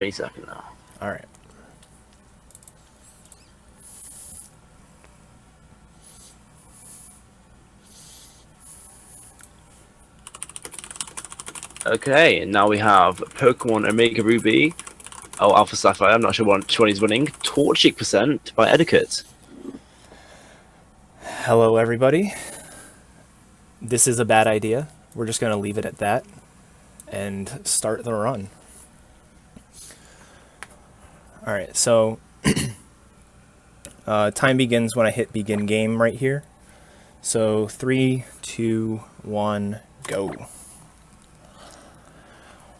Second now. All right. Okay, and now we have Pokemon Omega Ruby. Oh, Alpha Sapphire. I'm not sure which one he's winning. Torchic percent by Eddaket. Hello, everybody. This is a bad idea. We're just going to leave it at that and start the run. All right, so time begins when I hit begin game right here. So 3, 2, 1, go.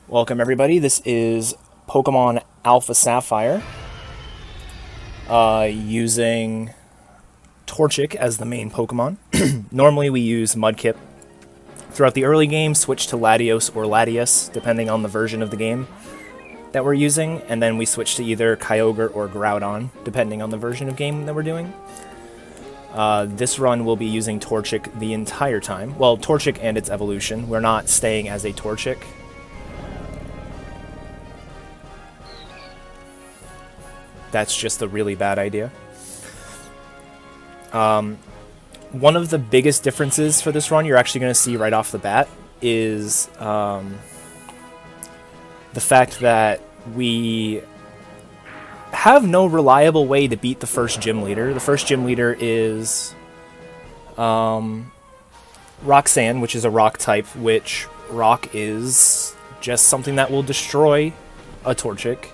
Welcome, everybody. This is Pokemon Alpha Sapphire using Torchic as the main Pokemon. Normally we use Mudkip. Throughout the early game, switch to Latios or Latias, depending on the version of the game that we're using, and then we switch to either Kyogre or Groudon, depending on the version of game that we're doing. This run will be using Torchic the entire time. Well, Torchic and its evolution. We're not staying as a Torchic. That's just a really bad idea. One of the biggest differences for this run you're actually going to see right off the bat is the fact that we have no reliable way to beat the first gym leader. The first gym leader is Roxanne, which is a rock type, which rock is just something that will destroy a Torchic.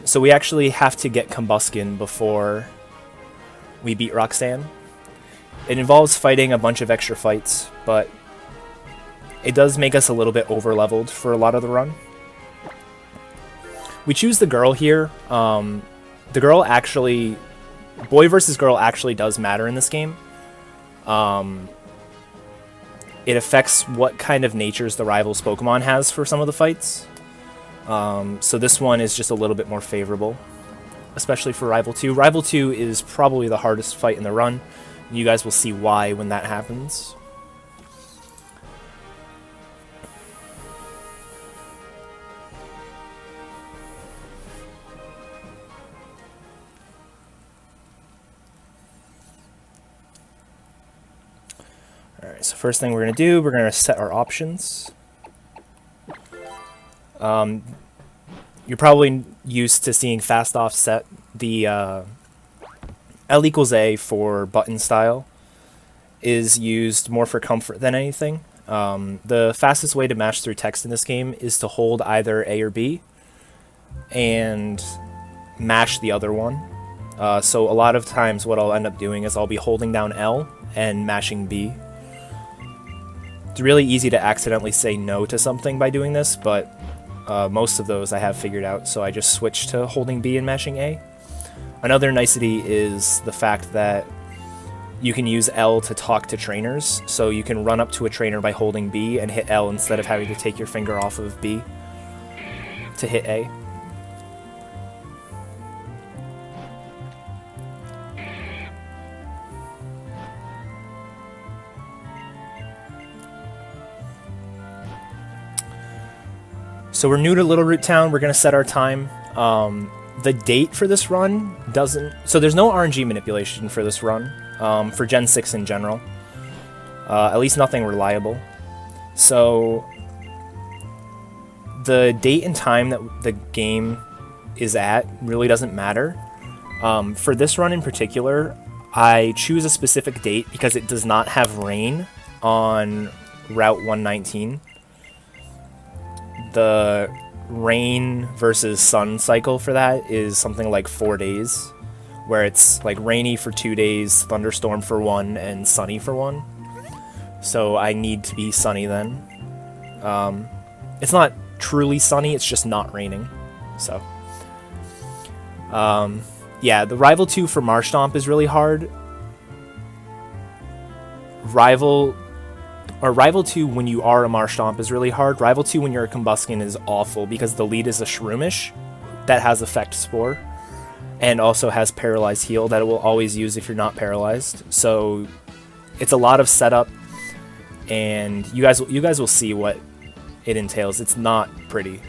So we actually have to get Combusken before we beat Roxanne. It involves fighting a bunch of extra fights, but it does make us a little bit over-leveled for a lot of the run. We choose the girl here. The girl actually... Boy versus girl actually does matter in this game. It affects what kind of natures the rival's Pokemon has for some of the fights. So this one is just a little bit more favorable, especially for Rival 2. Rival 2 is probably the hardest fight in the run. You guys will see why when that happens. Alright, so first thing we're going to do, we're going to set our options. You're probably used to seeing Fast Off set the L equals A for button style is used more for comfort than anything. The fastest way to match through text in this game is to hold either A or B and mash the other one. So a lot of times what I'll end up doing is I'll be holding down L and mashing B. It's really easy to accidentally say no to something by doing this, but most of those I have figured out, so I just switch to holding B and mashing A. Another nicety is the fact that you can use L to talk to trainers, so you can run up to a trainer by holding B and hit L instead of having to take your finger off of B to hit A. So we're new to Little Root Town. We're going to set our time. The date for this run doesn't... So there's no RNG manipulation for this run, for Gen 6 in general. At least nothing reliable. So the date and time that the game is at really doesn't matter. For this run in particular, I choose a specific date because it does not have rain on Route 119. The rain versus sun cycle for that is something like 4 days, where it's like rainy for 2 days, thunderstorm for 1, and sunny for 1. So I need to be sunny then. It's not truly sunny, it's just not raining. So yeah, the Rival 2 for Marshtomp is really hard. Rival 2 when you are a Marshtomp is really hard. Rival 2 when you're a Combusken is awful because the lead is a Shroomish that has Effect Spore and also has Paralyzed Heal that it will always use if you're not paralyzed. So it's a lot of setup, and you guys will see what it entails. It's not pretty.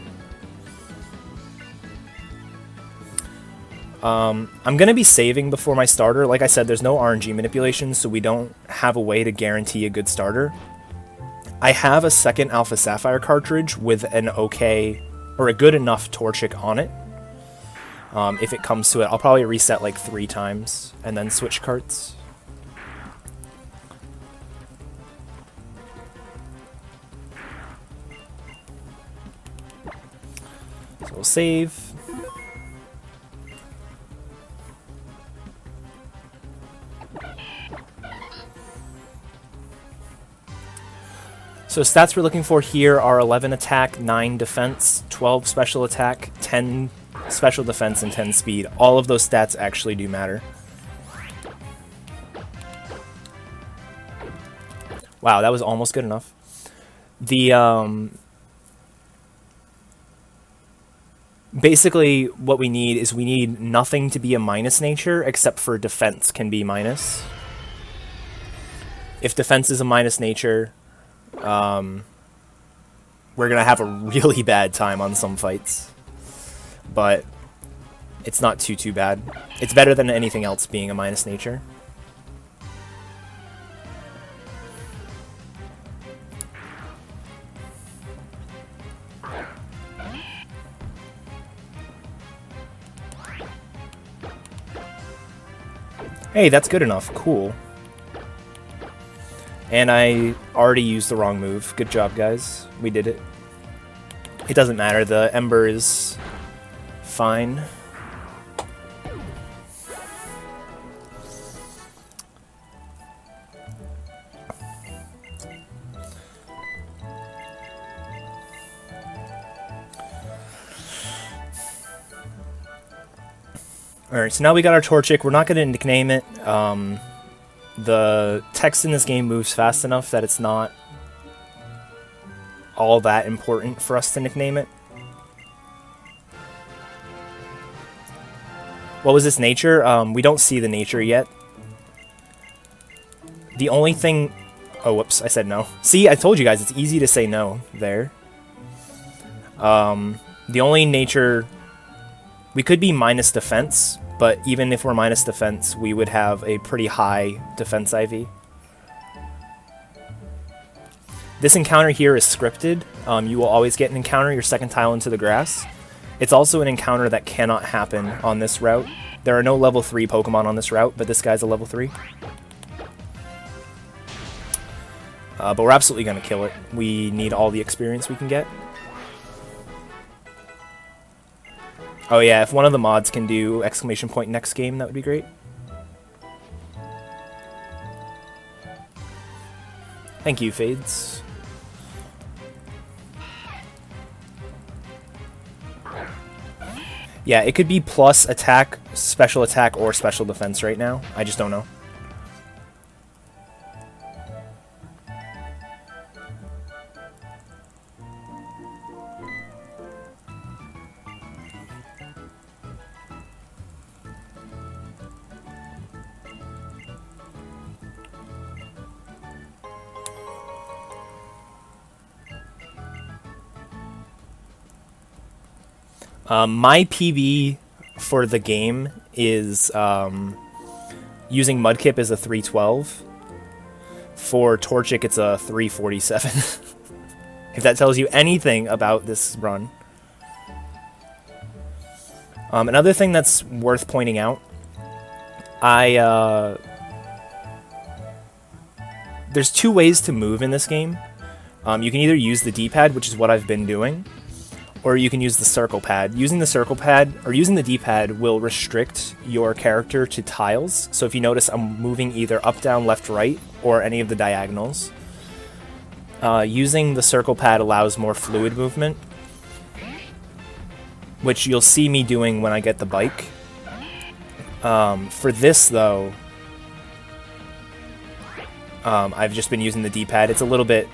I'm going to be saving before my starter. Like I said, there's no RNG manipulation, so we don't have a way to guarantee a good starter. I have a second Alpha Sapphire cartridge with an okay, or a good enough Torchic on it. If it comes to it, I'll probably reset like 3 times and then switch carts. So we'll save. So stats we're looking for here are 11 attack, 9 defense, 12 special attack, 10 special defense, and 10 speed. All of those stats actually do matter. Wow, that was almost good enough. The basically what we need is we need nothing to be a minus nature except for defense can be minus. If defense is a minus nature, we're gonna have a really bad time on some fights, but it's not too bad. It's better than anything else being a minus nature. Hey, that's good enough. Cool. And I already used the wrong move. Good job, guys. We did it. It doesn't matter. The Ember is fine. Alright, so now we got our Torchic. We're not going to nickname it. The text in this game moves fast enough that it's not all that important for us to nickname it. What was this nature? We don't see the nature yet. The only thing... Oh, whoops, I said no. See, I told you guys, it's easy to say no there. The only nature... We could be minus defense, but even if we're minus defense, we would have a pretty high defense IV. This encounter here is scripted. You will always get an encounter your second tile into the grass. It's also an encounter that cannot happen on this route. There are no level 3 Pokemon on this route, but this guy's a level 3. But we're absolutely going to kill it. We need all the experience we can get. Oh yeah, if one of the mods can do exclamation point next game, that would be great. Thank you, Fades. Yeah, it could be plus attack, special attack, or special defense right now. I just don't know. My PB for the game is using Mudkip as a 312. For Torchic, it's a 347. If that tells you anything about this run. Another thing that's worth pointing out, there's 2 ways to move in this game. You can either use the D-pad, which is what I've been doing, or you can use the circle pad. Using the circle pad, or using the D-pad, will restrict your character to tiles. So if you notice, I'm moving either up, down, left, right, or any of the diagonals. Using the circle pad allows more fluid movement, which you'll see me doing when I get the bike. For this, though, I've just been using the D-pad. It's a little bit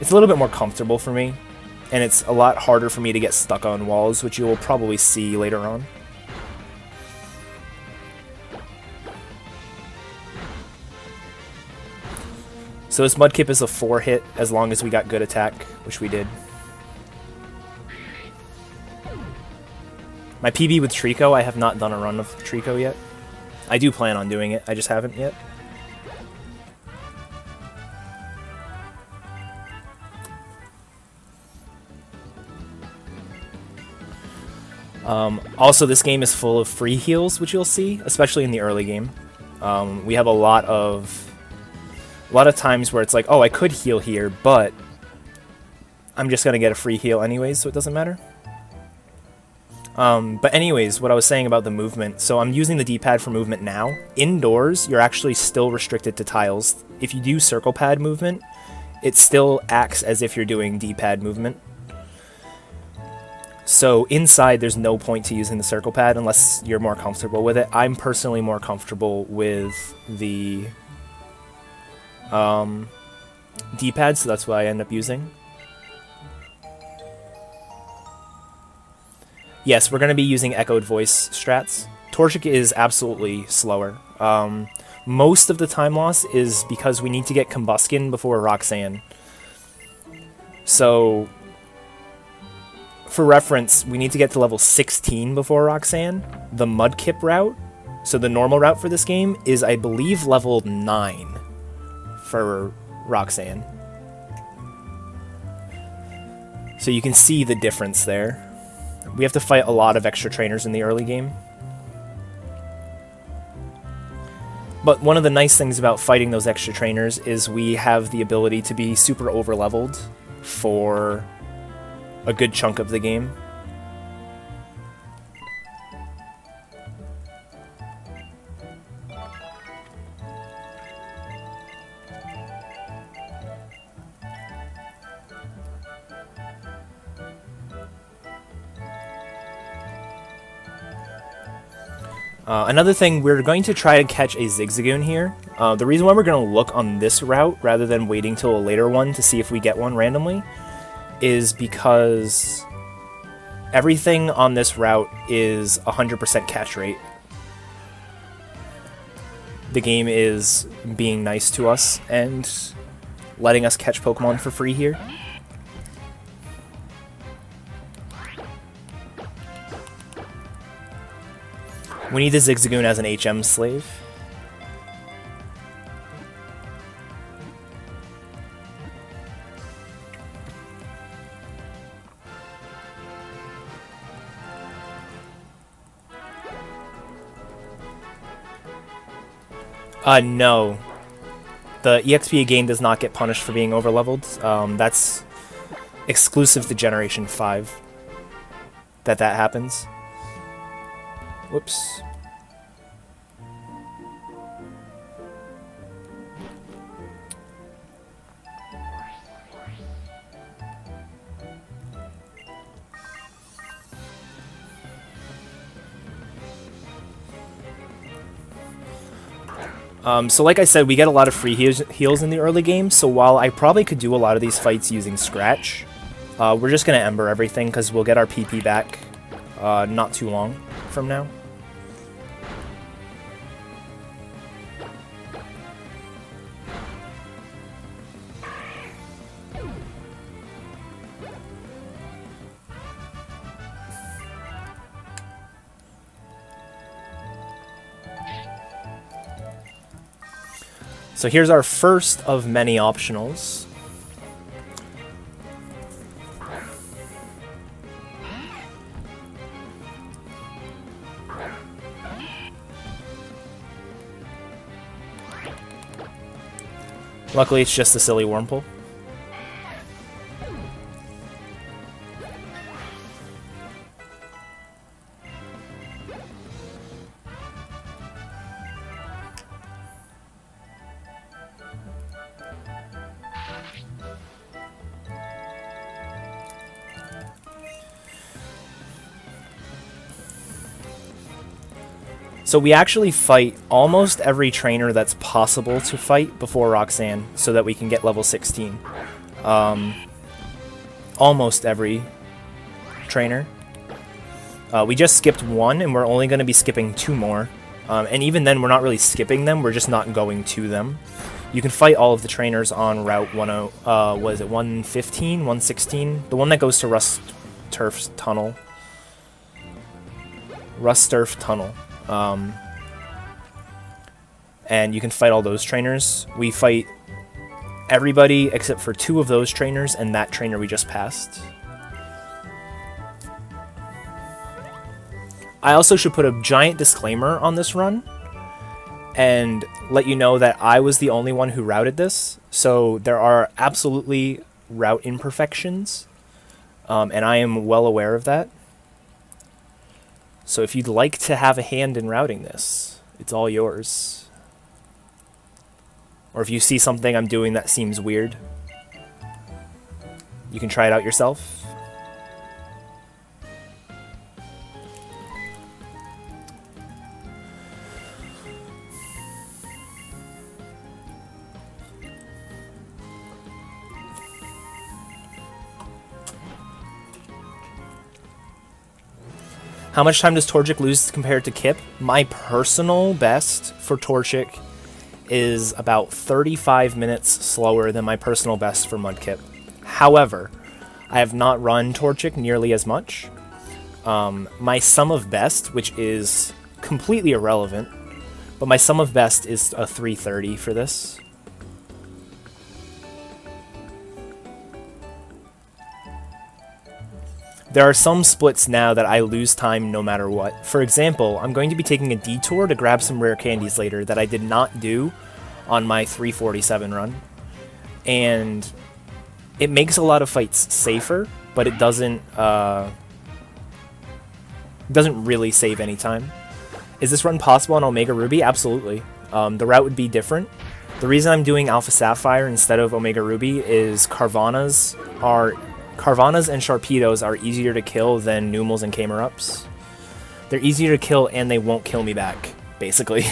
more comfortable for me. And it's a lot harder for me to get stuck on walls, which you will probably see later on. So this Mudkip is a 4-hit as long as we got good attack, which we did. My PB with Trico, I have not done a run of Trico yet. I do plan on doing it, I just haven't yet. Also, this game is full of free heals, which you'll see, especially in the early game. We have a lot of times where it's like, oh, I could heal here, but I'm just gonna get a free heal anyways, so it doesn't matter. But anyways, what I was saying about the movement, so I'm using the D-pad for movement now. Indoors, you're actually still restricted to tiles. If you do circle pad movement, it still acts as if you're doing D-pad movement. So inside, there's no point to using the circle pad unless you're more comfortable with it. I'm personally more comfortable with the D-pad, so that's what I end up using. Yes, we're going to be using echoed voice strats. Torchic is absolutely slower. Most of the time loss is because we need to get Combusken before Roxanne. So, for reference, we need to get to level 16 before Roxanne. The Mudkip route, so the normal route for this game, is, I believe, level 9 for Roxanne. So you can see the difference there. We have to fight a lot of extra trainers in the early game. But one of the nice things about fighting those extra trainers is we have the ability to be super over-leveled for a good chunk of the game. Another thing, we're going to try to catch a Zigzagoon here. The reason why we're going to look on this route rather than waiting till a later one to see if we get one randomly is because everything on this route is 100% catch rate. The game is being nice to us and letting us catch Pokemon for free here. We need the Zigzagoon as an HM slave. No. The EXP game does not get punished for being overleveled. That's exclusive to Generation 5 that happens. Whoops. So like I said, we get a lot of free heals in the early game, so while I probably could do a lot of these fights using Scratch, we're just going to Ember everything because we'll get our PP back not too long from now. So here's our first of many optionals. Luckily, it's just a silly Wurmple. So we actually fight almost every trainer that's possible to fight before Roxanne so that we can get level 16. Almost every trainer. We just skipped one and we're only going to be skipping two more. And even then we're not really skipping them, we're just not going to them. You can fight all of the trainers on Route 10, what is it, 115, 116? The one that goes to Rust Turf's tunnel. Rusturf Tunnel. And you can fight all those trainers. We fight everybody except for 2 of those trainers and that trainer we just passed. I also should put a giant disclaimer on this run and let you know that I was the only one who routed this, so there are absolutely route imperfections, and I am well aware of that. So if you'd like to have a hand in routing this, it's all yours. Or if you see something I'm doing that seems weird, you can try it out yourself. How much time does Torchic lose compared to Kip? My personal best for Torchic is about 35 minutes slower than my personal best for Mudkip. However, I have not run Torchic nearly as much. My sum of best, which is completely irrelevant, but my sum of best is a 330 for this. There are some splits now that I lose time no matter what. For example, I'm going to be taking a detour to grab some rare candies later that I did not do on my 347 run. And it makes a lot of fights safer, but it doesn't really save any time. Is this run possible on Omega Ruby? Absolutely. The route would be different. The reason I'm doing Alpha Sapphire instead of Omega Ruby is Carvanhas and Sharpedos are easier to kill than Numels and Camerups. They're easier to kill and they won't kill me back, basically.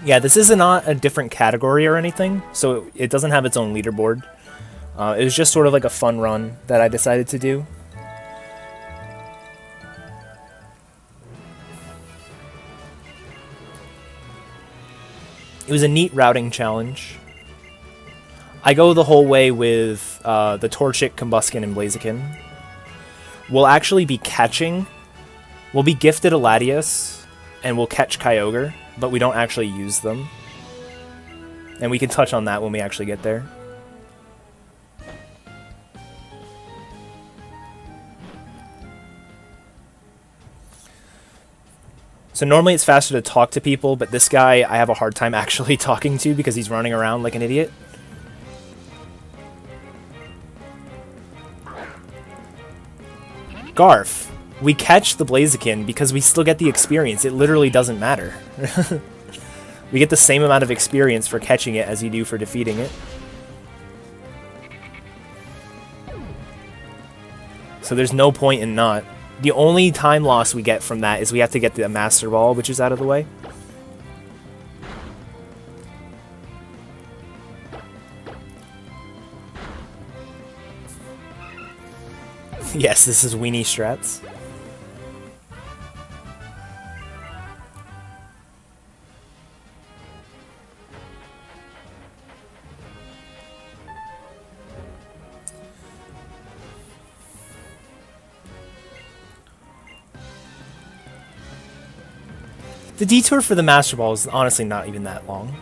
Yeah, this is not a different category or anything, so it doesn't have its own leaderboard. It was just sort of like a fun run that I decided to do. It was a neat routing challenge. I go the whole way with the Torchic, Combusken, and Blaziken. We'll actually be catching... We'll be gifted a Latias, and we'll catch Kyogre, but we don't actually use them. And we can touch on that when we actually get there. So normally it's faster to talk to people, but this guy I have a hard time actually talking to because he's running around like an idiot. Garf. We catch the Blaziken because we still get the experience. It literally doesn't matter. We get the same amount of experience for catching it as you do for defeating it. So there's no point in not. The only time loss we get from that is we have to get the Master Ball, which is out of the way. Yes, this is weenie strats. The detour for the Master Ball is honestly not even that long.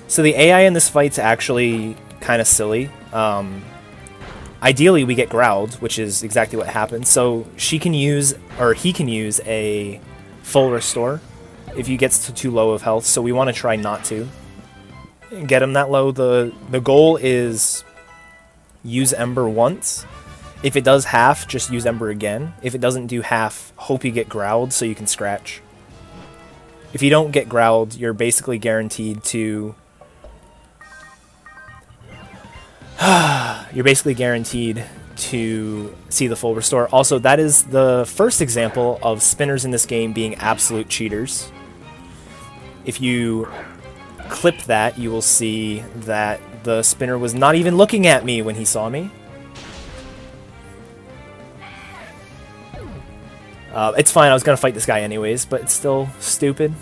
So the AI in this fight's actually kind of silly. Ideally, we get growled, which is exactly what happened. So she can use, or he can use a full restore if he gets to too low of health. So we want to try not to get him that low. The goal is use Ember once. If it does half, just use Ember again. If it doesn't do half, hope you get growled so you can scratch. If you don't get growled, you're basically guaranteed to you're basically guaranteed to see the full restore. Also, that is the first example of spinners in this game being absolute cheaters. If you clip that, you will see that the spinner was not even looking at me when he saw me. It's fine, I was going to fight this guy anyways, but it's still stupid.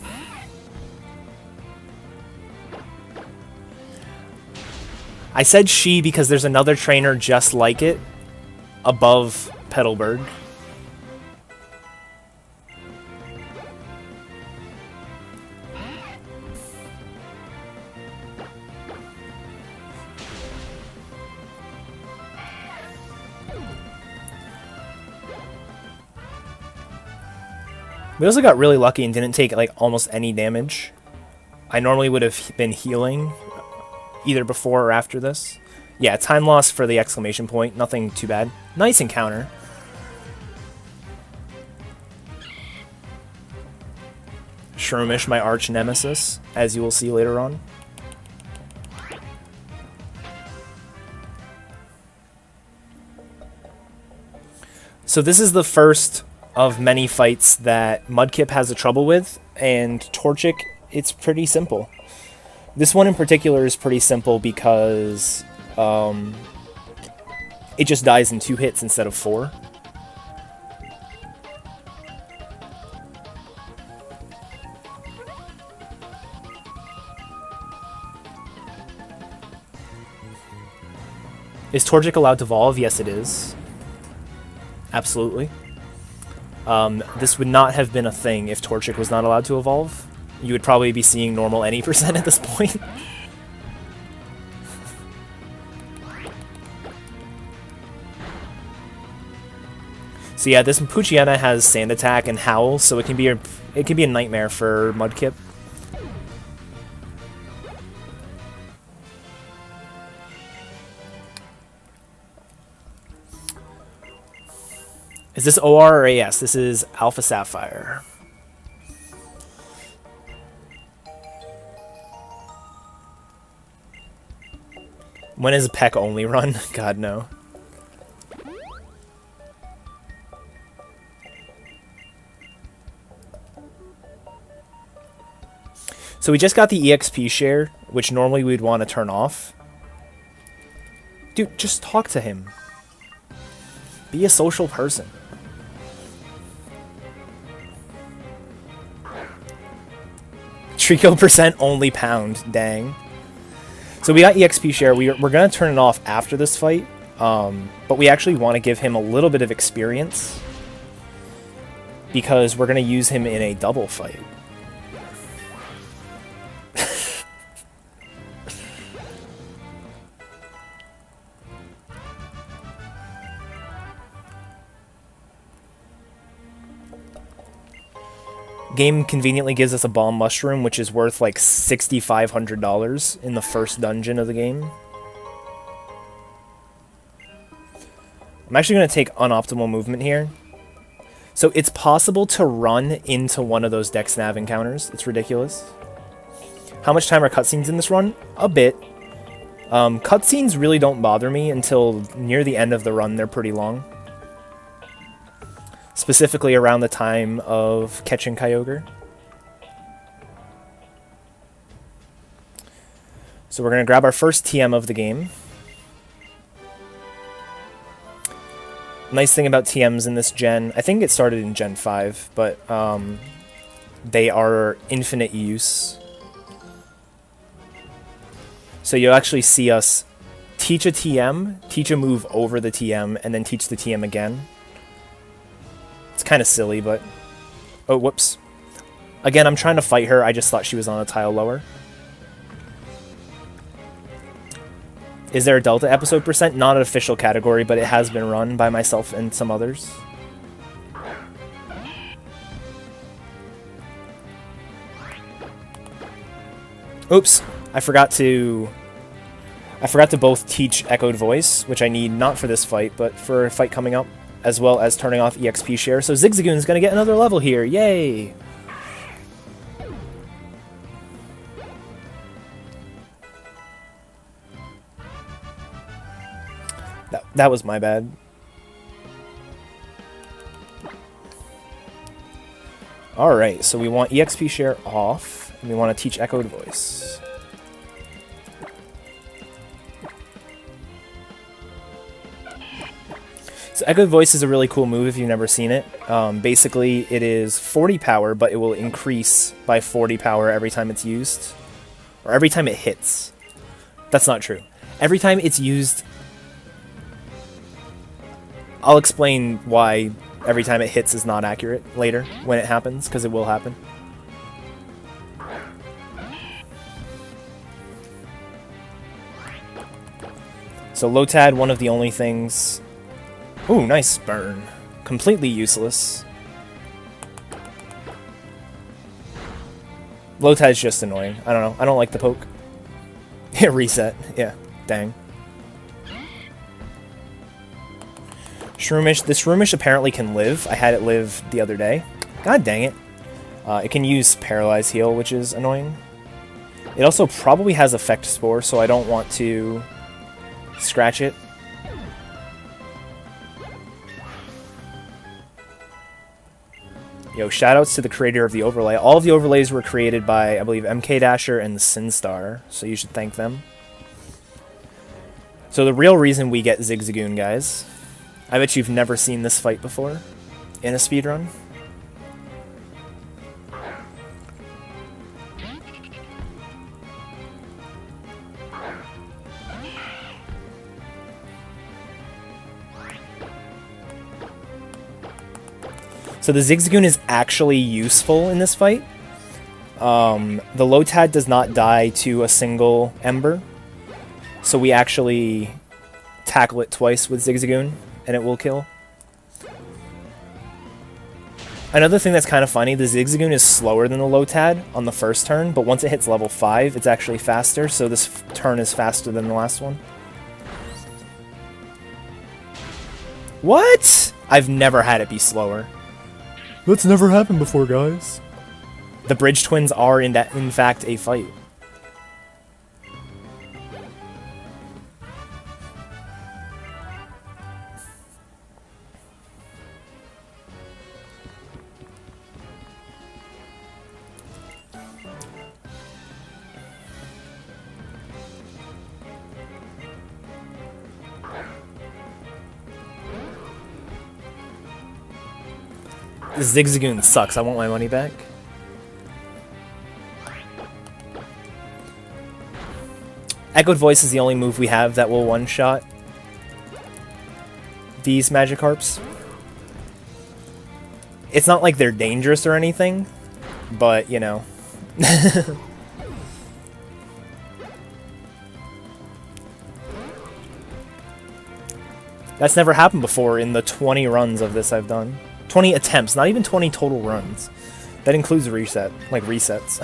I said she because there's another trainer just like it above Petalburg. We also got really lucky and didn't take like almost any damage. I normally would have been healing either before or after this. Yeah, time loss for the exclamation point. Nothing too bad. Nice encounter. Shroomish, my arch nemesis, as you will see later on. So this is the first of many fights that Mudkip has a trouble with, and Torchic, it's pretty simple. This one in particular is pretty simple because it just dies in 2 hits instead of 4. Is Torchic allowed to evolve? Yes, it is. Absolutely. This would not have been a thing if Torchic was not allowed to evolve. You would probably be seeing normal any % at this point. So yeah, this Poochyena has Sand Attack and Howl, so it can be a nightmare for Mudkip. Is this OR or AS? This is Alpha Sapphire. When is a Peck only run? God, no. So we just got the EXP share, which normally we'd want to turn off. Dude, just talk to him. Be a social person. Trico % only pound, dang. So we got EXP share. We're going to turn it off after this fight, but we actually want to give him a little bit of experience because we're going to use him in a double fight. Game conveniently gives us a bomb mushroom, which is worth like $6,500 in the first dungeon of the game. I'm actually going to take unoptimal movement here. So it's possible to run into one of those Dex Nav encounters. It's ridiculous. How much time are cutscenes in this run? A bit. Cutscenes really don't bother me until near the end of the run. They're pretty long. Specifically around the time of catching Kyogre. So we're going to grab our first TM of the game. Nice thing about TMs in this gen, I think it started in Gen 5, but they are infinite use. So you'll actually see us teach a TM, teach a move over the TM, and then teach the TM again. It's kind of silly, but... Oh, whoops. Again, I'm trying to fight her. I just thought she was on a tile lower. Is there a Delta episode %? Not an official category, but it has been run by myself and some others. Oops. I forgot to both teach Echoed Voice, which I need not for this fight, but for a fight coming up, as well as turning off EXP share. So Zigzagoon's going to get another level here. Yay! That was my bad. Alright, so we want EXP share off, and we want to teach Echoed Voice. So Echoed Voice is a really cool move if you've never seen it. Basically, it is 40 power, but it will increase by 40 power every time it's used. Or every time it hits. That's not true. Every time it's used... I'll explain why every time it hits is not accurate later, when it happens, because it will happen. So Lotad, one of the only things... Ooh, nice burn. Completely useless. Lotad's just annoying. I don't know. I don't like the poke. Reset. Yeah. Dang. Shroomish. This Shroomish apparently can live. I had it live the other day. God dang it. It can use Paralyze Heal, which is annoying. It also probably has Effect Spore, so I don't want to scratch it. Yo, shoutouts to the creator of the overlay. All of the overlays were created by, I believe, MK Dasher and the Sinstar, so you should thank them. So the real reason we get Zigzagoon, guys, I bet you've never seen this fight before in a speedrun. So the Zigzagoon is actually useful in this fight. The Lotad does not die to a single Ember, so we actually tackle it twice with Zigzagoon, and it will kill. Another thing that's kind of funny, the Zigzagoon is slower than the Lotad on the first turn, but once it hits level 5, it's actually faster, so this turn is faster than the last one. What? I've never had it be slower. That's never happened before, guys. The Bridge Twins are, in fact, a fight. Zigzagoon sucks. I want my money back. Echoed Voice is the only move we have that will one-shot these Magikarps. It's not like they're dangerous or anything, but, you know. That's never happened before in the 20 runs of this I've done. 20 attempts, not even 20 total runs. That includes a reset, like resets.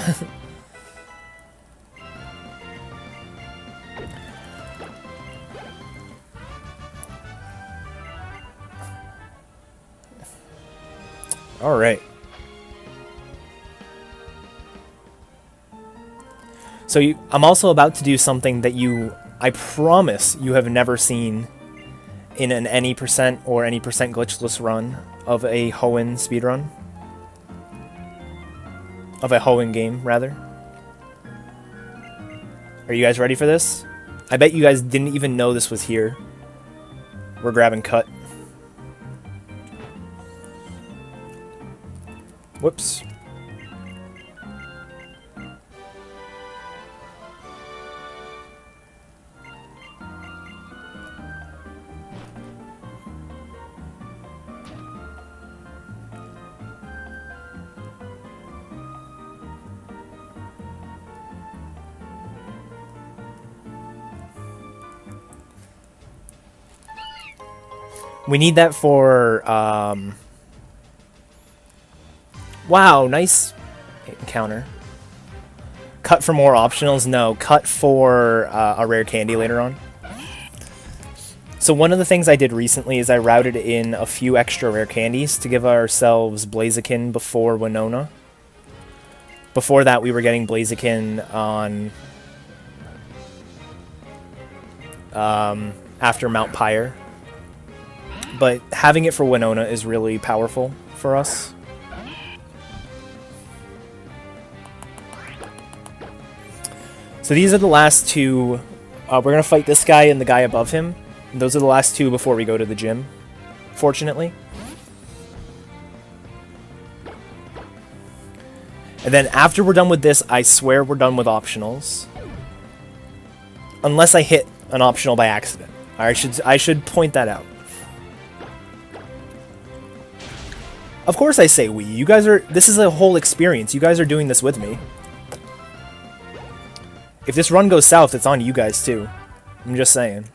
Alright. So I'm also about to do something that I promise you have never seen in an any percent or any percent glitchless run of a Hoenn speedrun. Of a Hoenn game, rather. Are you guys ready for this? I bet you guys didn't even know this was here. We're grabbing cut. Whoops. We need that for, wow, nice encounter. Cut for more optionals? No, cut for a rare candy later on. So one of the things I did recently is I routed in a few extra rare candies to give ourselves Blaziken before Winona. Before that, we were getting Blaziken on after Mount Pyre. But having it for Winona is really powerful for us. So these are the last two. We're going to fight this guy and the guy above him. Those are the last two before we go to the gym, fortunately. And then after we're done with this, I swear we're done with optionals. Unless I hit an optional by accident. I should point that out. Of course I say we. You guys are... This is a whole experience. You guys are doing this with me. If this run goes south, it's on you guys too. I'm just saying.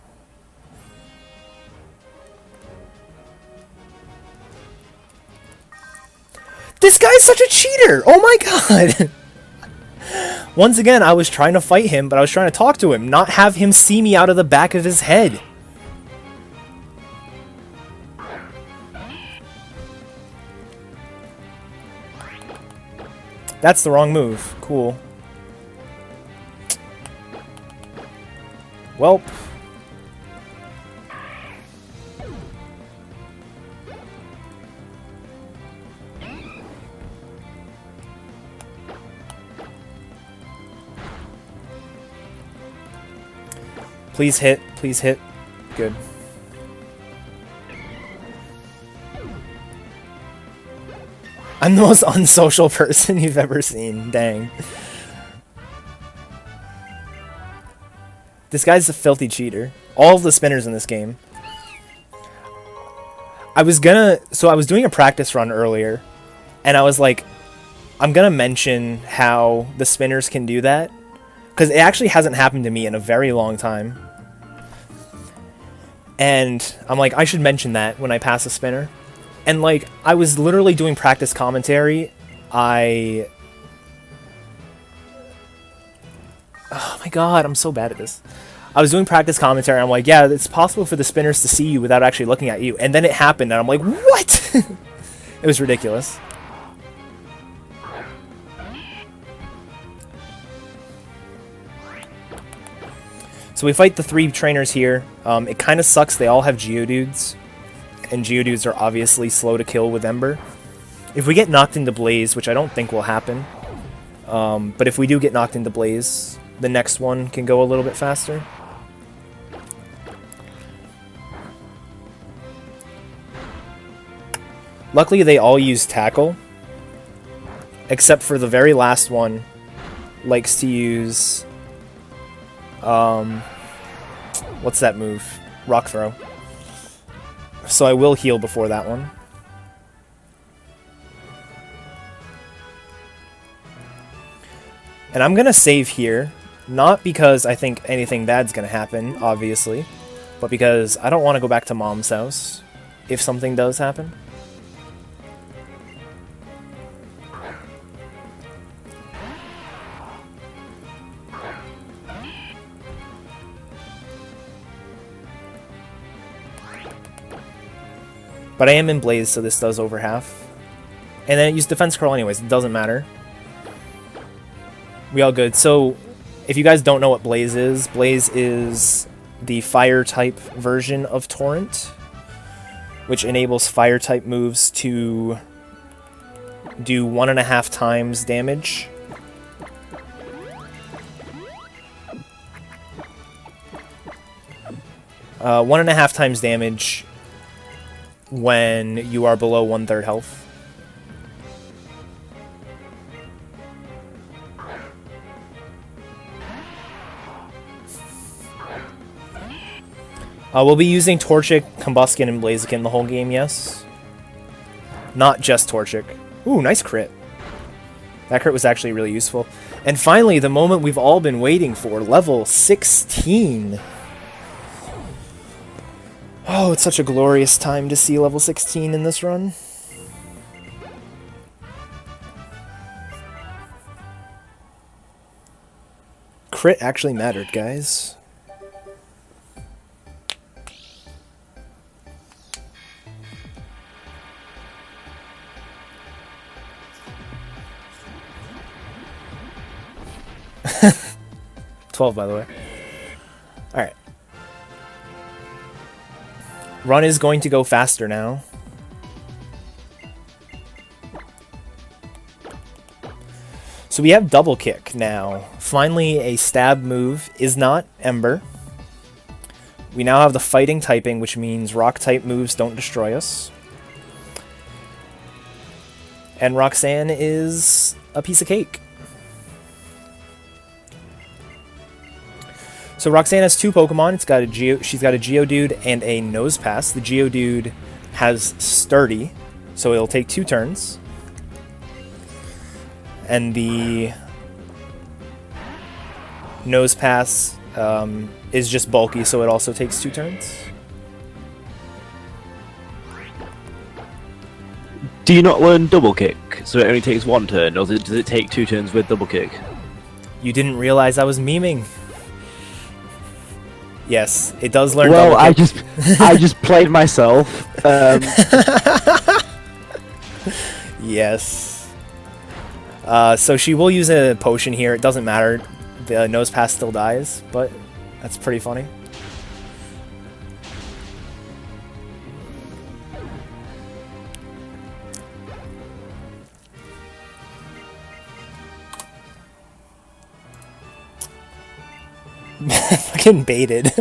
This guy's such a cheater! Oh my god! Once again, I was trying to fight him, but I was trying to talk to him, not have him see me out of the back of his head. That's the wrong move. Cool. Welp. Please hit. Please hit. Good. I'm the most unsocial person you've ever seen. Dang. This guy's a filthy cheater. All of the spinners in this game. I was doing a practice run earlier, and I was like, I'm gonna mention how the spinners can do that, because it actually hasn't happened to me in a very long time. And I'm like, I should mention that when I pass a spinner. And like, I was literally doing practice commentary. Oh my god, I'm so bad at this. I was doing practice commentary, I'm like, yeah, it's possible for the spinners to see you without actually looking at you. And then it happened, and I'm like, what? It was ridiculous. So we fight the three trainers here. It kind of sucks, they all have Geodudes. And Geodudes are obviously slow to kill with Ember. If we get knocked into Blaze, which I don't think will happen, but if we do get knocked into Blaze, the next one can go a little bit faster. Luckily, they all use Tackle, except for the very last one likes to use... what's that move? Rock Throw. So I will heal before that one. And I'm gonna save here, not because I think anything bad's gonna happen, obviously, but because I don't want to go back to Mom's house if something does happen. But I am in Blaze, so this does over half. And then it used Defense Curl anyways, it doesn't matter. We all good. So, if you guys don't know what Blaze is the Fire-type version of Torrent, which enables Fire-type moves to do 1.5 times damage. Uh, 1.5 times damage when you are below 1/3 health. We'll be using Torchic, Combusken, and Blaziken the whole game, yes. Not just Torchic. Ooh, nice crit. That crit was actually really useful. And finally, the moment we've all been waiting for, level 16. Oh, it's such a glorious time to see level 16 in this run. Crit actually mattered, guys. $12, by the way. Alright. Run is going to go faster now. So we have double kick now. Finally, a stab move is not Ember. We now have the fighting typing, which means rock type moves don't destroy us. And Roxanne is a piece of cake. So Roxanne has two Pokemon. She's got a Geodude and a Nosepass. The Geodude has Sturdy, so it'll take 2 turns. And the Nosepass is just bulky, so it also takes 2 turns. Do you not learn double kick, so it only takes 1 turn, or does it take 2 turns with double kick? You didn't realize I was memeing. Yes, it does learn double kick. I just played myself. Yes. So she will use a potion here. It doesn't matter. The Nosepass still dies, but that's pretty funny. Fucking baited.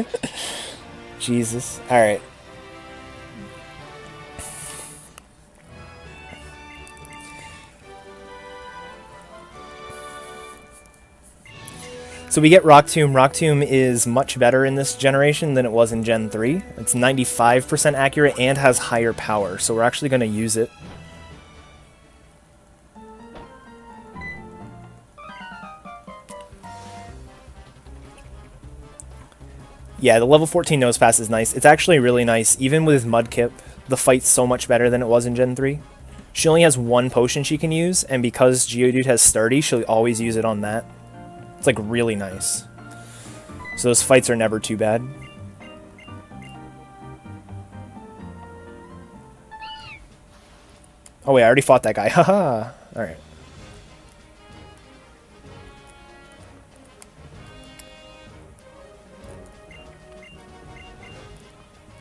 Jesus. Alright. So we get Rock Tomb. Rock Tomb is much better in this generation than it was in Gen 3. It's 95% accurate and has higher power, so we're actually going to use it. Yeah, the level 14 Nosepass is nice. It's actually really nice. Even with Mudkip, the fight's so much better than it was in Gen 3. She only has 1 potion she can use, and because Geodude has Sturdy, she'll always use it on that. It's like really nice. So those fights are never too bad. Oh wait, I already fought that guy. Haha. Alright.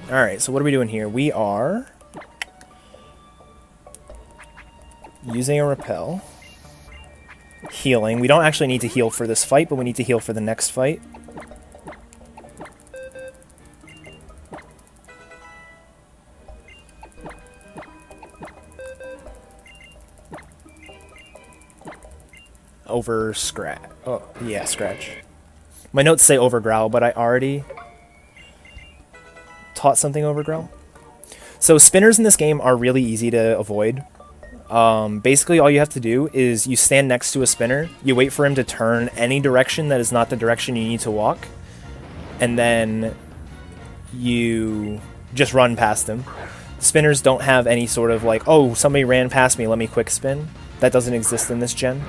Alright, so what are we doing here? We are using a repel. Healing. We don't actually need to heal for this fight, but we need to heal for the next fight. Over scratch. Oh, yeah, scratch. My notes say over growl, but I already taught something over growl. So spinners in this game are really easy to avoid. Basically all you have to do is you stand next to a spinner, you wait for him to turn any direction that is not the direction you need to walk, and then you just run past him. Spinners don't have any sort of like, oh, somebody ran past me, let me quick spin. That doesn't exist in this gen.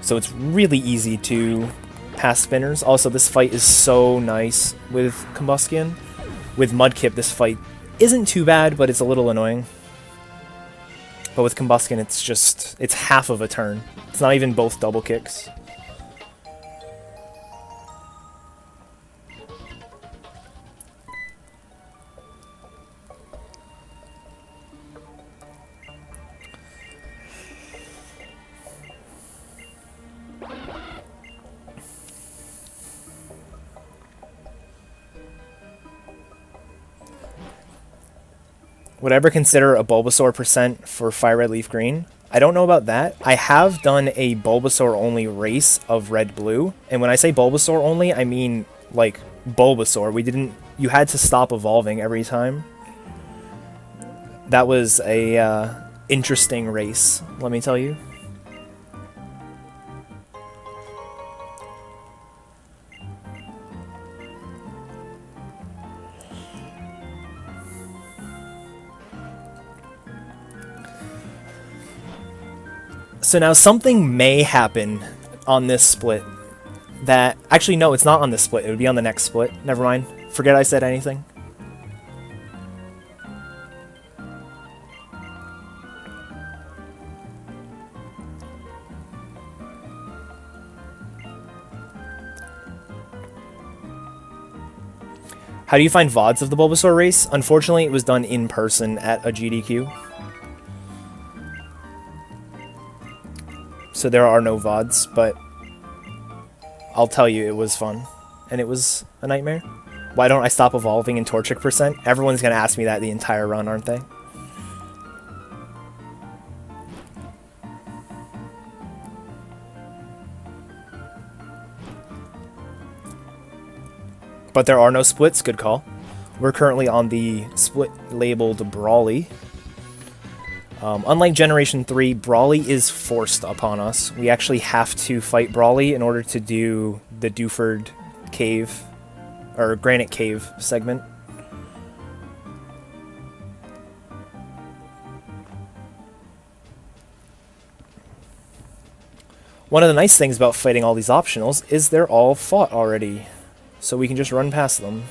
So it's really easy to pass spinners. Also, this fight is so nice with Combusken. With Mudkip, this fight isn't too bad, but it's a little annoying. But with Combusken, it's half of a turn. It's not even both double kicks. Would I ever consider a Bulbasaur percent for Fire Red Leaf Green? I don't know about that. I have done a Bulbasaur only race of Red Blue, and when I say Bulbasaur only, I mean like Bulbasaur. You had to stop evolving every time. That was a interesting race, let me tell you. So now something may happen on this split that... Actually, no, it's not on this split. It would be on the next split. Never mind. Forget I said anything. How do you find VODs of the Bulbasaur race? Unfortunately, it was done in person at a GDQ. So there are no VODs, but I'll tell you, it was fun. And it was a nightmare. Why don't I stop evolving in Torchic %? Everyone's going to ask me that the entire run, aren't they? But there are no splits. Good call. We're currently on the split labeled Brawly. Unlike Generation 3, Brawly is forced upon us. We actually have to fight Brawly in order to do the Dewford Cave, or Granite Cave segment. One of the nice things about fighting all these optionals is they're all fought already. So we can just run past them.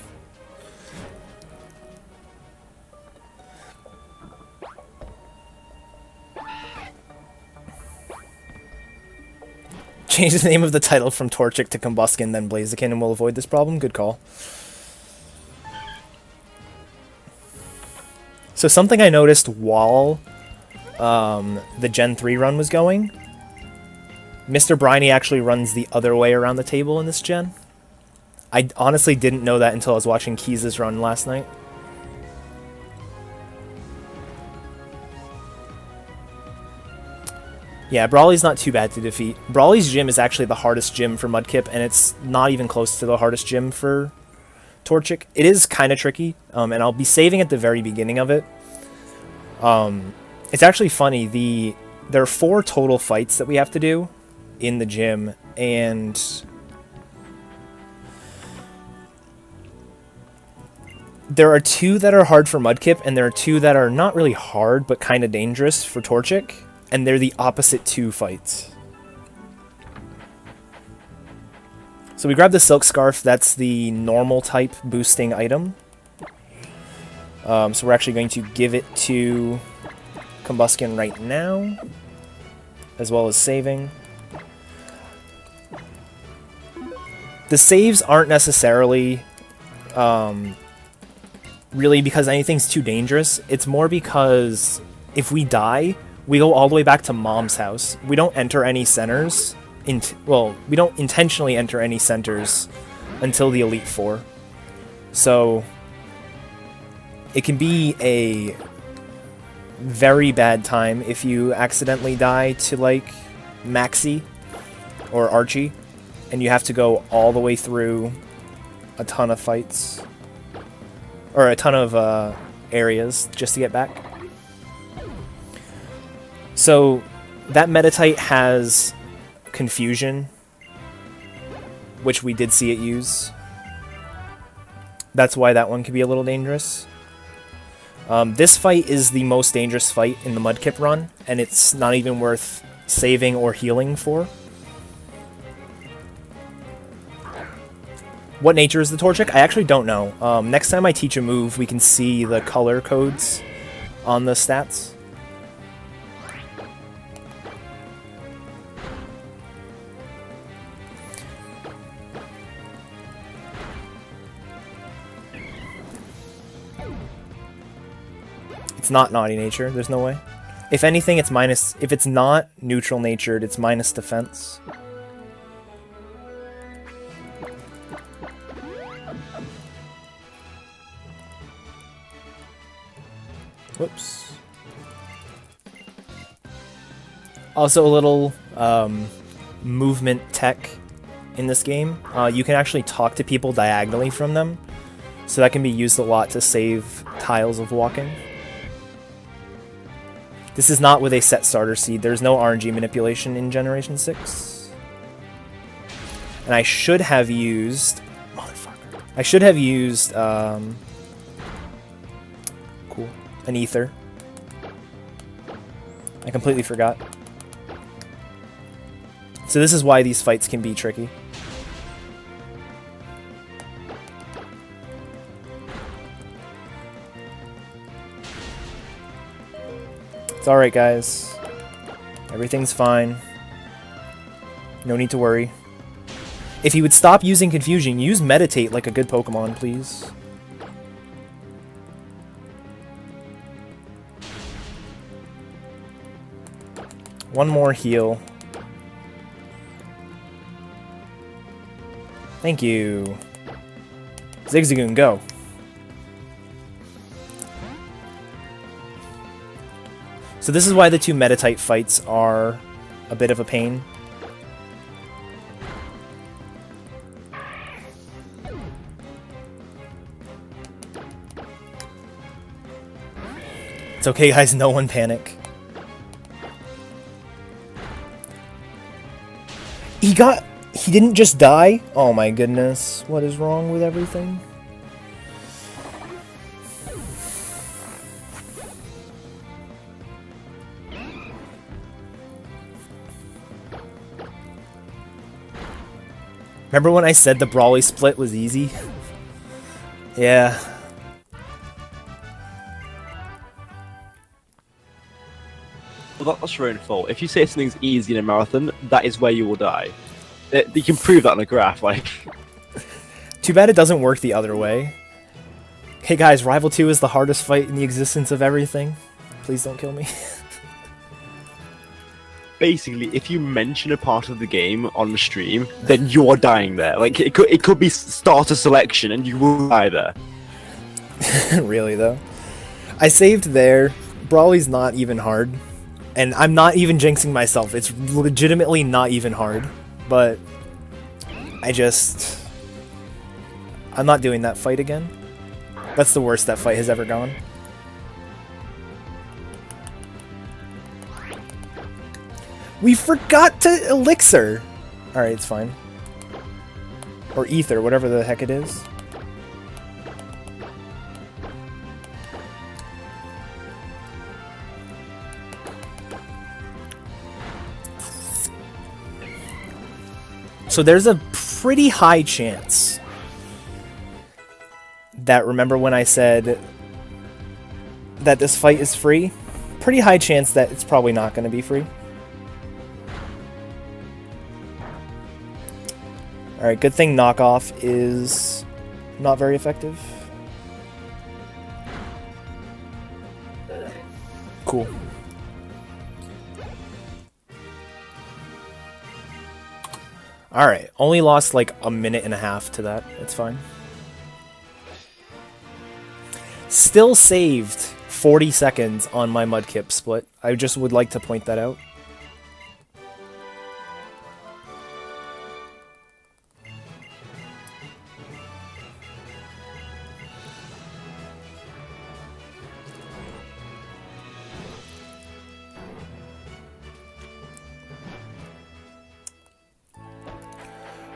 Change the name of the title from Torchic to Combusken, then Blaziken, and we'll avoid this problem. Good call. So something I noticed while the Gen 3 run was going, Mr. Briny actually runs the other way around the table in this gen. I honestly didn't know that until I was watching Keys' run last night. Yeah, Brawly's not too bad to defeat. Brawly's gym is actually the hardest gym for Mudkip, and it's not even close to the hardest gym for Torchic. It is kind of tricky, and I'll be saving at the very beginning of it. It's actually funny, there are 4 total fights that we have to do in the gym, and there are 2 that are hard for Mudkip, and there are 2 that are not really hard, but kind of dangerous for Torchic, and they're the opposite 2 fights. So we grab the Silk Scarf, that's the normal type boosting item. So we're actually going to give it to Combusken right now, as well as saving. The saves aren't necessarily really because anything's too dangerous. It's more because if we die, we go all the way back to Mom's house. We don't enter any centers. Well, we don't intentionally enter any centers until the Elite Four. So it can be a very bad time if you accidentally die to, like, Maxie or Archie, and you have to go all the way through a ton of fights, or a ton of areas just to get back. So that Meditite has Confusion, which we did see it use. That's why that one could be a little dangerous. This fight is the most dangerous fight in the Mudkip run, and it's not even worth saving or healing for. What nature is the Torchic? I actually don't know. Next time I teach a move, we can see the color codes on the stats. It's not naughty nature, there's no way. If anything, it's minus. If it's not neutral natured, it's minus defense. Whoops. Also a little movement tech in this game. You can actually talk to people diagonally from them, so that can be used a lot to save tiles of walking. This is not with a set starter seed. There's no RNG manipulation in Generation 6. And I should have used... Motherfucker. I should have used... cool. An Ether. I completely forgot. So this is why these fights can be tricky. It's alright, guys. Everything's fine. No need to worry. If you would stop using Confusion, use Meditate like a good Pokemon, please. One more heal. Thank you. Zigzagoon, go. So this is why the two meta-type fights are a bit of a pain. It's okay, guys, no one panic. He didn't just die? Oh my goodness. What is wrong with everything? Remember when I said the Brawly split was easy? Yeah. Well, that's your own fault. If you say something's easy in a marathon, that is where you will die. You can prove that on a graph, like. Too bad it doesn't work the other way. Hey guys, Rival 2 is the hardest fight in the existence of everything. Please don't kill me. Basically, if you mention a part of the game on the stream, then you are dying there. Like, it could be starter selection and you will die there. Really, though? I saved there. Brawly's not even hard. And I'm not even jinxing myself. It's legitimately not even hard. But I'm not doing that fight again. That's the worst that fight has ever gone. We forgot to elixir! Alright, it's fine. Or ether, whatever the heck it is. So there's a pretty high chance that, remember when I said that this fight is free? Pretty high chance that it's probably not going to be free. Alright, good thing knockoff is not very effective. Cool. Alright, only lost like a minute and a half to that. It's fine. Still saved 40 seconds on my Mudkip split. I just would like to point that out.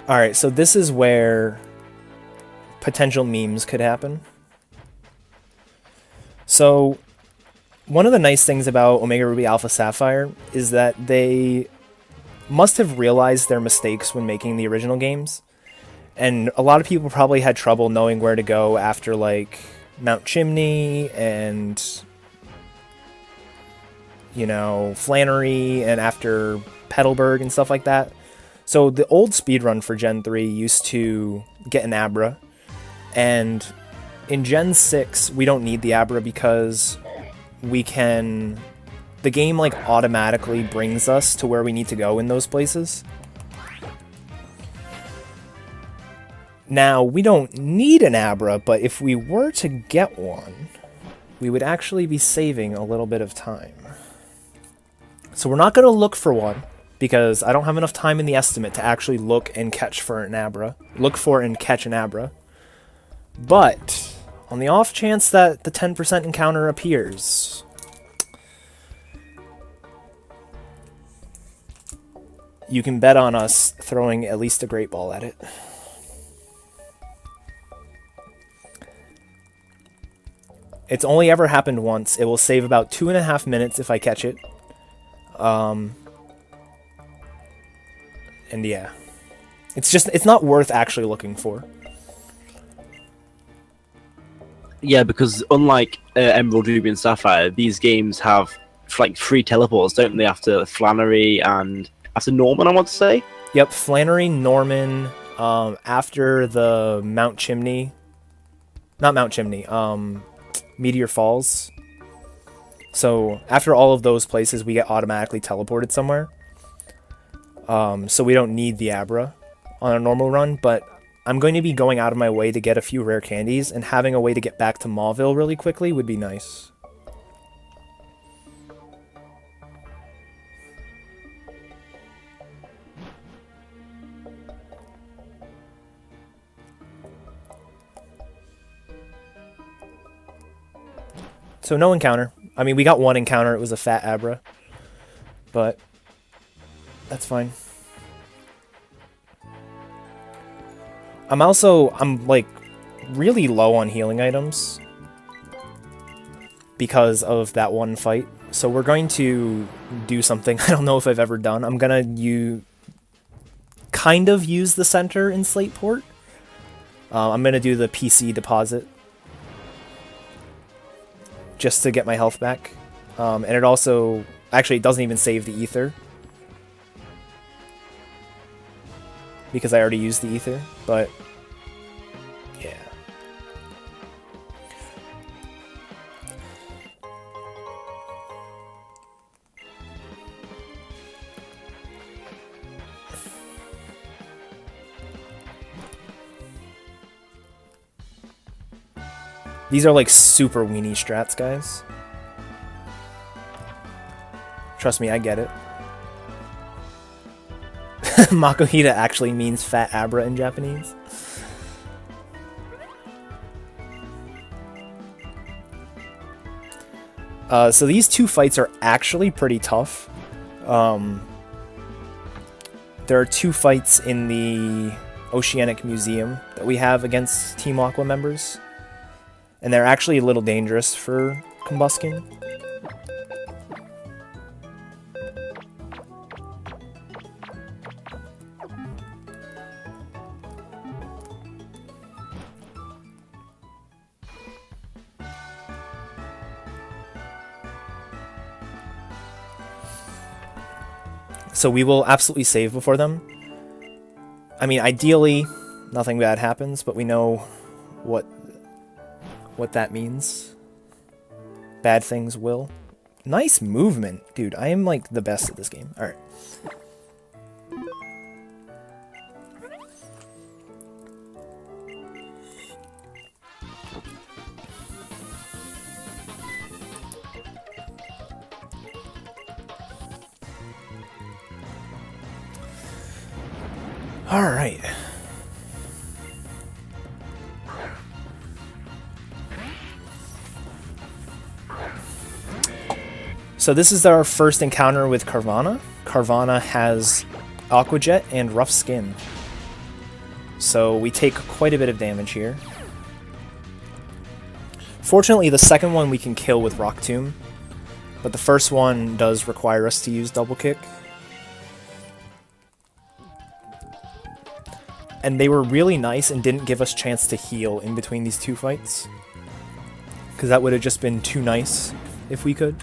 Alright, so this is where potential memes could happen. So, one of the nice things about Omega Ruby Alpha Sapphire is that they must have realized their mistakes when making the original games. And a lot of people probably had trouble knowing where to go after, like, Mount Chimney and, you know, Flannery and after Petalburg and stuff like that. So the old speedrun for Gen 3 used to get an Abra, and in Gen 6 we don't need the Abra because we can... the game like automatically brings us to where we need to go in those places. Now, we don't need an Abra, but if we were to get one, we would actually be saving a little bit of time. So we're not going to look for one, because I don't have enough time in the estimate to actually look and catch for an Abra. Look for and catch an Abra. But, on the off chance that the 10% encounter appears, you can bet on us throwing at least a Great Ball at it. It's only ever happened once. It will save about 2.5 minutes if I catch it. And yeah, it's not worth actually looking for. Yeah, because unlike Emerald, Ruby, and Sapphire, these games have like free teleports, don't they? After Flannery and after Norman, I want to say. Yep, Flannery, Norman, after the Mount Chimney, not Mount Chimney, Meteor Falls. So after all of those places, we get automatically teleported somewhere. So we don't need the Abra on a normal run, but I'm going to be going out of my way to get a few rare candies, and having a way to get back to Mauville really quickly would be nice. So no encounter. I mean, we got one encounter. It was a fat Abra. But that's fine. I'm like really low on healing items because of that one fight. So we're going to do something I don't know if I've ever done. I'm going to kind of use the center in Slateport. I'm going to do the PC deposit just to get my health back. And it also... Actually, it doesn't even save the ether. Because I already used the ether, but... Yeah. These are like super weenie strats, guys. Trust me, I get it. Makohita actually means fat Abra in Japanese. So these two fights are actually pretty tough. There are two fights in the Oceanic Museum that we have against Team Aqua members. And they're actually a little dangerous for Combusken. So we will absolutely save before them. I mean, ideally, nothing bad happens, but we know what that means. Bad things will. Nice movement. Dude, I am like the best at this game. Alright. Alright. So this is our first encounter with Carvana. Carvana has Aqua Jet and Rough Skin. So we take quite a bit of damage here. Fortunately, the second one we can kill with Rock Tomb, but the first one does require us to use Double Kick. And they were really nice and didn't give us a chance to heal in between these two fights. Because that would have just been too nice if we could.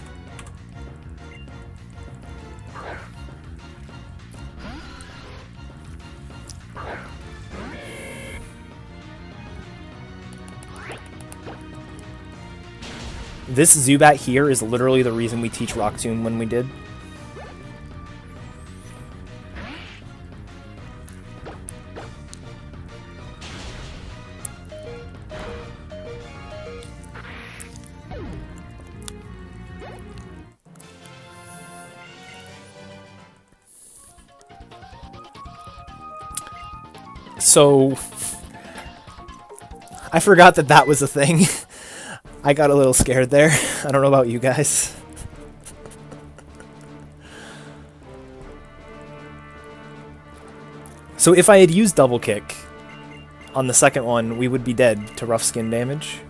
This Zubat here is literally the reason we teach Rock Tomb when we did. So, I forgot that that was a thing. I got a little scared there. I don't know about you guys. So if I had used Double Kick on the second one, we would be dead to Rough Skin damage.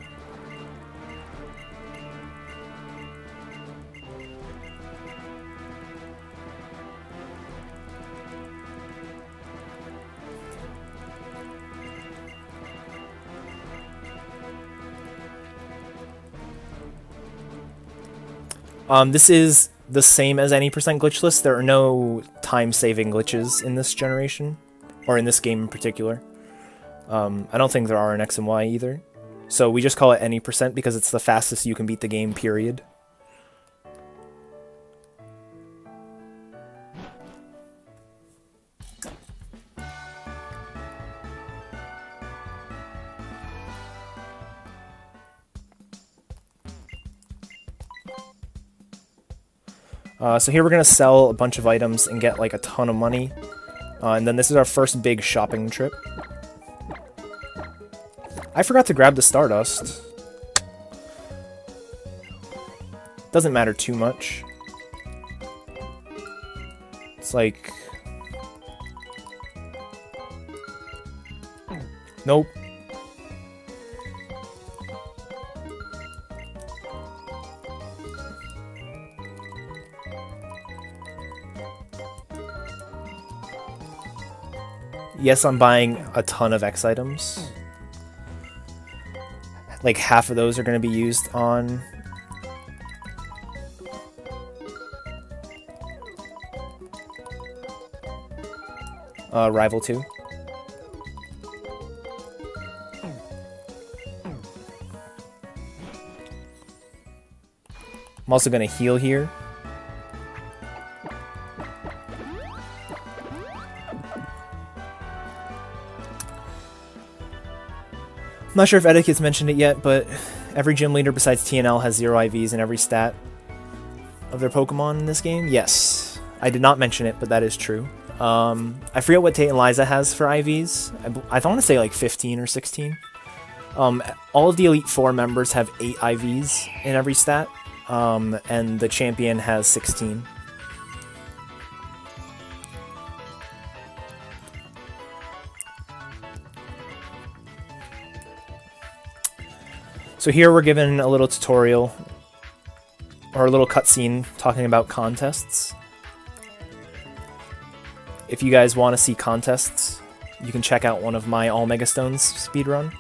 This is the same as any percent glitchless. There are no time-saving glitches in this generation, or in this game in particular. I don't think there are in X and Y either. So we just call it any percent because it's the fastest you can beat the game, period. So here we're going to sell a bunch of items and get like a ton of money. And then this is our first big shopping trip. I forgot to grab the Stardust. Doesn't matter too much. It's like... Nope. Yes, I'm buying a ton of X items. Like half of those are going to be used on... Rival 2. I'm also going to heal here. I'm not sure if Eddaket's mentioned it yet, but every gym leader besides TNL has 0 IVs in every stat of their Pokemon in this game. Yes, I did not mention it, but that is true. I forget what Tate and Liza has for IVs. I want to say like 15 or 16. All of the Elite Four members have 8 IVs in every stat, and the champion has 16. So here we're given a little tutorial, or a little cutscene talking about contests. If you guys want to see contests, you can check out one of my All Megastones speedrun.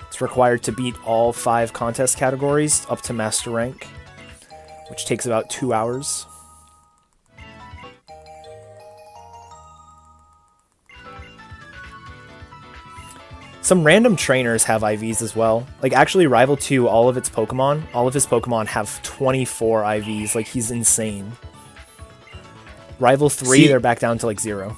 It's required to beat all 5 contest categories up to Master Rank, which takes about 2 hours. Some random trainers have IVs as well. Like, actually, Rival 2, all of his Pokemon have 24 IVs. Like, he's insane. Rival 3, they're back down to, like, 0.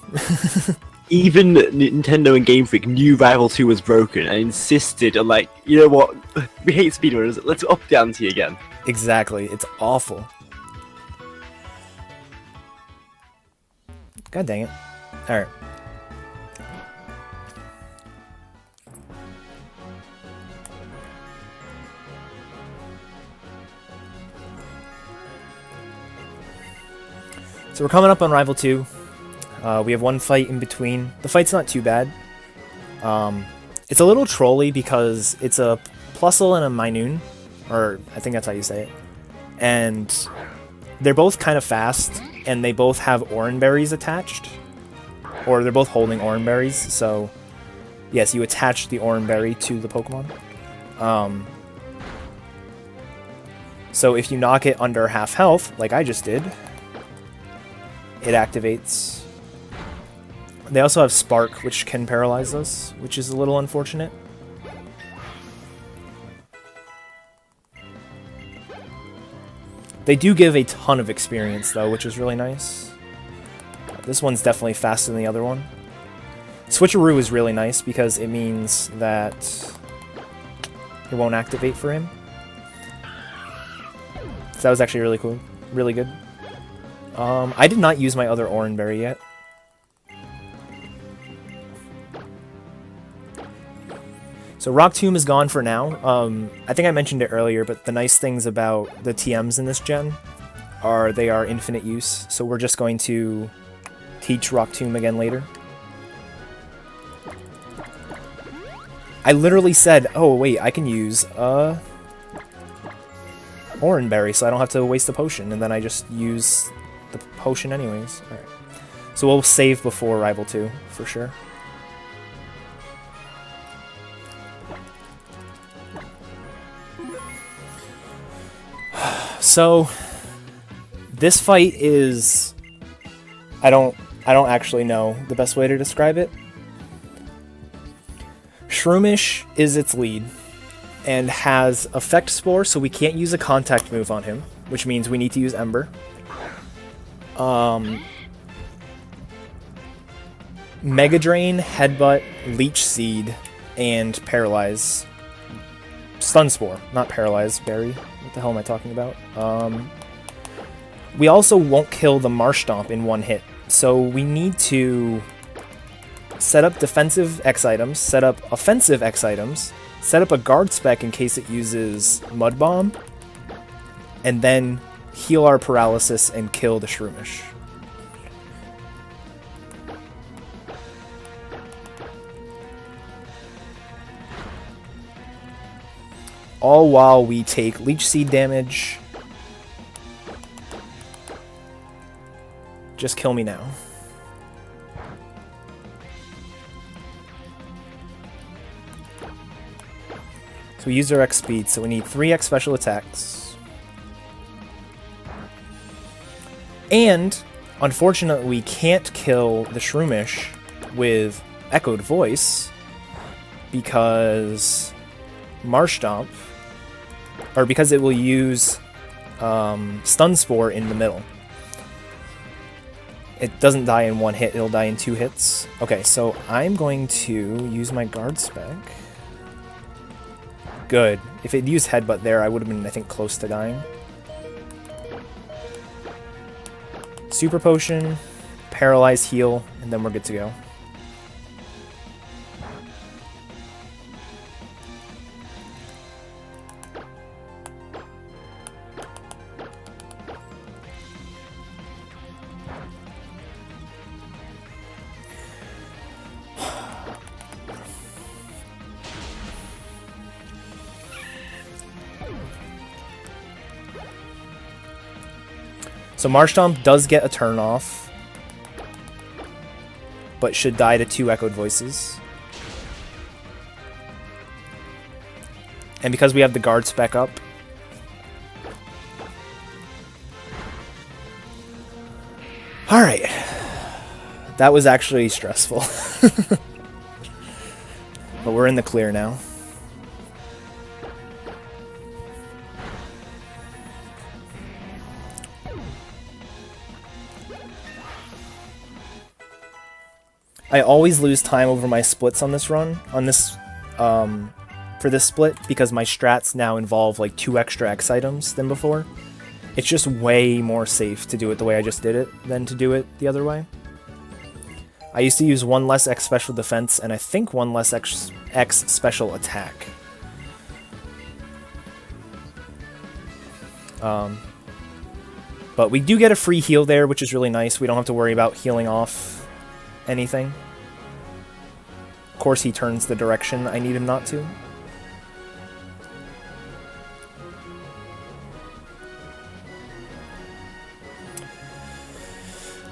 Even Nintendo and Game Freak knew Rival 2 was broken and insisted on, like, you know what, we hate speedrunners, let's up the ante again. Exactly, it's awful. God dang it. Alright. So we're coming up on Rival 2. We have one fight in between. The fight's not too bad. It's a little trolly because it's a Plusle and a Minoon, or I think that's how you say it. And they're both kind of fast, and they both have Oranberries attached. Or they're both holding Oranberries, so yes, you attach the Oranberry to the Pokemon. So if you knock it under half health, like I just did, it activates. They also have Spark, which can paralyze us, which is a little unfortunate. They do give a ton of experience, though, which is really nice. This one's definitely faster than the other one. Switcheroo is really nice because it means that it won't activate for him. So that was actually really cool. Really good. I did not use my other Oranberry yet. So Rock Tomb is gone for now. I think I mentioned it earlier, but the nice things about the TMs in this gen are they are infinite use. So we're just going to teach Rock Tomb again later. I literally said, oh wait, I can use Oranberry, so I don't have to waste a potion, and then I just use the potion anyways. Alright. So we'll save before Rival 2, for sure. So this fight is I don't actually know the best way to describe it. Shroomish is its lead and has Effect Spore, so we can't use a contact move on him, which means we need to use Ember. Mega Drain, Headbutt, Leech Seed, and Paralyze. Stun Spore, not Paralyze, Berry. What the hell am I talking about? We also won't kill the Marshtomp in one hit, so we need to set up defensive X items, set up offensive X items, set up a guard spec in case it uses Mud Bomb, and then heal our paralysis and kill the Shroomish. All while we take Leech Seed damage. Just kill me now. So we used our X speed, so we need 3 X special attacks. And, unfortunately, we can't kill the Shroomish with Echoed Voice because Marshtomp, or because it will use Stun Spore in the middle. It doesn't die in one hit, it'll die in 2 hits. Okay, so I'm going to use my guard spec. Good. If it used Headbutt there, I would have been, I think, close to dying. Super Potion, Paralyze, Heal, and then we're good to go. So Marshtomp does get a turn off, but should die to 2 Echoed Voices. And because we have the guard spec up, alright. That was actually stressful. But we're in the clear now. I always lose time over my splits on this run, for this split, because my strats now involve like 2 extra X items than before. It's just way more safe to do it the way I just did it than to do it the other way. I used to use 1 less X special defense and I think 1 less X special attack. But we do get a free heal there, which is really nice. We don't have to worry about healing off anything. Of course, he turns the direction I need him not to.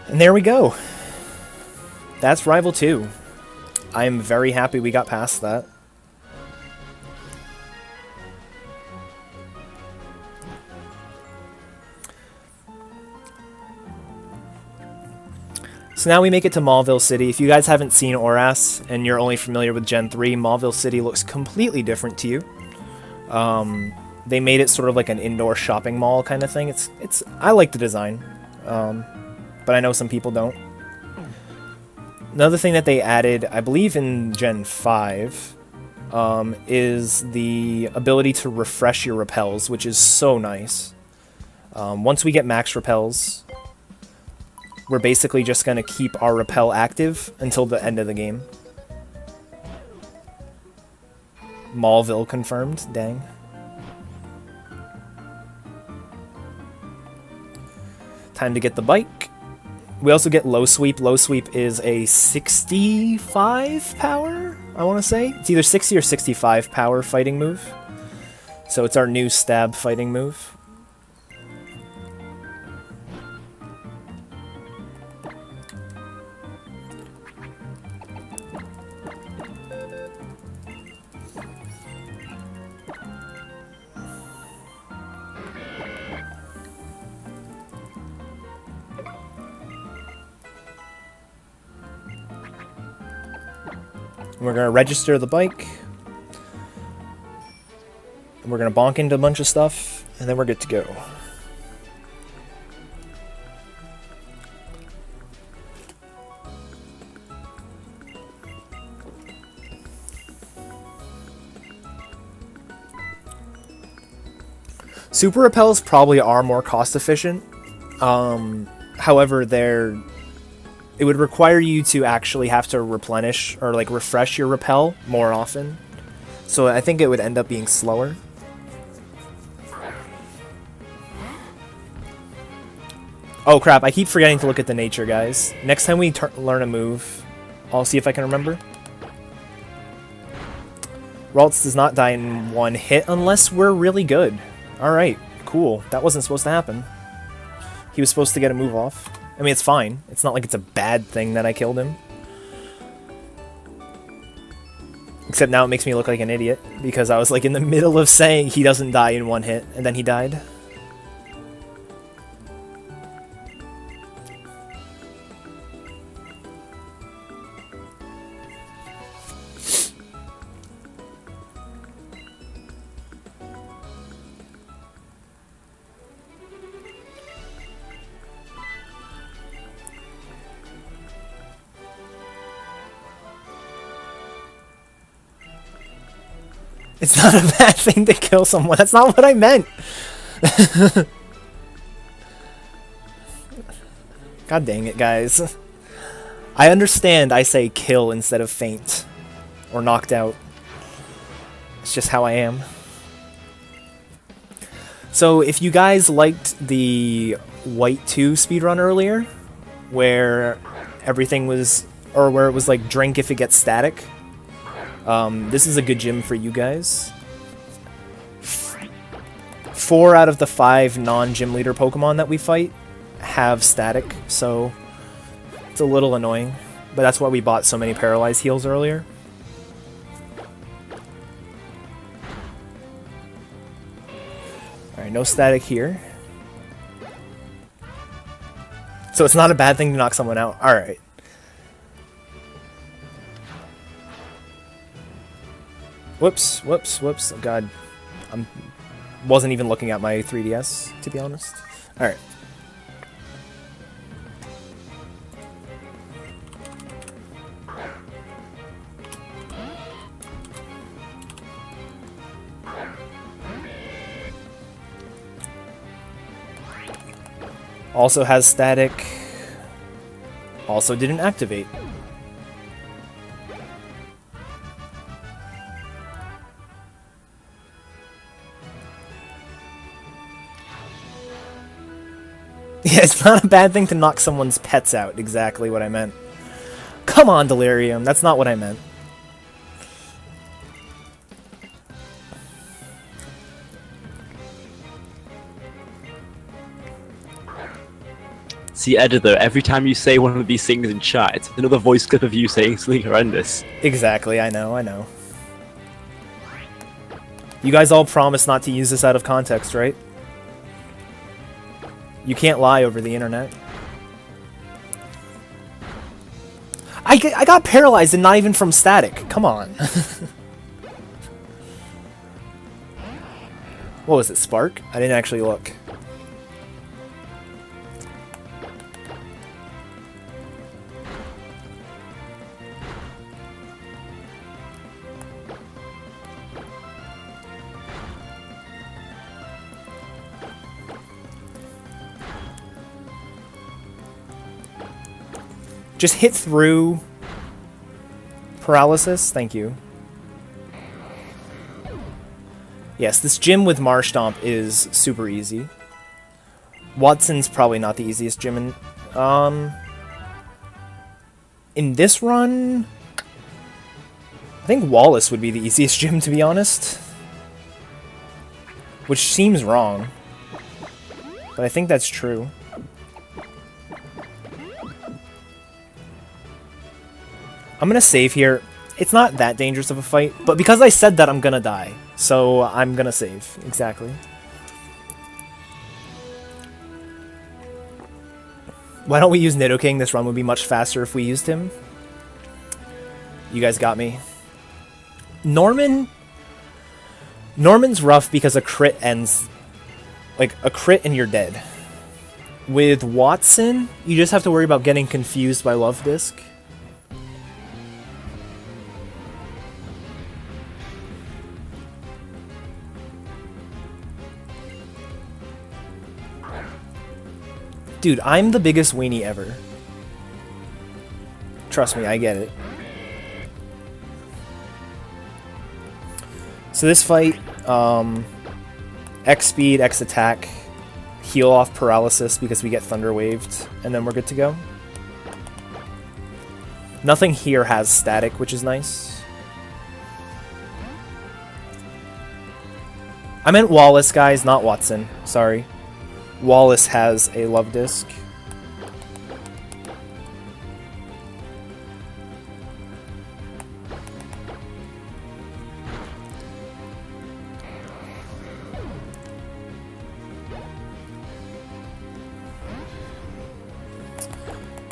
And there we go. That's Rival 2. I am very happy we got past that. So now we make it to Mauville City. If you guys haven't seen Oras and you're only familiar with Gen 3, Mauville City looks completely different to you. They made it sort of like an indoor shopping mall kind of thing. I like the design, but I know some people don't. Another thing that they added, I believe in Gen 5, is the ability to refresh your repels, which is so nice. Once we get max repels, we're basically just going to keep our repel active until the end of the game. Mauville confirmed, dang. Time to get the bike. We also get Low Sweep. Low Sweep is a 65 power, I want to say. It's either 60 or 65 power fighting move. So it's our new stab fighting move. We're going to register the bike. And we're going to bonk into a bunch of stuff, and then we're good to go. Super repels probably are more cost efficient, However, it would require you to actually have to replenish or like refresh your repel more often. So I think it would end up being slower. Oh crap, I keep forgetting to look at the nature, guys. Next time we learn a move, I'll see if I can remember. Ralts does not die in one hit unless we're really good. Alright, cool. That wasn't supposed to happen. He was supposed to get a move off. I mean, it's fine. It's not like it's a bad thing that I killed him. Except now it makes me look like an idiot, because I was like in the middle of saying he doesn't die in one hit, and then he died. It's not a bad thing to kill someone. That's not what I meant. God dang it, guys. I understand I say kill instead of faint. Or knocked out. It's just how I am. So, if you guys liked the White 2 speedrun earlier, where everything was... or where it was like, drink if it gets static... this is a good gym for you guys. 4 out of the 5 non-gym leader Pokemon that we fight have static, so it's a little annoying. But that's why we bought so many paralyzed heals earlier. Alright, no static here. So it's not a bad thing to knock someone out. Alright. Whoops, whoops, whoops. Oh god. Wasn't even looking at my 3DS, to be honest. Alright. Also has static. Also didn't activate. Yeah, it's not a bad thing to knock someone's pets out. Exactly what I meant. Come on, Delirium. That's not what I meant. See, Edda, though, every time you say one of these things in chat, it's another voice clip of you saying something horrendous. Exactly, I know, I know. You guys all promise not to use this out of context, right? You can't lie over the internet. I got paralyzed and not even from static. Come on. What was it, Spark? I didn't actually look. Just hit through paralysis. Thank you. Yes, this gym with Marshtomp is super easy. Watson's probably not the easiest gym in this run. I think Wallace would be the easiest gym, to be honest. Which seems wrong. But I think that's true. I'm gonna save here. It's not that dangerous of a fight, but because I said that, I'm gonna die. So I'm gonna save. Exactly. Why don't we use Nidoking? This run would be much faster if we used him. You guys got me. Norman's rough because a crit ends... like, a crit and you're dead. With Watson, you just have to worry about getting confused by Love Disc. Dude, I'm the biggest weenie ever. Trust me, I get it. So this fight, X speed, X attack, heal off paralysis because we get thunder waved, and then we're good to go. Nothing here has static, which is nice. I meant Wallace, guys, not Watson. Sorry. Wallace has a love disc.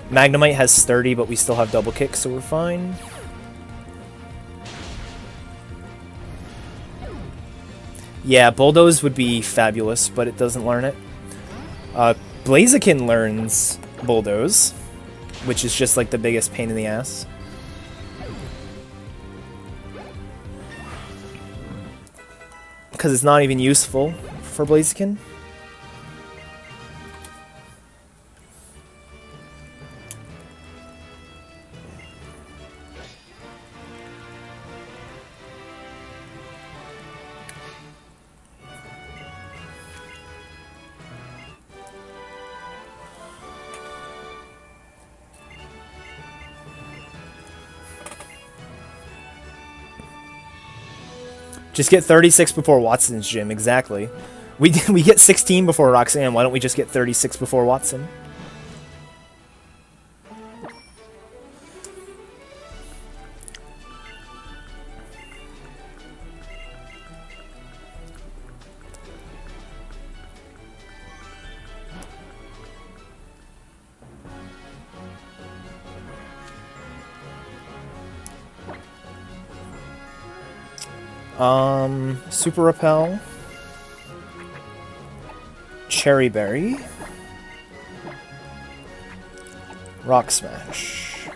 Magnemite has sturdy, but we still have double kick, so we're fine. Yeah, Bulldoze would be fabulous, but it doesn't learn it. Blaziken learns Bulldoze, which is just like the biggest pain in the ass. Because it's not even useful for Blaziken. Just get 36 before Watson's gym, exactly. We get 16 before Roxanne, why don't we just get 36 before Watson? Super Repel, Cherry Berry, Rock Smash.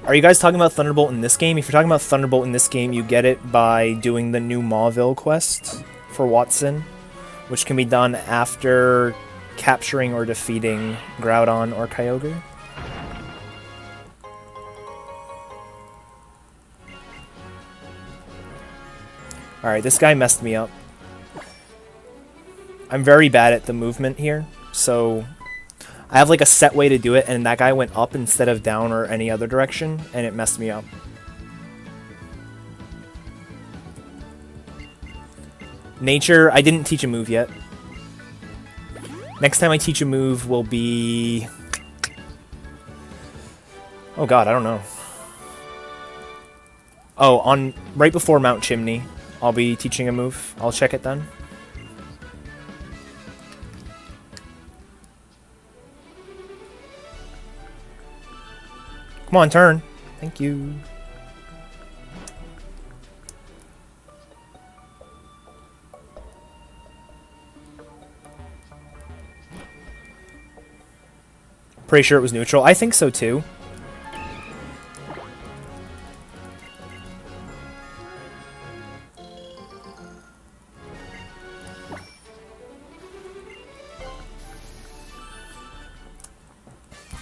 Are you guys talking about Thunderbolt in this game? If you're talking about Thunderbolt in this game, you get it by doing the new Mauville quest for Watson, which can be done after capturing or defeating Groudon or Kyogre. Alright, this guy messed me up. I'm very bad at the movement here, so I have like a set way to do it, and that guy went up instead of down or any other direction, and it messed me up. Nature, I didn't teach a move yet. Next time I teach a move will be... Oh god, I don't know. Oh, on right before Mount Chimney. I'll be teaching a move. I'll check it then. Come on, turn. Thank you. Pretty sure it was neutral. I think so too.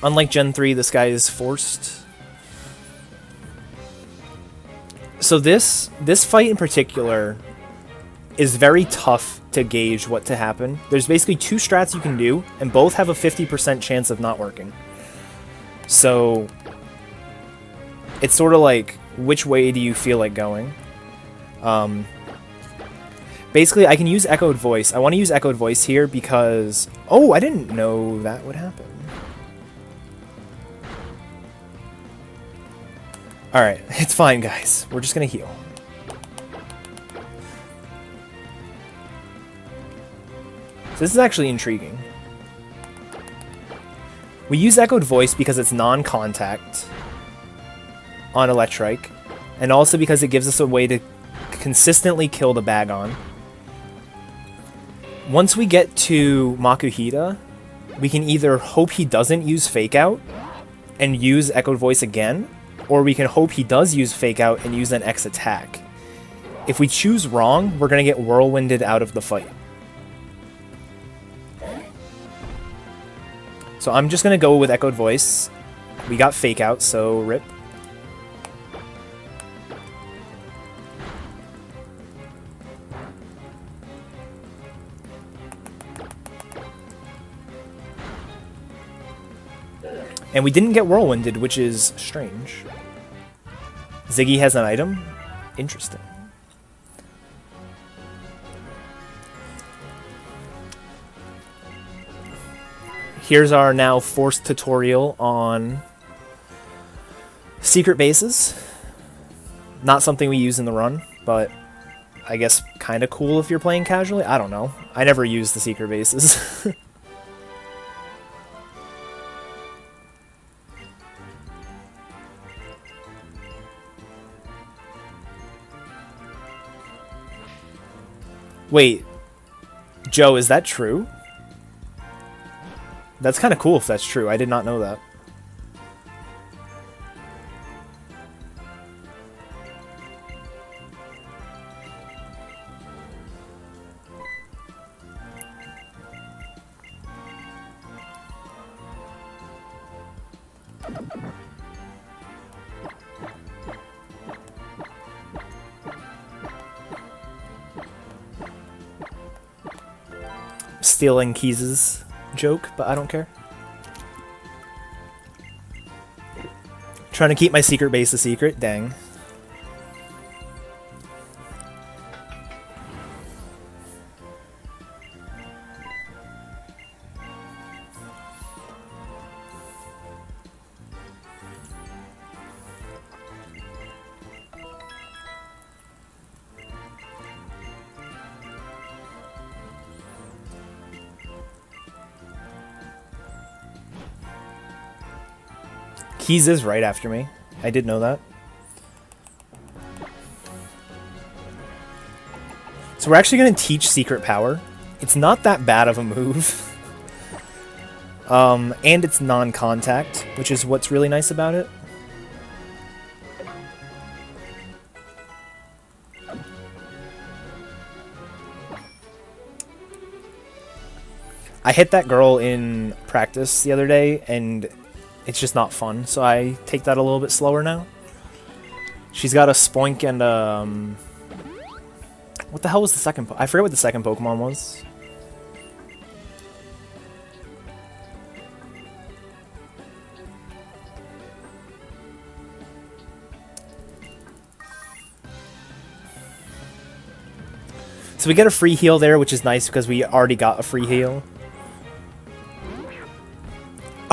Unlike Gen 3, this guy is forced. So this fight in particular is very tough to gauge what to happen. There's basically two strats you can do, and both have a 50% chance of not working. So it's sort of like, which way do you feel like going? Basically, I can use Echoed Voice. I want to use Echoed Voice here because... Oh, I didn't know that would happen. Alright, it's fine, guys. We're just gonna heal. So this is actually intriguing. We use Echoed Voice because it's non-contact on Electrike, and also because it gives us a way to consistently kill the Bagon. Once we get to Makuhita, we can either hope he doesn't use Fake Out and use Echoed Voice again, or we can hope he does use Fake Out and use an X attack. If we choose wrong, we're going to get whirlwinded out of the fight. So I'm just going to go with Echoed Voice. We got Fake Out, so rip. And we didn't get whirlwinded, which is strange. Ziggy has an item? Interesting. Here's our now forced tutorial on secret bases. Not something we use in the run, but I guess kind of cool if you're playing casually. I don't know. I never use the secret bases. Wait, Joe, is that true? That's kind of cool if that's true. I did not know that. Stealing Keys's joke, but I don't care. Trying to keep my secret base a secret, dang. Keys is right after me. I did know that. So we're actually going to teach Secret Power. It's not that bad of a move. And it's non-contact, which is what's really nice about it. I hit that girl in practice the other day, and it's just not fun, so I take that a little bit slower now. She's got a Spoink and what the hell was the second I forget what the second Pokemon was. So we get a free heal there, which is nice because we already got a free heal.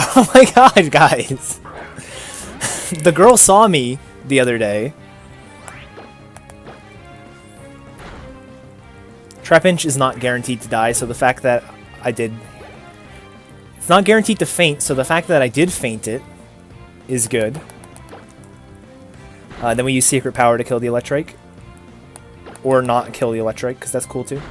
Oh my god, guys! The girl saw me the other day. Trapinch is not guaranteed to die, so the fact that I did... It's not guaranteed to faint, so the fact that I did faint it is good. Then we use Secret Power to kill the Electrike. Or not kill the Electrike, because that's cool too.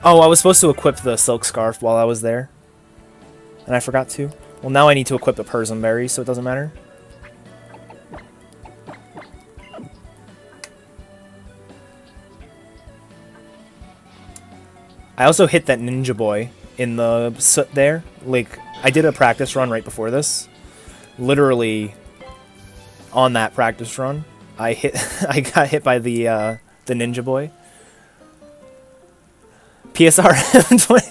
Oh, I was supposed to equip the Silk Scarf while I was there. And I forgot to. Well, now I need to equip the Persian Berry, so it doesn't matter. I also hit that Ninja Boy in the soot there. Like, I did a practice run right before this. Literally, on that practice run, I got hit by the Ninja Boy. PSR 20.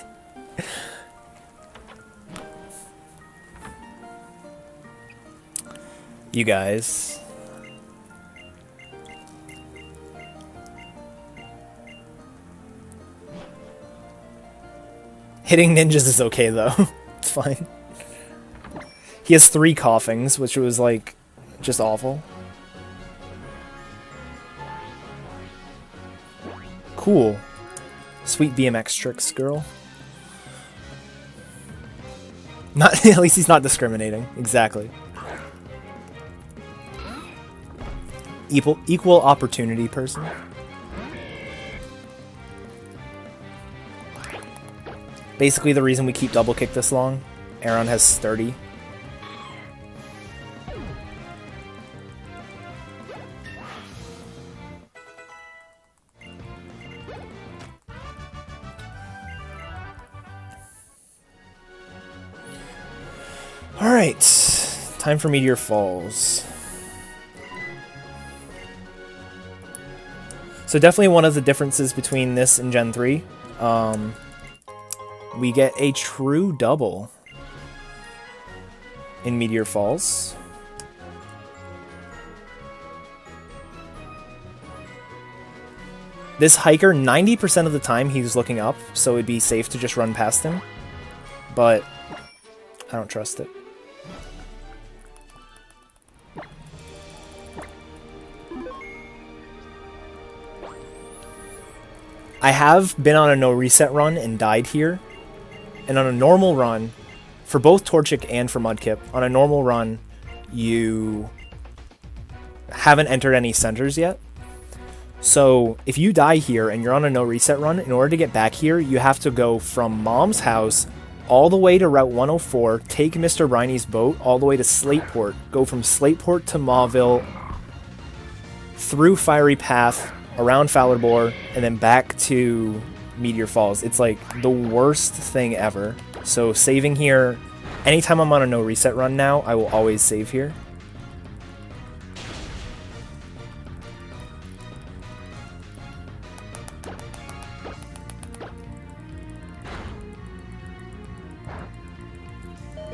You guys. Hitting ninjas is okay though. It's fine. He has 3 coughings, which was like just awful. Cool. Sweet BMX tricks, girl. Not at least he's not discriminating. Exactly. Equal opportunity person. Basically the reason we keep double kick this long. Aaron has sturdy. Alright, time for Meteor Falls. So definitely one of the differences between this and Gen 3. We get a true double in Meteor Falls. This hiker, 90% of the time he's looking up, so it'd be safe to just run past him. But I don't trust it. I have been on a no reset run and died here. And on a normal run, for both Torchic and for Mudkip, on a normal run, you haven't entered any centers yet. So if you die here and you're on a no reset run, in order to get back here, you have to go from Mom's house all the way to Route 104, take Mr. Briney's boat all the way to Slateport, go from Slateport to Mauville, through Fiery Path, around Fowlerbore, and then back to Meteor Falls. It's like the worst thing ever. So saving here, anytime I'm on a no reset run now, I will always save here.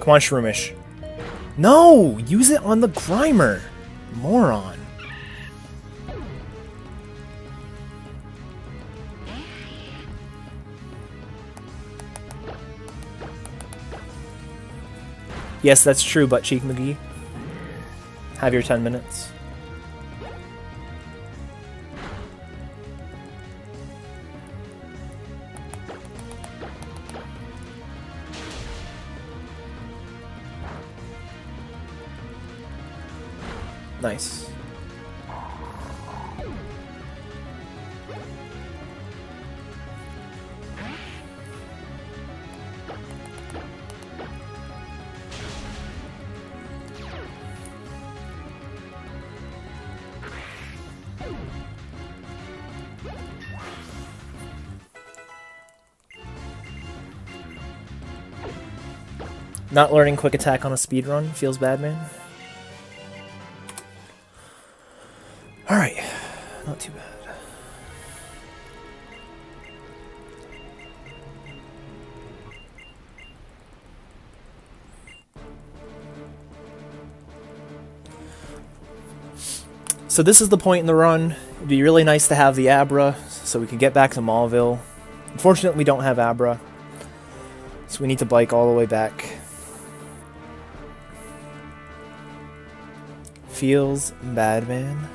Come on, Shroomish. No! Use it on the Grimer! Moron. Yes, that's true, Butt Cheek McGee. Have your 10 minutes. Nice. Not learning quick attack on a speedrun feels bad, man. Alright, not too bad. So this is the point in the run. It'd be really nice to have the Abra so we can get back to Mauville. Unfortunately, we don't have Abra, so we need to bike all the way back. Feels bad, man.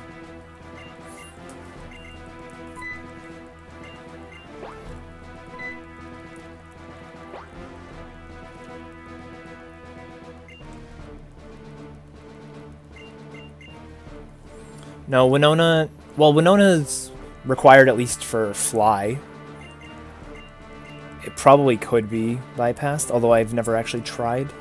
No, Winona... Well, Winona's required at least for Fly. It probably could be bypassed, although I've never actually tried.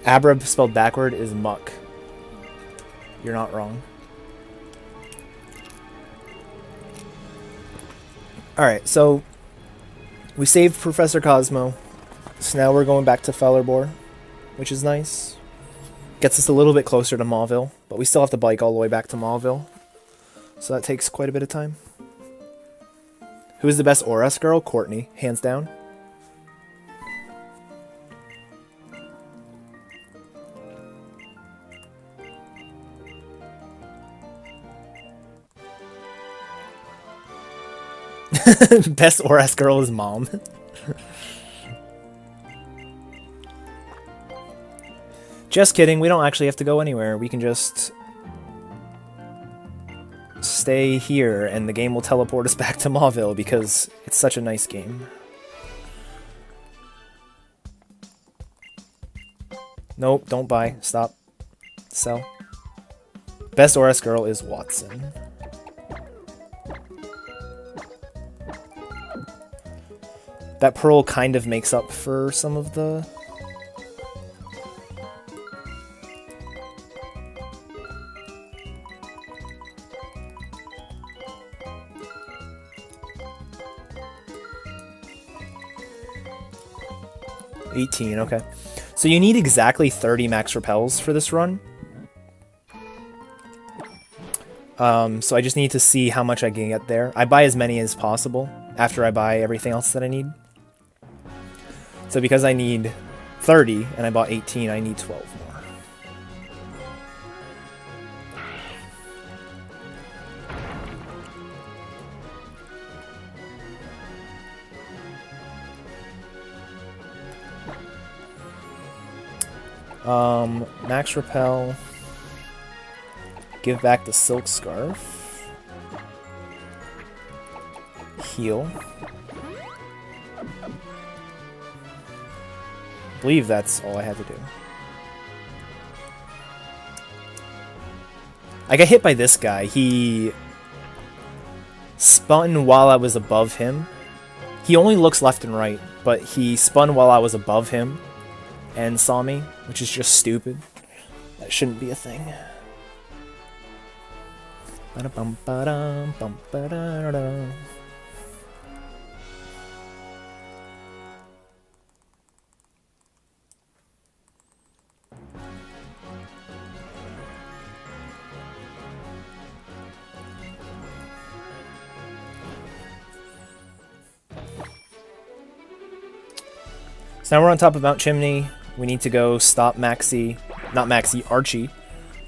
Abra spelled backward is muck. You're not wrong. Alright, so we saved Professor Cosmo. So now we're going back to Fowlerbore, which is nice. Gets us a little bit closer to Mauville, but we still have to bike all the way back to Mauville. So that takes quite a bit of time. Who is the best ORS girl? Courtney, hands down. Best ORS girl is Mom. Just kidding, we don't actually have to go anywhere. We can just stay here and the game will teleport us back to Mauville because it's such a nice game. Nope, don't buy. Stop. Sell. Best ORS girl is Watson. That Pearl kind of makes up for some of the... 18, okay. So you need exactly 30 max repels for this run. So I just need to see how much I can get there. I buy as many as possible after I buy everything else that I need. So because I need 30 and I bought 18, I need 12 more. Max repel. Give back the silk scarf. Heal. I believe that's all I had to do. I got hit by this guy. He spun while I was above him. He only looks left and right, but he spun while I was above him and saw me, which is just stupid. That shouldn't be a thing. So now we're on top of Mount Chimney. We need to go stop Archie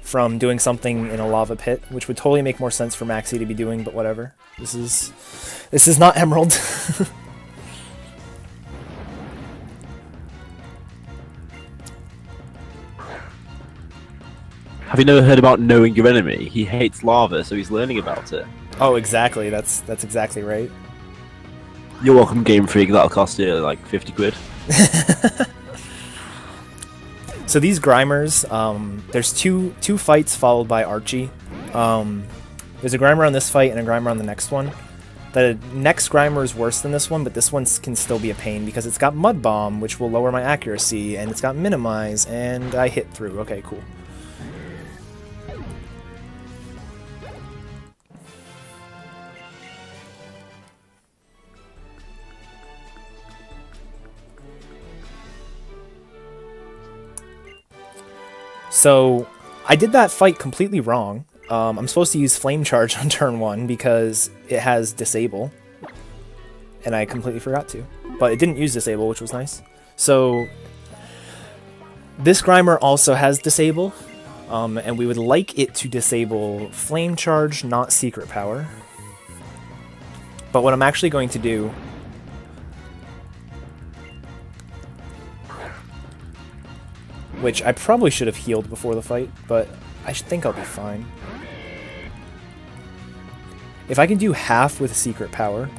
from doing something in a lava pit, which would totally make more sense for Maxie to be doing, but whatever. This is not Emerald. Have you never heard about knowing your enemy? He hates lava, so he's learning about it. Oh, exactly. That's exactly right. You're welcome, Game Freak. That'll cost you like 50 quid. So these Grimers, there's two fights followed by Archie. There's a Grimer on this fight and a Grimer on the next one. The next Grimer is worse than this one, but this one can still be a pain because it's got Mud Bomb, which will lower my accuracy, and it's got Minimize, and I hit through. Okay, cool. So, I did that fight completely wrong. I'm supposed to use Flame Charge on turn 1 because it has Disable. And I completely forgot to. But it didn't use Disable, which was nice. So, this Grimer also has Disable. And we would like it to disable Flame Charge, not Secret Power. But what I'm actually going to do... which I probably should have healed before the fight, but I think I'll be fine. If I can do half with Secret Power...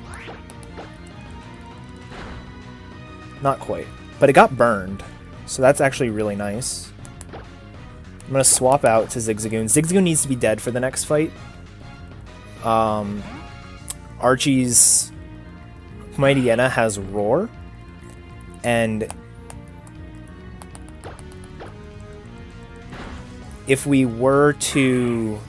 not quite. But it got burned, so that's actually really nice. I'm going to swap out to Zigzagoon. Zigzagoon needs to be dead for the next fight. Archie's Mighty Yenna has Roar, and... if we were to...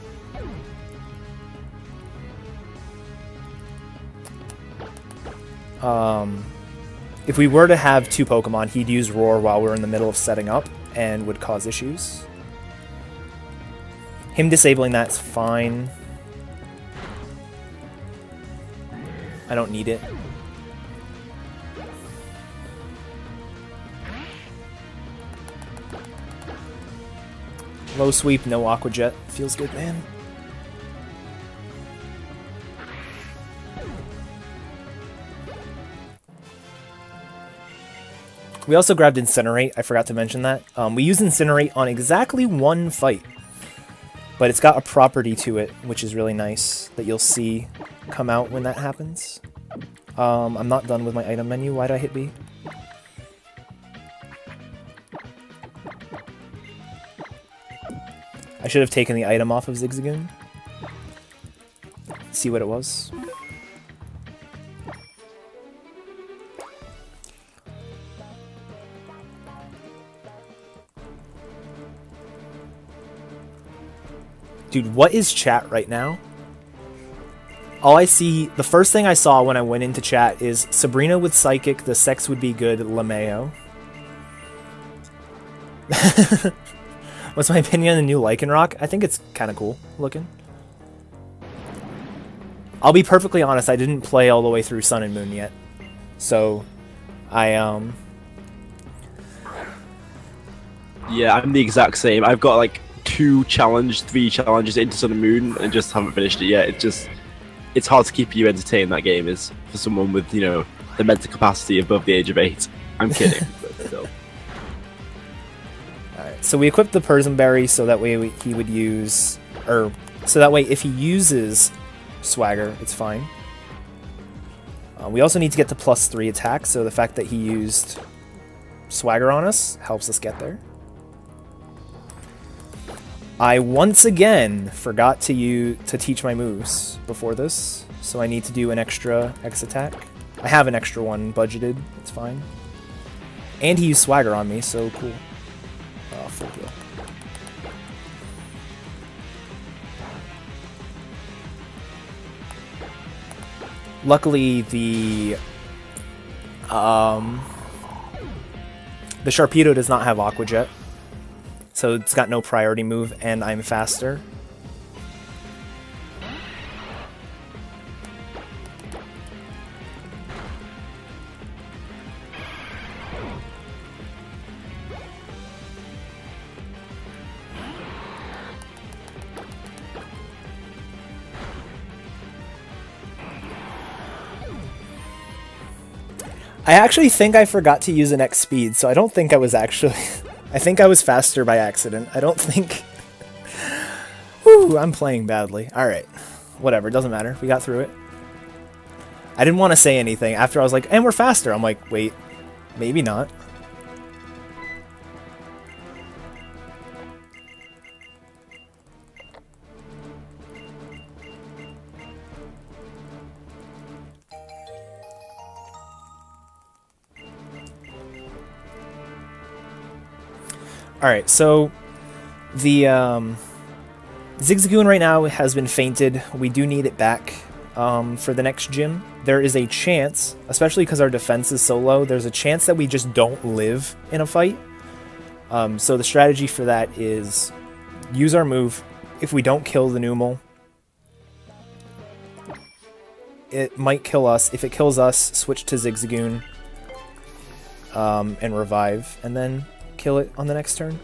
if we were to have two Pokemon, he'd use Roar while we're in the middle of setting up, and would cause issues. Him disabling that's fine. I don't need it. Low sweep, no Aqua Jet. Feels good, man. We also grabbed Incinerate. I forgot to mention that. We use Incinerate on exactly one fight. But it's got a property to it, which is really nice, that you'll see come out when that happens. I'm not done with my item menu. Why did I hit B? I should have taken the item off of Zigzagoon. See what it was. Dude, what is chat right now? All I see, the first thing I saw when I went into chat is Sabrina with Psychic, the sex would be good, LeMayo. What's my opinion on the new Lycanroc? I think it's kind of cool looking. I'll be perfectly honest, I didn't play all the way through Sun and Moon yet. So, Yeah, I'm the exact same. I've got like 3 challenges into Sun and Moon and just haven't finished it yet. It's hard to keep you entertained, that game is, for someone with, the mental capacity above the age of 8. I'm kidding, but still. Alright, so we equipped the Persimberry so that way he would use... so that way if he uses Swagger, it's fine. We also need to get to +3 attack, so the fact that he used Swagger on us helps us get there. I once again forgot to teach my moves before this, so I need to do an extra X attack. I have an extra one budgeted, it's fine. And he used Swagger on me, so cool. Oh, full deal. Luckily, the Sharpedo does not have Aqua Jet, so it's got no priority move, and I'm faster. I actually think I forgot to use an X speed, so I don't think I was actually... I think I was faster by accident. I don't think... Whew, I'm playing badly. Alright. Whatever, doesn't matter. We got through it. I didn't want to say anything. After I was like, and we're faster. I'm like, wait, maybe not. Alright, so the Zigzagoon right now has been fainted. We do need it back for the next gym. There is a chance, especially because our defense is so low, there's a chance that we just don't live in a fight. So the strategy for that is use our move. If we don't kill the Numel, it might kill us. If it kills us, switch to Zigzagoon and revive, and then kill it on the next turn.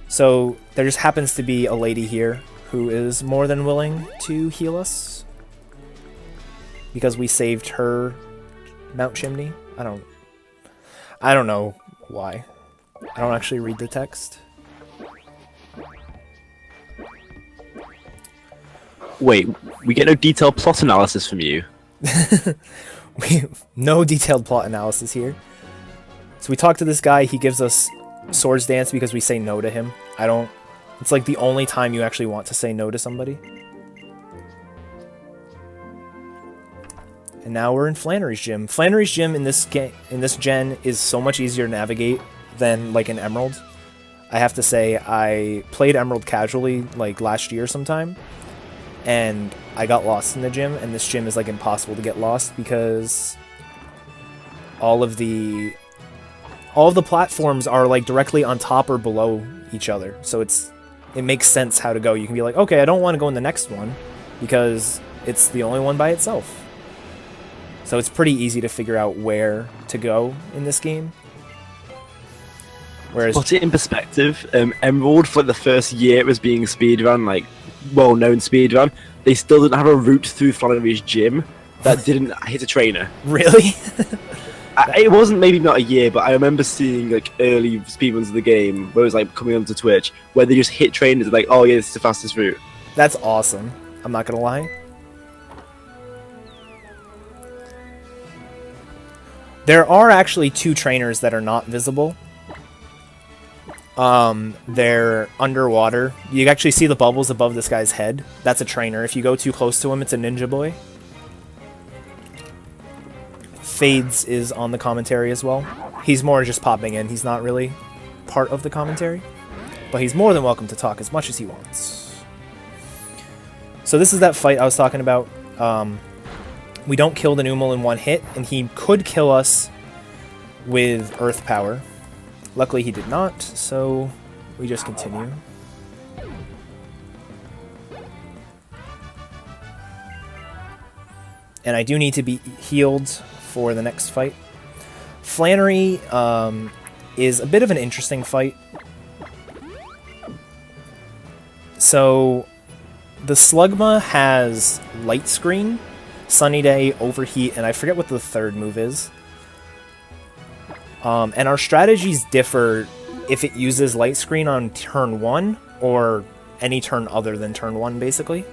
So there just happens to be a lady here who is more than willing to heal us because we saved her Mount Chimney. I don't know why. I don't actually read the text. Wait, we get no detailed plot analysis from you? No detailed plot analysis here. So we talk to this guy, he gives us Swords Dance because we say no to him. It's like the only time you actually want to say no to somebody. And now we're in Flannery's gym. Flannery's gym in this gen is so much easier to navigate than like in Emerald. I have to say, I played Emerald casually like last year sometime, and I got lost in the gym, and this gym is like impossible to get lost because all of the platforms are like directly on top or below each other. So it makes sense how to go. You can be like, okay, I don't want to go in the next one because it's the only one by itself. So it's pretty easy to figure out where to go in this game. Whereas, put it in perspective, Emerald, for the first year it was being speedrun, like well-known speedrun, they still didn't have a route through Flannery's gym that didn't hit a trainer. Really? It wasn't maybe not a year, but I remember seeing like early speedruns of the game where it was like coming onto Twitch where they just hit trainers and like, oh yeah, this is the fastest route. That's awesome. I'm not gonna lie. There are actually 2 trainers that are not visible. They're underwater. You actually see the bubbles above this guy's head. That's a trainer. If you go too close to him, it's a Ninja Boy. Fades is on the commentary as well. He's more just popping in. He's not really part of the commentary. But he's more than welcome to talk as much as he wants. So this is that fight I was talking about. We don't kill the Numel in one hit, and he could kill us with Earth Power. Luckily he did not, so we just continue. And I do need to be healed for the next fight. Flannery is a bit of an interesting fight. So the Slugma has Light Screen, Sunny Day, Overheat, and I forget what the third move is. And our strategies differ if it uses Light Screen on turn 1 or any turn other than turn 1, basically.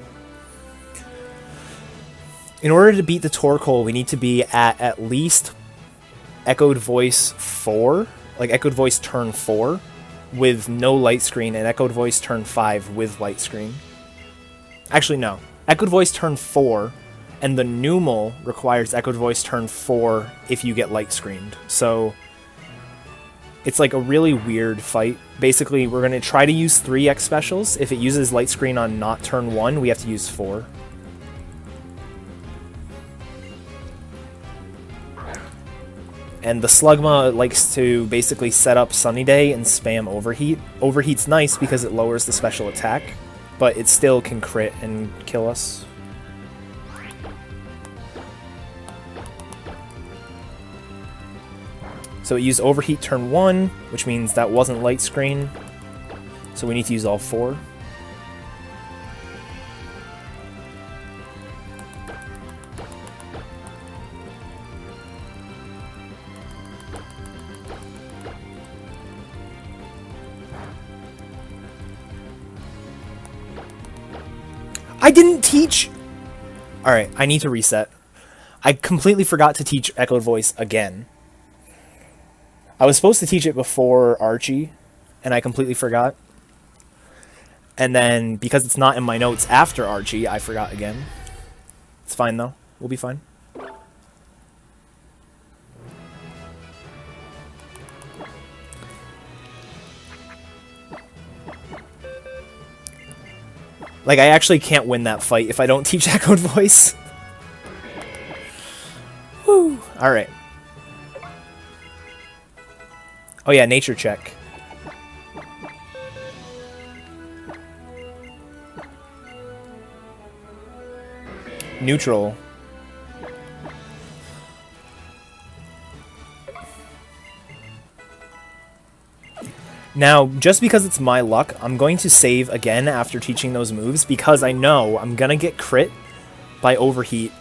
In order to beat the Torkoal, we need to be at least Echoed Voice 4, like Echoed Voice turn 4, with no Light Screen, and Echoed Voice turn 5 with Light Screen. Actually, no. Echoed Voice turn 4, and the Numel requires Echoed Voice turn 4 if you get Light Screened. So it's like a really weird fight. Basically, we're going to try to use 3 X specials. If it uses Light Screen on not turn 1, we have to use 4. And the Slugma likes to basically set up Sunny Day and spam Overheat. Overheat's nice because it lowers the special attack, but it still can crit and kill us. So it used Overheat turn 1, which means that wasn't Light Screen. So we need to use all 4. I didn't teach... Alright, I need to reset. I completely forgot to teach Echoed Voice again. I was supposed to teach it before Archie, and I completely forgot. And then, because it's not in my notes after Archie, I forgot again. It's fine, though. We'll be fine. Like, I actually can't win that fight if I don't teach Echoed Voice. Woo! Alright. Oh yeah, nature check. Neutral. Now, just because it's my luck, I'm going to save again after teaching those moves because I know I'm going to get crit by Overheat,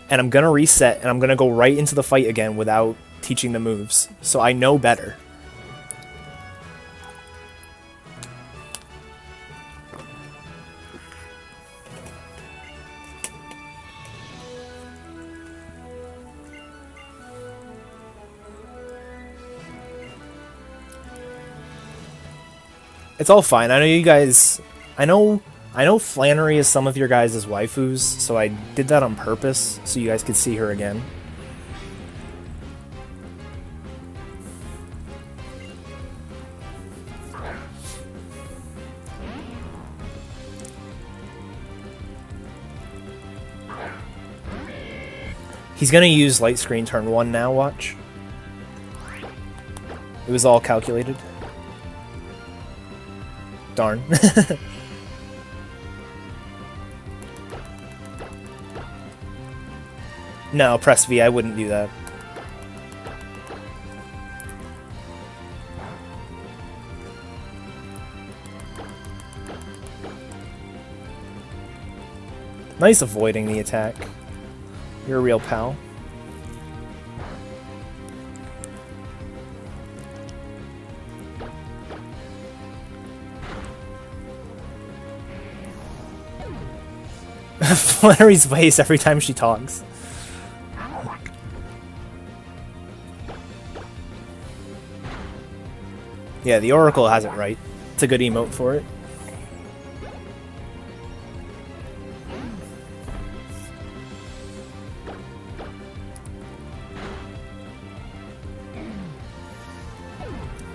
and I'm going to reset, and I'm going to go right into the fight again without teaching the moves. So I know better. It's all fine. I know you guys... I know Flannery is some of your guys' waifus, so I did that on purpose, so you guys could see her again. He's gonna use Light Screen turn 1 now, watch. It was all calculated. Darn. No, press V, I wouldn't do that. Nice avoiding the attack. You're a real pal. Flannery's face every time she talks. Yeah, the Oracle has it right. It's a good emote for it.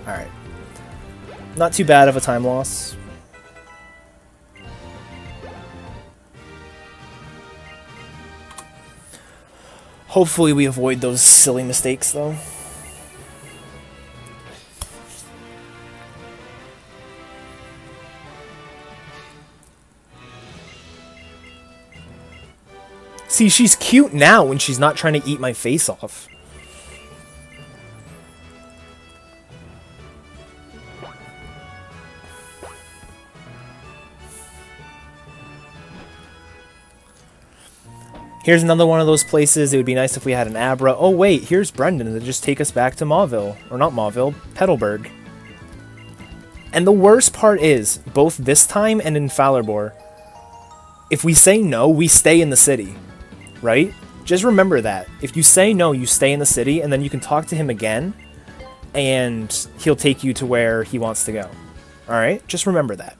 Alright. Not too bad of a time loss. Hopefully we avoid those silly mistakes, though. See, she's cute now when she's not trying to eat my face off. Here's another one of those places. It would be nice if we had an Abra. Oh wait, here's Brendan to just take us back to Mauville. Or not Mauville, Petalburg. And the worst part is, both this time and in Fallarbor, if we say no, we stay in the city. Right? Just remember that. If you say no, you stay in the city, and then you can talk to him again, and he'll take you to where he wants to go. Alright? Just remember that.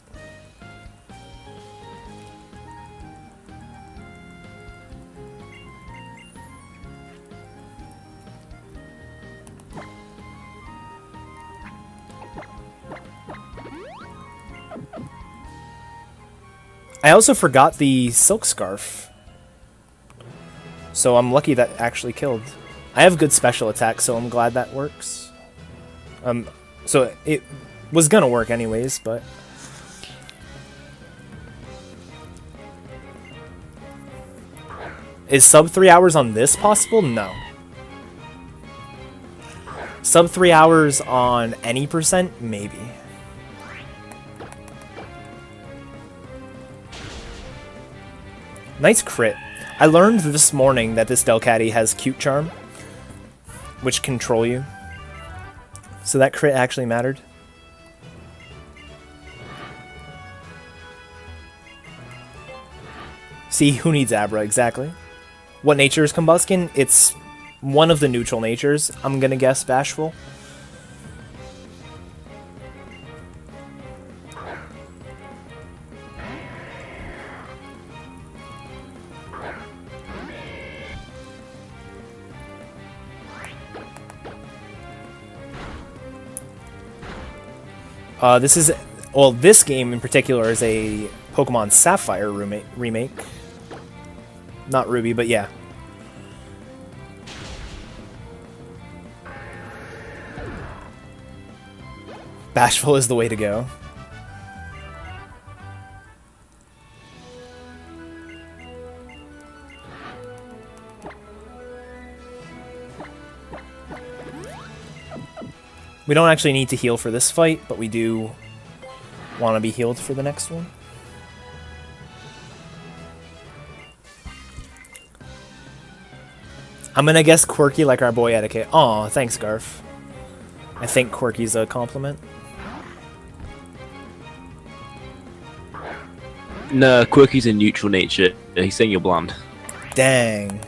I also forgot the silk scarf. So I'm lucky that actually killed. I have good special attack, so I'm glad that works. So it was gonna work anyways, but... Is sub 3 hours on this possible? No. Sub 3 hours on any percent? Maybe. Nice crit. I learned this morning that this Delcatty has Cute Charm, which control you. So that crit actually mattered. See, who needs Abra? Exactly. What nature is Combusken? It's one of the neutral natures. I'm gonna guess Bashful. This game in particular is a Pokemon Sapphire remake. Not Ruby, but yeah. Bashful is the way to go. We don't actually need to heal for this fight, but we do want to be healed for the next one. I'm gonna guess quirky like our boy Eddaket. Aw, thanks, Garf. I think quirky's a compliment. No, quirky's a neutral nature. He's saying you're bland. Dang.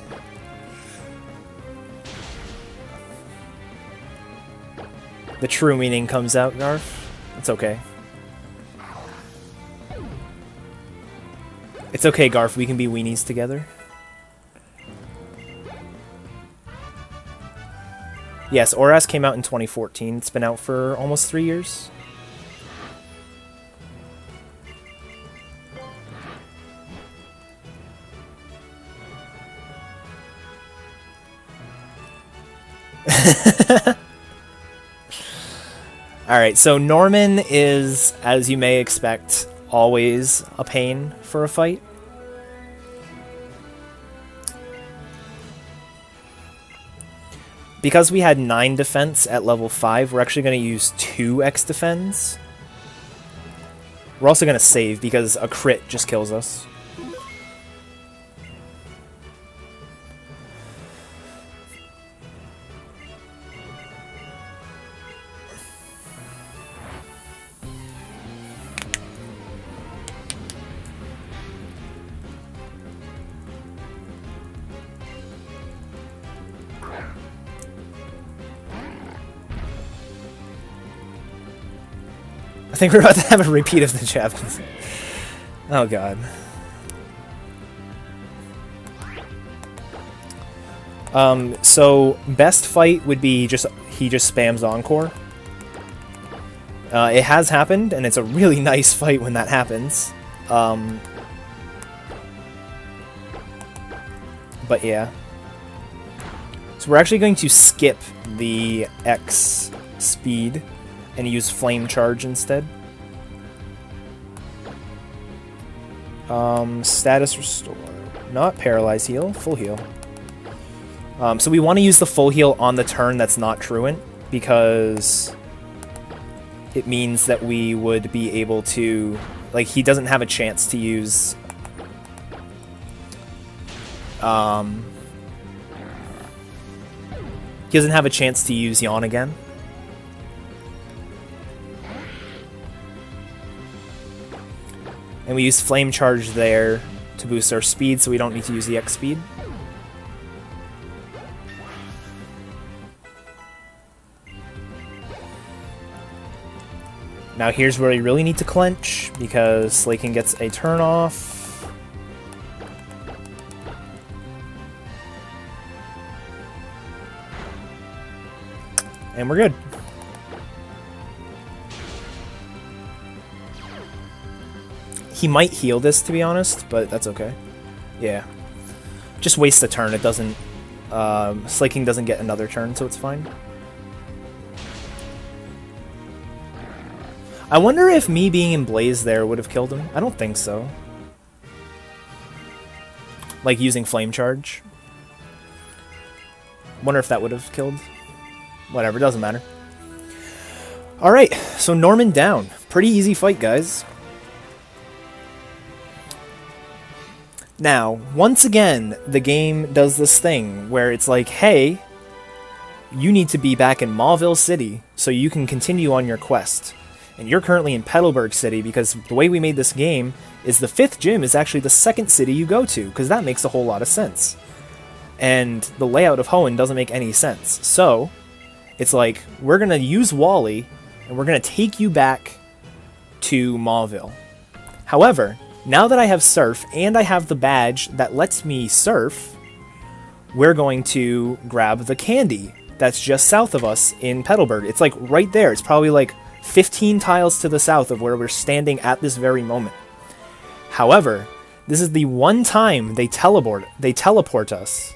The true meaning comes out, Garf. It's okay. It's okay, Garf. We can be weenies together. Yes, Oras came out in 2014. It's been out for almost 3 years. Alright, so Norman is, as you may expect, always a pain for a fight. Because we had 9 defense at level 5, we're actually going to use 2 X defense. We're also going to save because a crit just kills us. I think we're about to have a repeat of the chapters. Oh god. So best fight would be he just spams Encore. It has happened, and it's a really nice fight when that happens. But yeah. So we're actually going to skip the X speed and use Flame Charge instead. Status Restore. Not paralyze heal, full heal. So we want to use the full heal on the turn that's not truant, because it means that we would be able to, like, he doesn't have a chance to use he doesn't have a chance to use Yawn again. And we use Flame Charge there to boost our speed, so we don't need to use the X speed. Now here's where we really need to clench, because Slaking gets a turn off. And we're good. He might heal this, to be honest, but that's okay. Yeah. Just waste a turn. It doesn't... Slaking doesn't get another turn, so it's fine. I wonder if me being in Blaze there would have killed him. I don't think so. Like using Flame Charge. Wonder if that would have killed. Whatever, doesn't matter. Alright, so Norman down. Pretty easy fight, guys. Now, once again, the game does this thing where it's like, hey, you need to be back in Mauville City so you can continue on your quest. And you're currently in Petalburg City, because the way we made this game is the 5th gym is actually the 2nd city you go to, because that makes a whole lot of sense. And the layout of Hoenn doesn't make any sense. So, it's like, we're going to use Wally, and we're going to take you back to Mauville. However, now that I have Surf, and I have the badge that lets me surf, we're going to grab the candy that's just south of us in Petalburg. It's like right there. It's probably like 15 tiles to the south of where we're standing at this very moment. However, this is the one time they teleport us,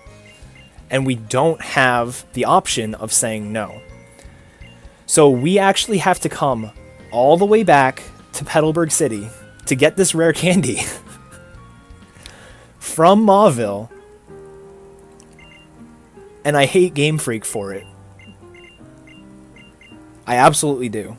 and we don't have the option of saying no. So we actually have to come all the way back to Petalburg City to get this rare candy from Mauville, and I hate Game Freak for it. I absolutely do.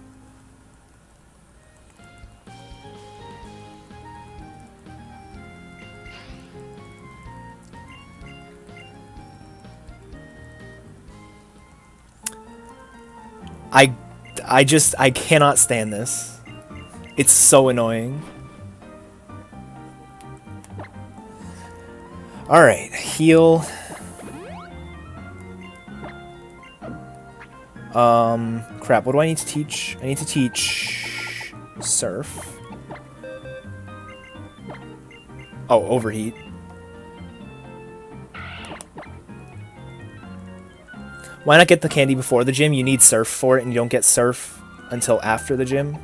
I cannot stand this. It's so annoying. Alright, heal. Crap, what do I need to teach? I need to teach Surf. Oh, Overheat. Why not get the candy before the gym? You need Surf for it, and you don't get Surf until after the gym.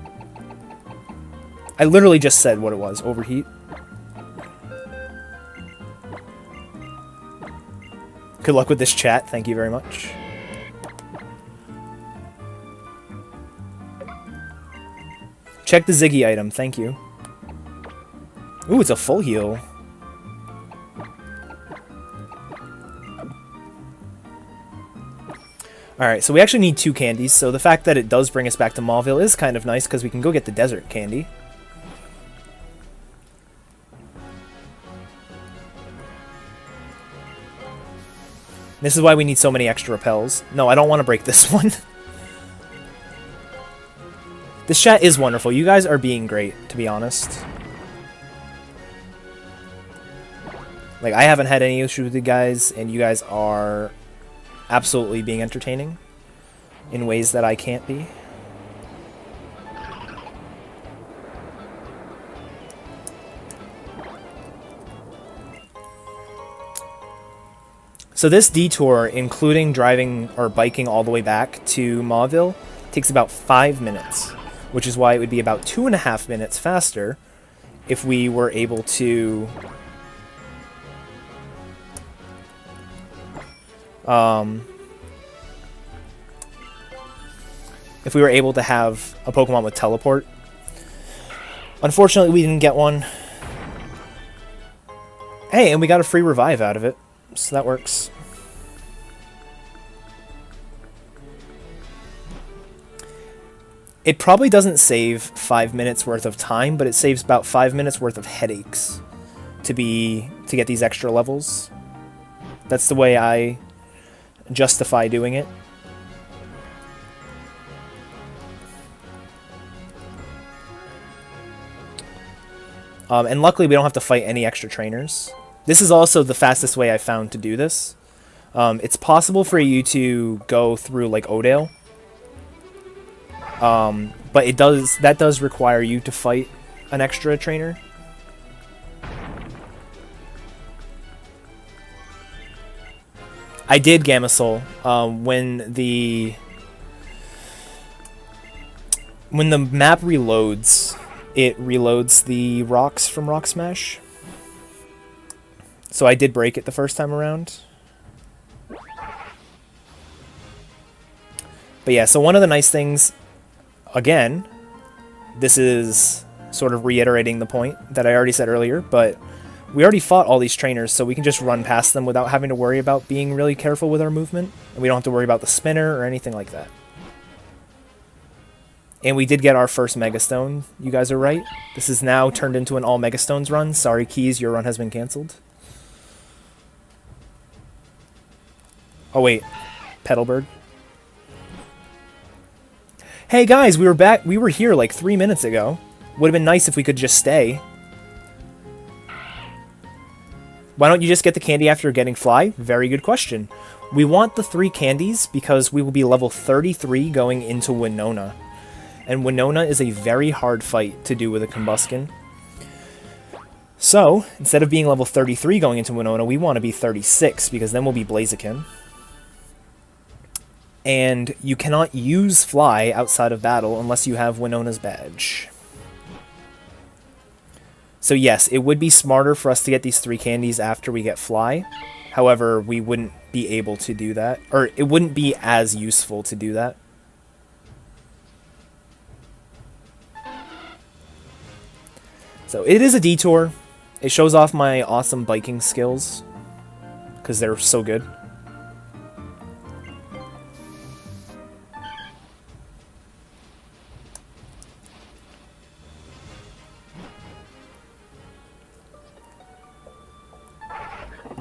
I literally just said what it was. Overheat. Good luck with this chat. Thank you very much. Check the Ziggy item. Thank you. Ooh, it's a full heal. Alright, so we actually need 2 candies, so the fact that it does bring us back to Mauville is kind of nice, because we can go get the desert candy. This is why we need so many extra repels. No, I don't want to break this one. This chat is wonderful. You guys are being great, to be honest. Like, I haven't had any issues with you guys, and you guys are absolutely being entertaining in ways that I can't be. So this detour, including driving or biking all the way back to Mauville, takes about 5 minutes, which is why it would be about 2.5 minutes faster if we were able to if we were able to have a Pokemon with teleport. Unfortunately, we didn't get one. Hey, and we got a free revive out of it, so that works. It probably doesn't save 5 minutes worth of time, but it saves about 5 minutes worth of headaches to get these extra levels. That's the way I justify doing it. And luckily we don't have to fight any extra trainers. This is also the fastest way I found to do this. It's possible for you to go through like Odale. But that does require you to fight an extra trainer. I did Gamma Soul when the map reloads. It reloads the rocks from Rock Smash. So I did break it the first time around. But yeah, so one of the nice things, again, this is sort of reiterating the point that I already said earlier, but we already fought all these trainers, so we can just run past them without having to worry about being really careful with our movement. And we don't have to worry about the spinner or anything like that. And we did get our first Mega Stone. You guys are right. This is now turned into an all Mega Stones run. Sorry, Keys, your run has been cancelled. Oh, wait. Petalburg. Hey, guys, we were back. We were here like 3 minutes ago. Would have been nice if we could just stay. Why don't you just get the candy after getting Fly? Very good question. We want the 3 candies because we will be level 33 going into Winona. And Winona is a very hard fight to do with a Combusken. So, instead of being level 33 going into Winona, we want to be 36, because then we'll be Blaziken. And you cannot use Fly outside of battle unless you have Winona's badge. So yes, it would be smarter for us to get these 3 candies after we get Fly. However, we wouldn't be able to do that. Or it wouldn't be as useful to do that. So it is a detour. It shows off my awesome biking skills, because they're so good.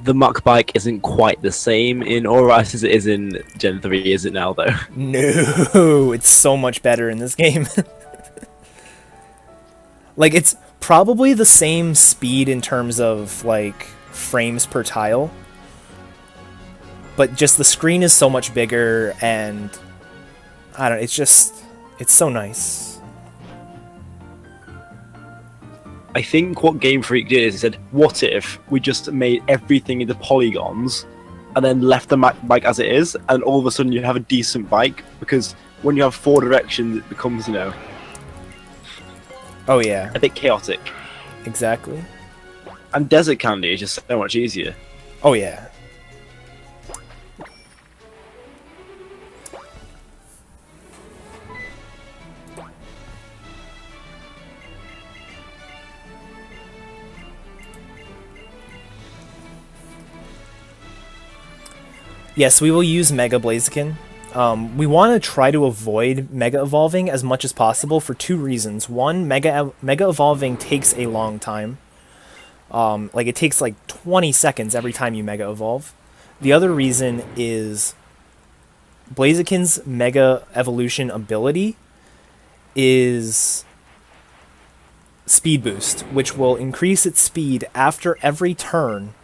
The muck bike isn't quite the same in Aurice as it is in Gen 3, is it now, though? No, it's so much better in this game. Like, it's probably the same speed in terms of, like, frames per tile. But just the screen is so much bigger, and I don't know, it's so nice. I think what Game Freak did is he said, what if we just made everything into polygons and then left the bike as it is, and all of a sudden you have a decent bike? Because when you have 4 directions, it becomes, you know, oh yeah, a bit chaotic. Exactly. And Desert Candy is just so much easier. Oh yeah. Yes, we will use Mega Blaziken. We want to try to avoid Mega Evolving as much as possible for 2 reasons. One, Mega Evolving takes a long time. Like, it takes like 20 seconds every time you Mega Evolve. The other reason is Blaziken's Mega Evolution ability is Speed Boost, which will increase its speed after every turn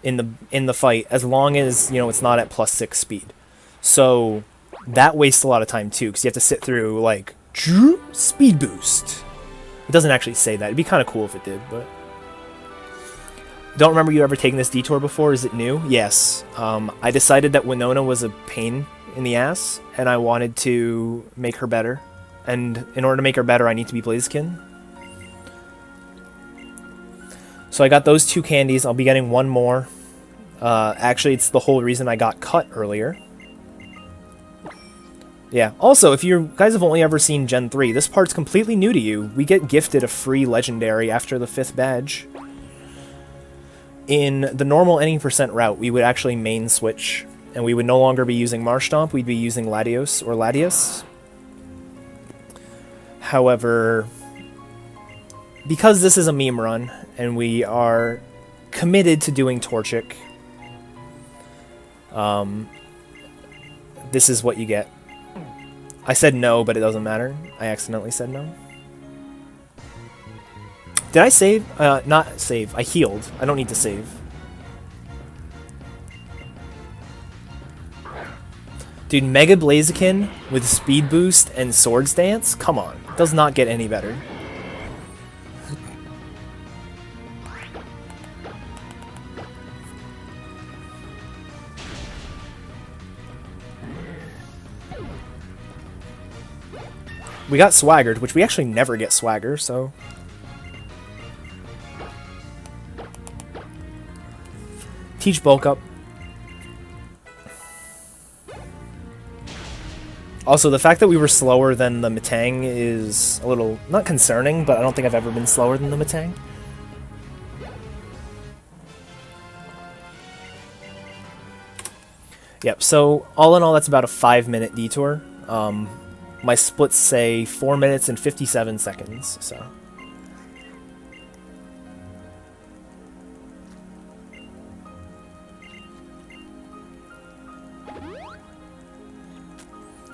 in the fight, as long as, you know, it's not at +6 speed. So that wastes a lot of time too, because you have to sit through like Speed Boost. It doesn't actually say that. It'd be kind of cool if it did, but don't remember you ever taking this detour before. Is it new? Yes. I decided that Winona was a pain in the ass, and I wanted to make her better. And in order to make her better, I need to be Blaziken. So I got those 2 candies. I'll be getting 1 more. Actually, it's the whole reason I got cut earlier. Yeah. Also, if you guys have only ever seen Gen 3, this part's completely new to you. We get gifted a free legendary after the 5th badge. In the normal any percent route, we would actually main switch, and we would no longer be using Marshtomp, we'd be using Latios or Latias. However, because this is a meme run, and we are committed to doing Torchic, this is what you get. I said no, but it doesn't matter. I accidentally said no. Did I save? Not save. I healed. I don't need to save. Dude, Mega Blaziken with Speed Boost and Swords Dance? Come on. Does not get any better. We got Swaggered, which we actually never get Swagger, so... Teach Bulk Up. Also, the fact that we were slower than the Metang is a little, not concerning, but I don't think I've ever been slower than the Metang. Yep, so all in all, that's about a 5-minute detour. My splits say 4 minutes and 57 seconds, so...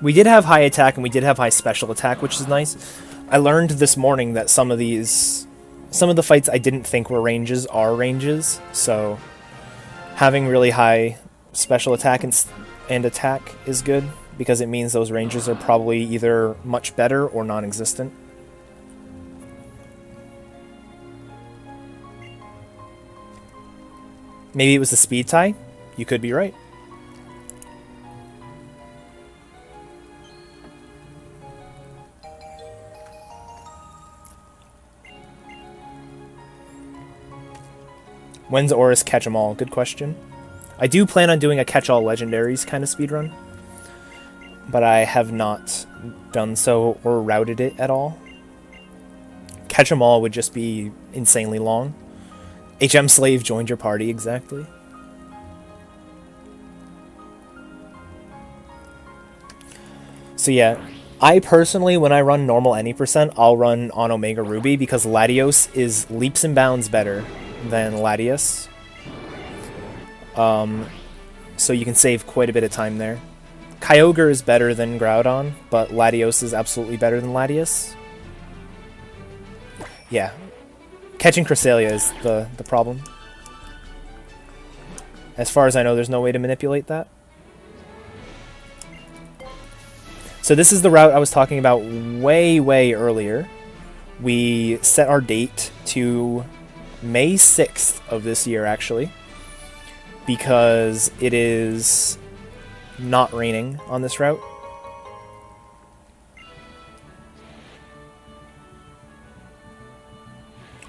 We did have high attack and we did have high special attack, which is nice. I learned this morning that some of the fights I didn't think were ranges are ranges, so having really high special attack and attack is good, because it means those ranges are probably either much better or non-existent. Maybe it was the speed tie? You could be right. When's Oris catch 'em all? Good question. I do plan on doing a catch-all legendaries kind of speedrun, but I have not done so or routed it at all. Catch 'em all would just be insanely long. HM Slave joined your party, exactly. So yeah, I personally, when I run normal any percent, I'll run on Omega Ruby because Latios is leaps and bounds better than Latias. So you can save quite a bit of time there. Kyogre is better than Groudon, but Latios is absolutely better than Latias. Yeah. Catching Cresselia is the problem. As far as I know, there's no way to manipulate that. So this is the route I was talking about way, way earlier. We set our date to May 6th of this year, actually, because it is not raining on this route.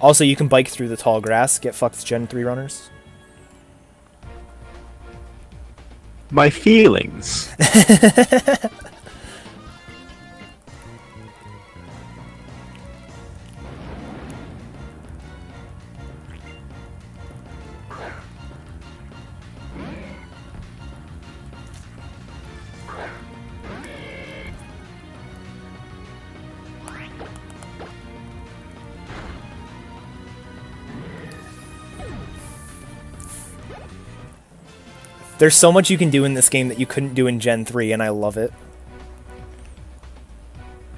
Also, you can bike through the tall grass, get fucked Gen 3 runners. My feelings. There's so much you can do in this game that you couldn't do in Gen 3, and I love it.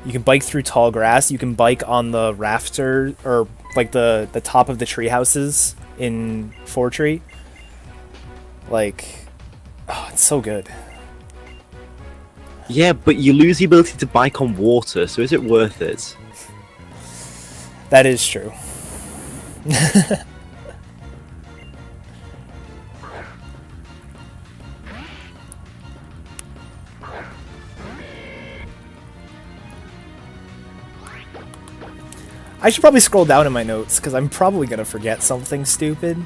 You can bike through tall grass, you can bike on the rafter, or like the top of the tree houses in Fortree. Like, oh, it's so good. Yeah, but you lose the ability to bike on water, so is it worth it? That is true. I should probably scroll down in my notes, because I'm probably going to forget something stupid.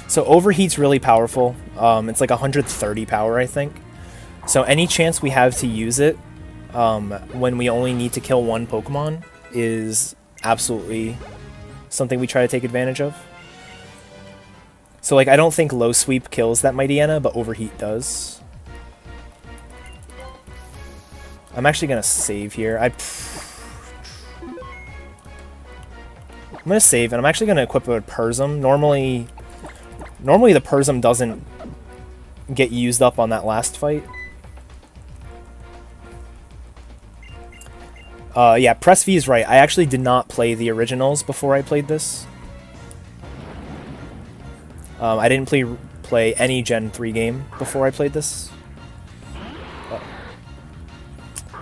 So Overheat's really powerful. It's like 130 power, I think. So any chance we have to use it when we only need to kill one Pokemon is absolutely something we try to take advantage of. So like I don't think Low Sweep kills that Mightyena, but Overheat does. I'm actually gonna save here. I'm gonna save, and I'm actually gonna equip it with Purzum. Normally the Purzum doesn't get used up on that last fight. Yeah, Press V is right. I actually did not play the originals before I played this. I didn't play any Gen 3 game before I played this.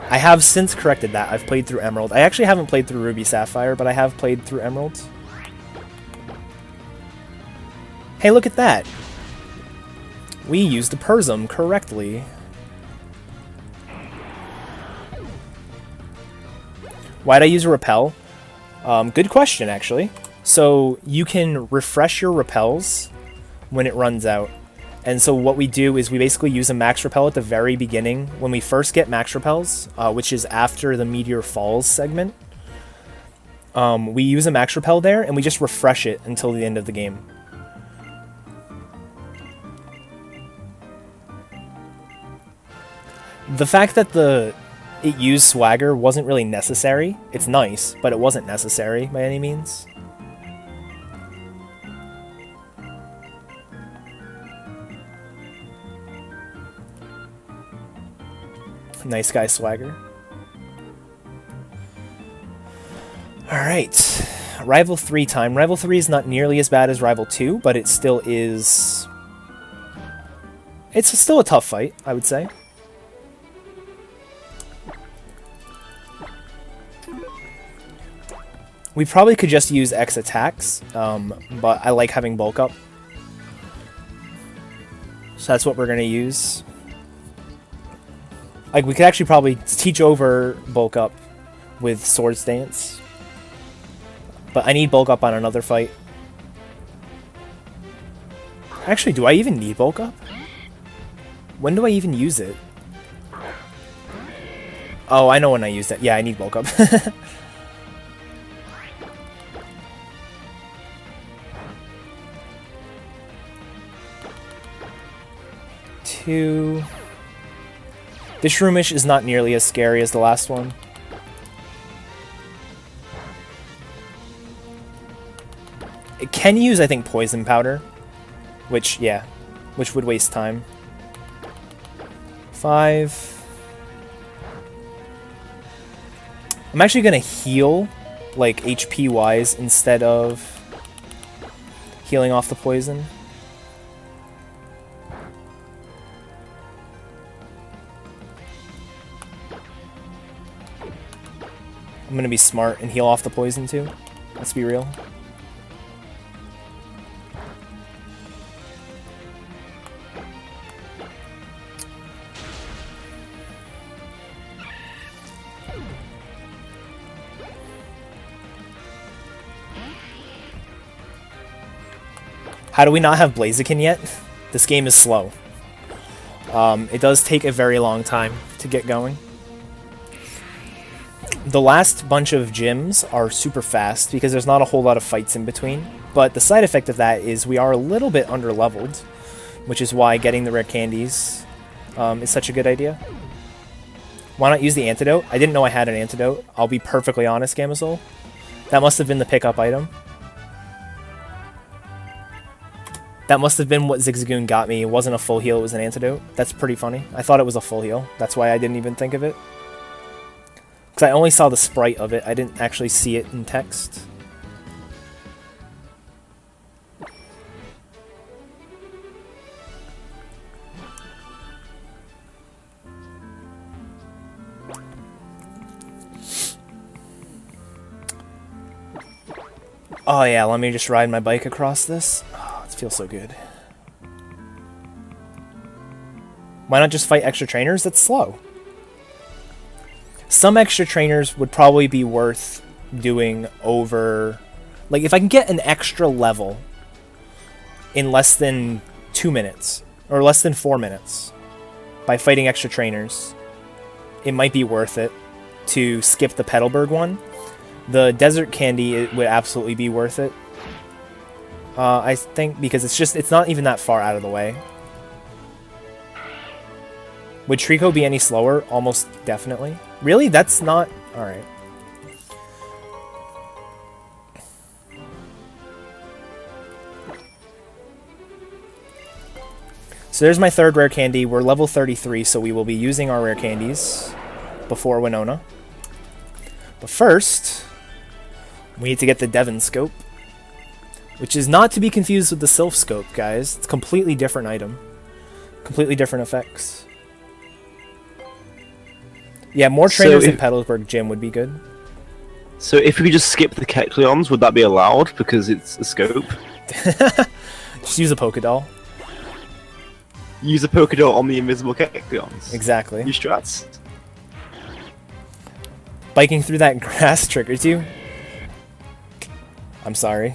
I have since corrected that. I've played through Emerald. I actually haven't played through Ruby Sapphire, but I have played through Emerald. Hey, look at that! We used the Purzum correctly. Why'd I use a Repel? Good question, actually. So you can refresh your Repels when it runs out. And so what we do is we basically use a Max Repel at the very beginning when we first get Max Repels, which is after the Meteor Falls segment. We use a Max Repel there, and we just refresh it until the end of the game. The fact that it used Swagger wasn't really necessary. It's nice, but it wasn't necessary by any means. Nice guy Swagger. Alright. Rival 3 time. Rival 3 is not nearly as bad as Rival 2, but it still is... It's still a tough fight, I would say. We probably could just use X attacks, but I like having bulk up. So that's what we're going to use. Like, we could actually probably teach over bulk up with Swords Dance. But I need bulk up on another fight. Actually, do I even need bulk up? When do I even use it? Oh, I know when I use it. Yeah, I need bulk up. Two. This Shroomish is not nearly as scary as the last one. It can use, I think, Poison Powder. Which, yeah. Which would waste time. 5. I'm actually gonna heal, like, HP-wise, instead of healing off the poison. I'm gonna be smart and heal off the poison too. Let's be real. How do we not have Blaziken yet? This game is slow. It does take a very long time to get going. The last bunch of gyms are super fast because there's not a whole lot of fights in between, but the side effect of that is we are a little bit under-leveled, which is why getting the rare candies is such a good idea. Why not use the antidote? I didn't know I had an antidote. I'll be perfectly honest, Gamazol. That must have been the pickup item. That must have been what Zigzagoon got me. It wasn't a full heal, it was an antidote. That's pretty funny. I thought it was a full heal. That's why I didn't even think of it. Because I only saw the sprite of it, I didn't actually see it in text. Oh yeah, let me just ride my bike across this. Oh, it feels so good. Why not just fight extra trainers? That's slow. Some extra trainers would probably be worth doing over... Like, if I can get an extra level in less than 2 minutes, or less than 4 minutes, by fighting extra trainers, it might be worth it to skip the Petalburg one. The desert candy, it would absolutely be worth it. I think because it's not even that far out of the way. Would Trico be any slower? Almost definitely. Really? That's not... Alright. So there's my third rare candy. We're level 33, so we will be using our rare candies before Winona. But first, we need to get the Devon Scope, which is not to be confused with the Sylph Scope, guys. It's a completely different item. Completely different effects. Yeah, more trainers in Petalburg Gym would be good. So if we just skip the Kecleons, would that be allowed because it's a scope? Just use a Pokédoll. Use a Pokédoll on the invisible Kecleons. Exactly. New strats. Biking through that grass triggers you. I'm sorry.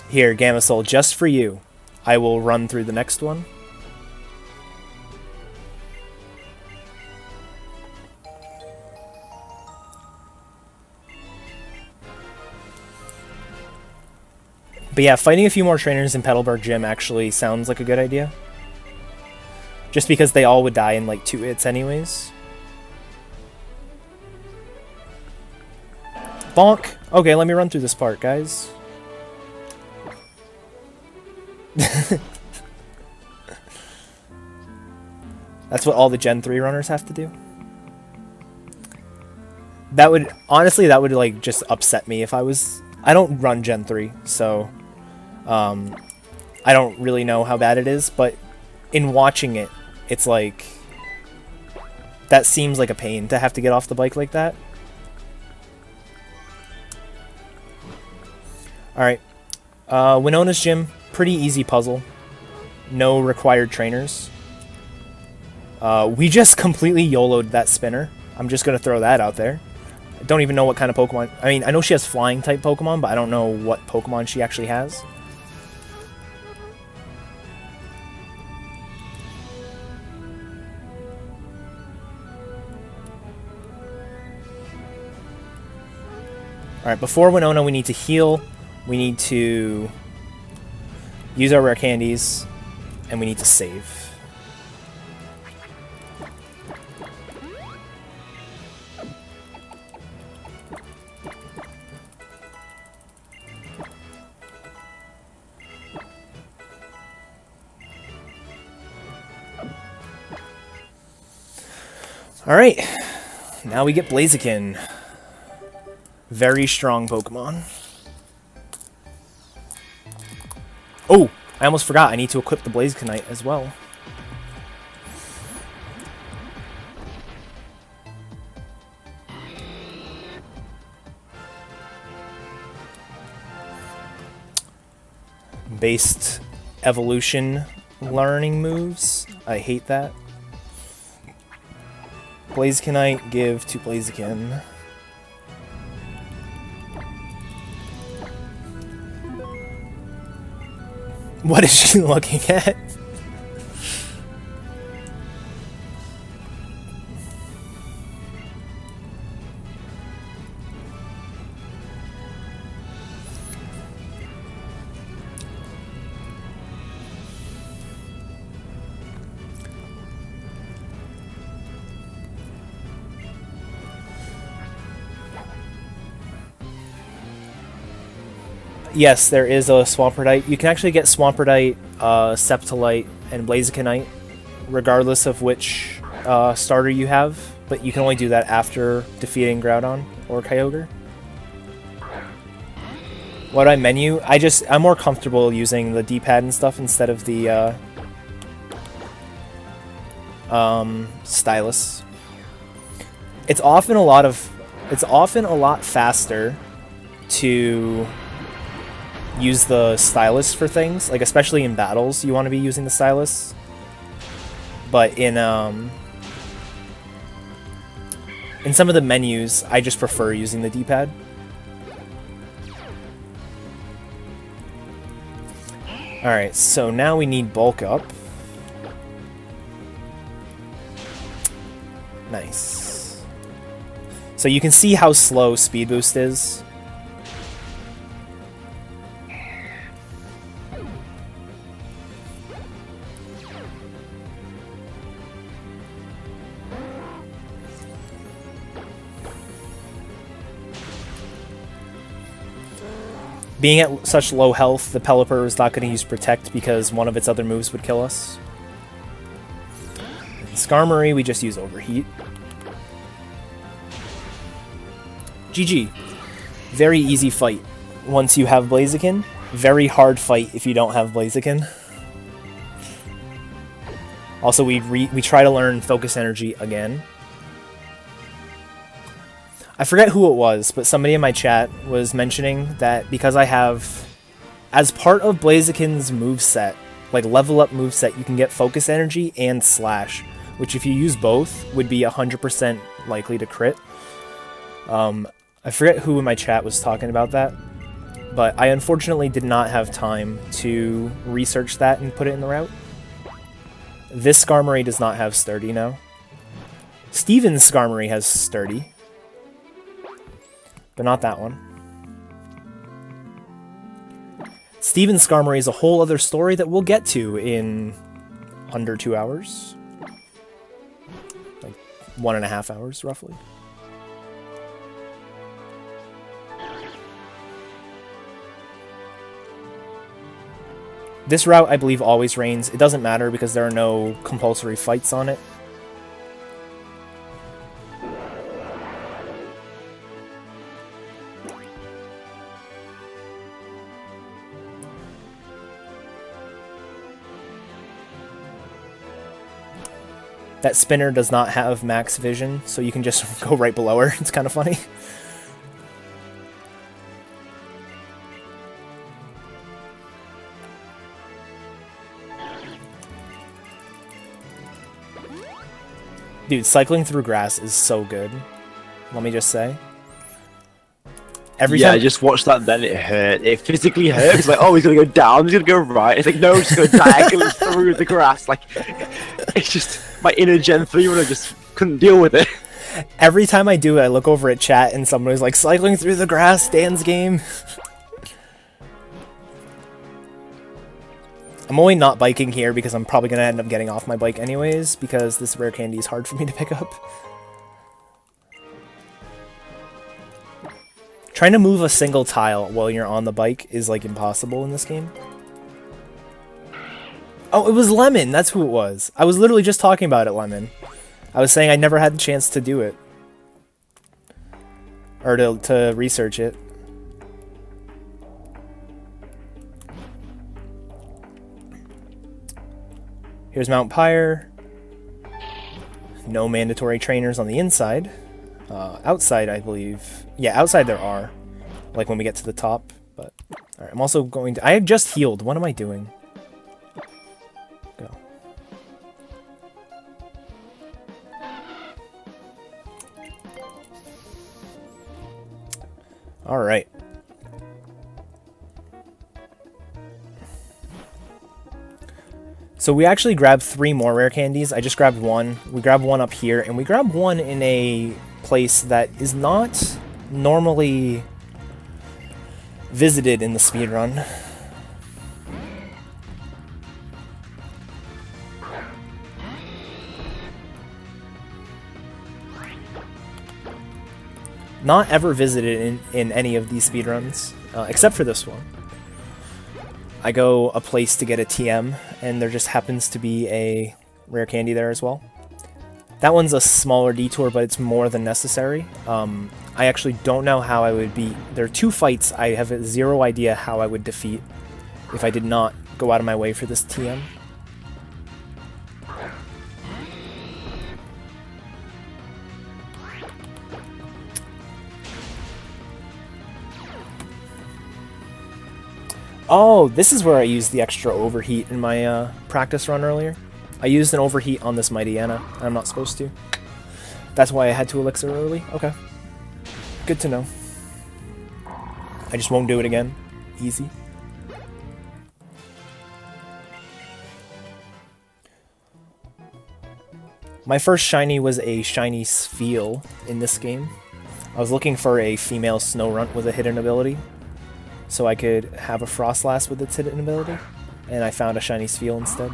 Here, Gamma-Soul, just for you. I will run through the next one. But yeah, fighting a few more trainers in Petalburg Gym actually sounds like a good idea. Just because they all would die in like 2 hits anyways. Bonk! Okay, let me run through this part, guys. That's what all the Gen 3 runners have to do. That would, honestly, that would like just upset me if I was... I don't run Gen 3, so... I don't really know how bad it is, but in watching it, it's like... That seems like a pain to have to get off the bike like that. Alright. Winona's Gym, pretty easy puzzle. No required trainers. We just completely YOLO'd that spinner. I'm just going to throw that out there. I don't even know what kind of Pokemon... I mean, I know she has flying type Pokemon, but I don't know what Pokemon she actually has. Alright, before Winona, we need to heal. We need to use our rare candies. And we need to save. Alright, now we get Blaziken. Very strong Pokemon. Oh, I almost forgot. I need to equip the Blazikenite as well. Based evolution learning moves. I hate that. Blazikenite, give to Blaziken. What is she looking at? Yes, there is a Swamperdite. You can actually get Swamperdite, Septolite, and Blazikenite, regardless of which starter you have. But you can only do that after defeating Groudon or Kyogre. What do I menu? I'm more comfortable using the D-pad and stuff instead of the stylus. It's often a lot faster to use the stylus for things, like especially in battles you want to be using the stylus. But in some of the menus, I just prefer using the D-pad. Alright, so now we need bulk up. Nice. So you can see how slow Speed Boost is. Being at such low health, the Pelipper is not going to use Protect because one of its other moves would kill us. In Skarmory, we just use Overheat. GG. Very easy fight once you have Blaziken. Very hard fight if you don't have Blaziken. Also, we try to learn Focus Energy again. I forget who it was, but somebody in my chat was mentioning that because I have, as part of Blaziken's moveset, like level up moveset, you can get Focus Energy and Slash, which if you use both would be 100% likely to crit. I forget who in my chat was talking about that, but I unfortunately did not have time to research that and put it in the route. This Skarmory does not have Sturdy now. Steven's Skarmory has Sturdy. But not that one. Steven's Skarmory is a whole other story that we'll get to in under 2 hours. Like 1.5 hours, roughly. This route, I believe, always rains. It doesn't matter because there are no compulsory fights on it. That spinner does not have max vision, so you can just go right below her. It's kind of funny. Dude, cycling through grass is so good. Let me just say. Every time I just watched that and then it hurt. It physically hurt. It's like, oh, he's gonna go down, he's gonna go right. It's like, no, just go diagonally through the grass. Like, it's just, my inner Gen 3 runner just couldn't deal with it. Every time I do it, I look over at chat and somebody's like, cycling through the grass, Dan's game. I'm only not biking here because I'm probably gonna end up getting off my bike anyways, because this rare candy is hard for me to pick up. Trying to move a single tile while you're on the bike is like impossible in this game. Oh, it was Lemon! That's who it was. I was literally just talking about it, Lemon. I was saying I never had the chance to do it. Or to research it. Here's Mount Pyre. No mandatory trainers on the inside. Outside, I believe. Yeah, outside there are. Like when we get to the top. But alright, I'm also going to... I have just healed. What am I doing? Go. Alright. So we actually grabbed 3 more rare candies. I just grabbed one. We grabbed one up here, and we grabbed one in a place that is not normally visited in the speedrun. Not ever visited in any of these speedruns, except for this one. I go a place to get a TM, and there just happens to be a rare candy there as well. That one's a smaller detour, but it's more than necessary. I actually don't know how I would beat... There are 2 fights I have zero idea how I would defeat if I did not go out of my way for this TM. Oh, this is where I used the extra overheat in my practice run earlier. I used an overheat on this Mighty Anna. I'm not supposed to. That's why I had to elixir early? Okay. Good to know. I just won't do it again. Easy. My first shiny was a shiny Spheal in this game. I was looking for a female Snorunt with a hidden ability, so I could have a Frostlass with its hidden ability, and I found a shiny Spheal instead.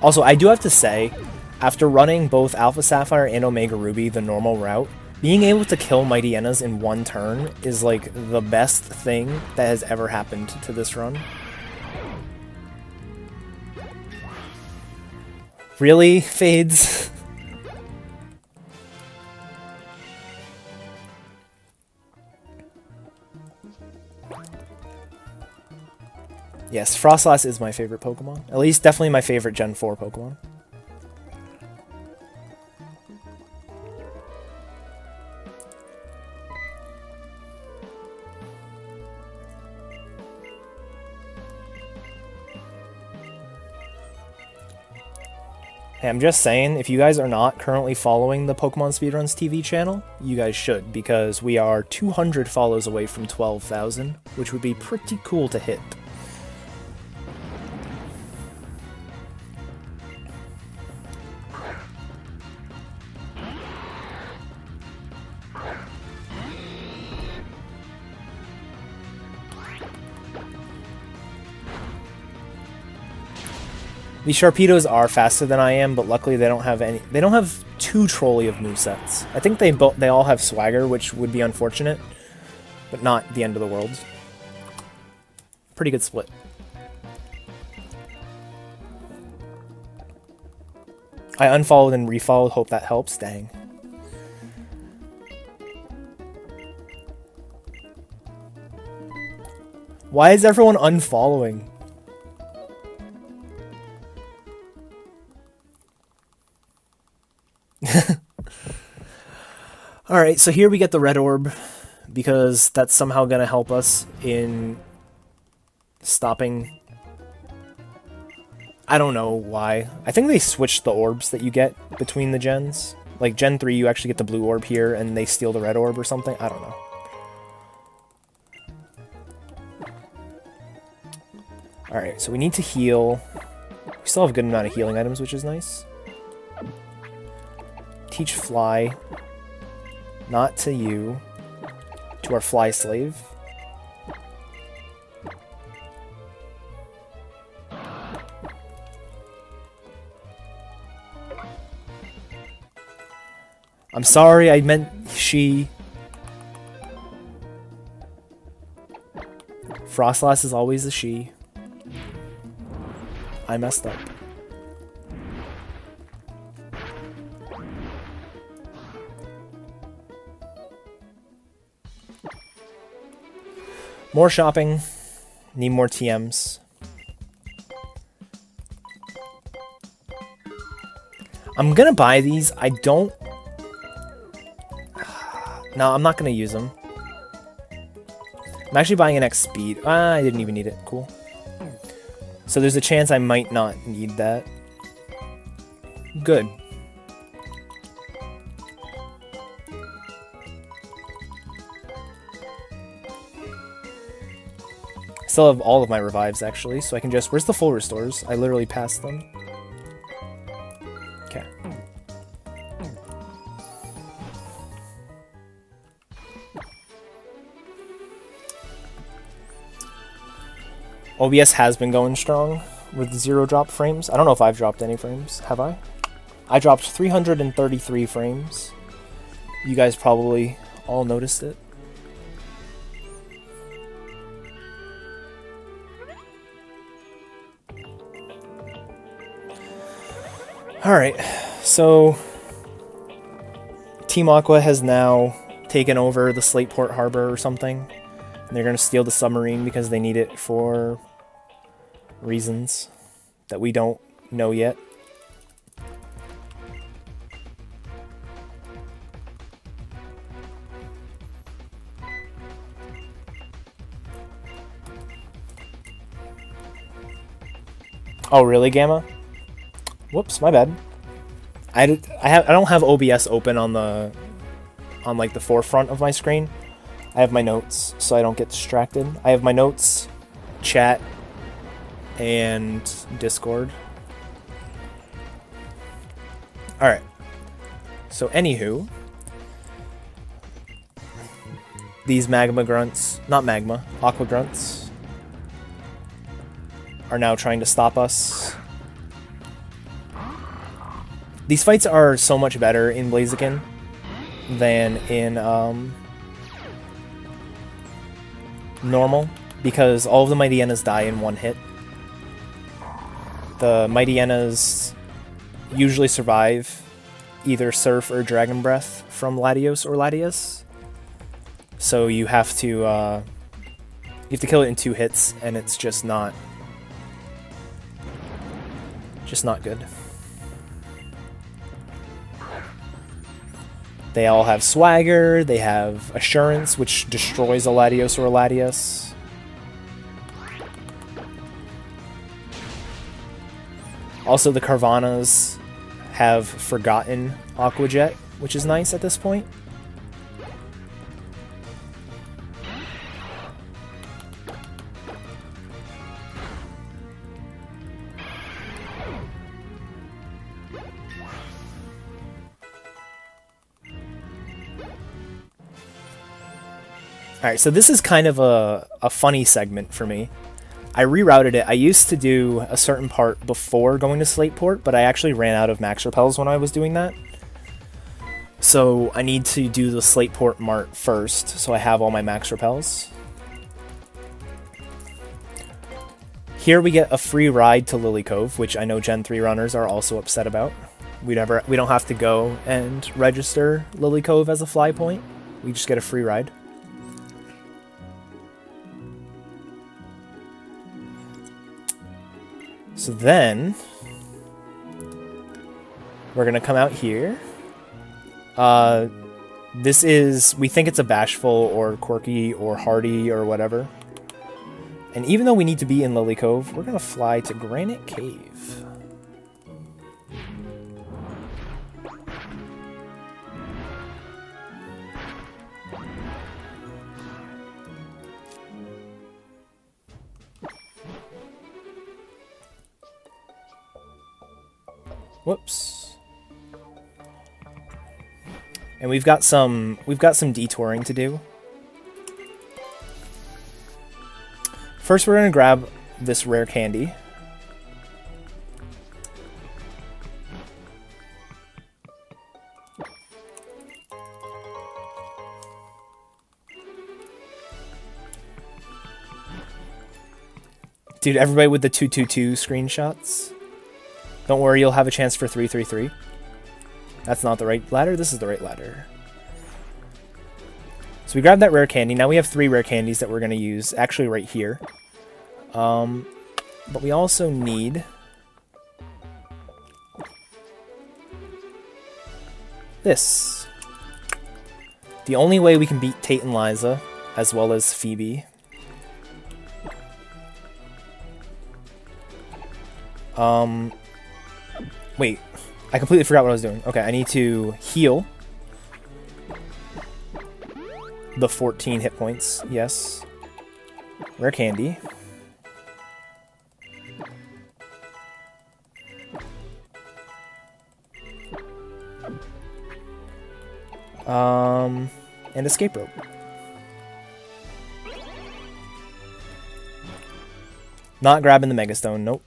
Also, I do have to say, after running both Alpha Sapphire and Omega Ruby the normal route, being able to kill Mighty Enas in one turn is like the best thing that has ever happened to this run. Really, Fades? Yes, Frostlass is my favorite Pokemon. At least definitely my favorite Gen 4 Pokemon. Hey, I'm just saying, if you guys are not currently following the Pokemon Speedruns TV channel, you guys should, because we are 200 follows away from 12,000, which would be pretty cool to hit. These Sharpedos are faster than I am, but luckily they don't have any. They don't have too trolly of movesets. I think they all have swagger, which would be unfortunate, but not the end of the world. Pretty good split. I unfollowed and refollowed. Hope that helps. Dang. Why is everyone unfollowing? Alright, so here we get the red orb, because that's somehow going to help us in stopping... I don't know why. I think they switched the orbs that you get between the gens. Like Gen 3, you actually get the blue orb here, and they steal the red orb or something. I don't know. Alright, so we need to heal. We still have a good amount of healing items, which is nice. Teach Fly. Not to you. To our Fly Slave. I'm sorry, I meant she. Frostlass is always a she. I messed up. More shopping. Need more TMs. I'm gonna buy these. I don't... No, I'm not gonna use them. I'm actually buying an X Speed. I didn't even need it. Cool. So there's a chance I might not need that. Good. I still have all of my revives, actually, so I can just... Where's the full restores? I literally passed them. Okay. OBS has been going strong with 0 drop frames. I don't know if I've dropped any frames. Have I? I dropped 333 frames. You guys probably all noticed it. Alright, so Team Aqua has now taken over the Slateport Harbor or something. And they're going to steal the submarine because they need it for reasons that we don't know yet. Oh, really, Gamma? Whoops, my bad. I don't have OBS open on like the forefront of my screen. I have my notes so I don't get distracted. I have my notes, chat, and Discord. Alright. So anywho, these magma grunts, not magma, aqua grunts, are now trying to stop us. These fights are so much better in Blaziken than in normal, because all of the Mighty Enas die in one hit. The Mighty Enas usually survive either Surf or Dragon Breath from Latios or Latias. So you have to kill it in 2 hits, and it's just not good. They all have Swagger, they have Assurance, which destroys a Latios or a Latias. Also, the Carvanas have forgotten Aqua Jet, which is nice at this point. Alright, so this is kind of a funny segment for me. I rerouted it. I used to do a certain part before going to Slateport, but I actually ran out of max repels when I was doing that. So I need to do the Slateport mart first, so I have all my max repels. Here we get a free ride to Lily Cove, which I know Gen 3 runners are also upset about. We don't have to go and register Lily Cove as a fly point. We just get a free ride. So then, we're going to come out here. This is, we think it's a Bashful or Quirky or Hardy or whatever. And even though we need to be in Lily Cove, we're going to fly to Granite Cave. Whoops. And we've got some detouring to do. First, we're going to grab this rare candy. Dude, everybody with the 222 screenshots. Don't worry, you'll have a chance for 333. That's not the right ladder. This is the right ladder. So we grabbed that rare candy. Now we have 3 rare candies that we're going to use, actually right here. But we also need this. The only way we can beat Tate and Liza, as well as Phoebe. Wait, I completely forgot what I was doing. Okay, I need to heal the 14 hit points. Yes. Rare candy. And escape rope. Not grabbing the Megastone, nope.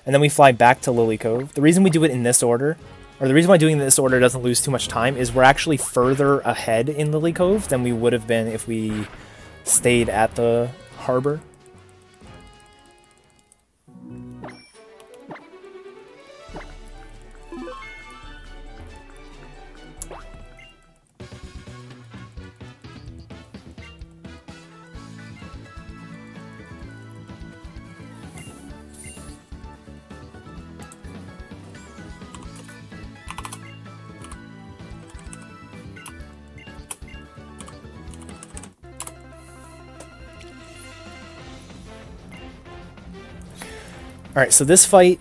And then we fly back to Lily Cove. The reason we do it in this order, or the reason why doing it in this order doesn't lose too much time, is we're actually further ahead in Lily Cove than we would have been if we stayed at the harbor. Alright, so this fight,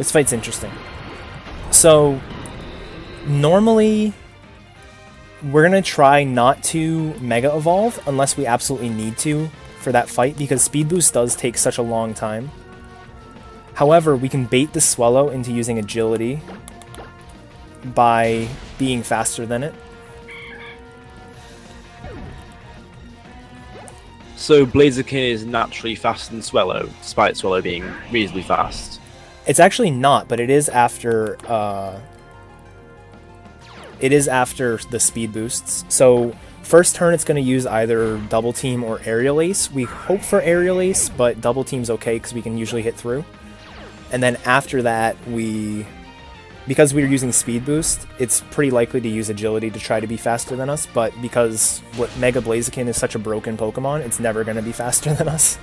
This fight's interesting. So, normally, we're going to try not to Mega Evolve unless we absolutely need to for that fight, because Speed Boost does take such a long time. However, we can bait the Swallow into using Agility by being faster than it. So Blaziken is naturally faster than Swallow, despite Swallow being reasonably fast. It's actually not, but it is after the speed boosts. So first turn it's going to use either Double Team or Aerial Ace. We hope for Aerial Ace, but Double Team's okay because we can usually hit through. And then after that, because we're using Speed Boost, it's pretty likely to use Agility to try to be faster than us, but because Mega Blaziken is such a broken Pokemon, it's never going to be faster than us.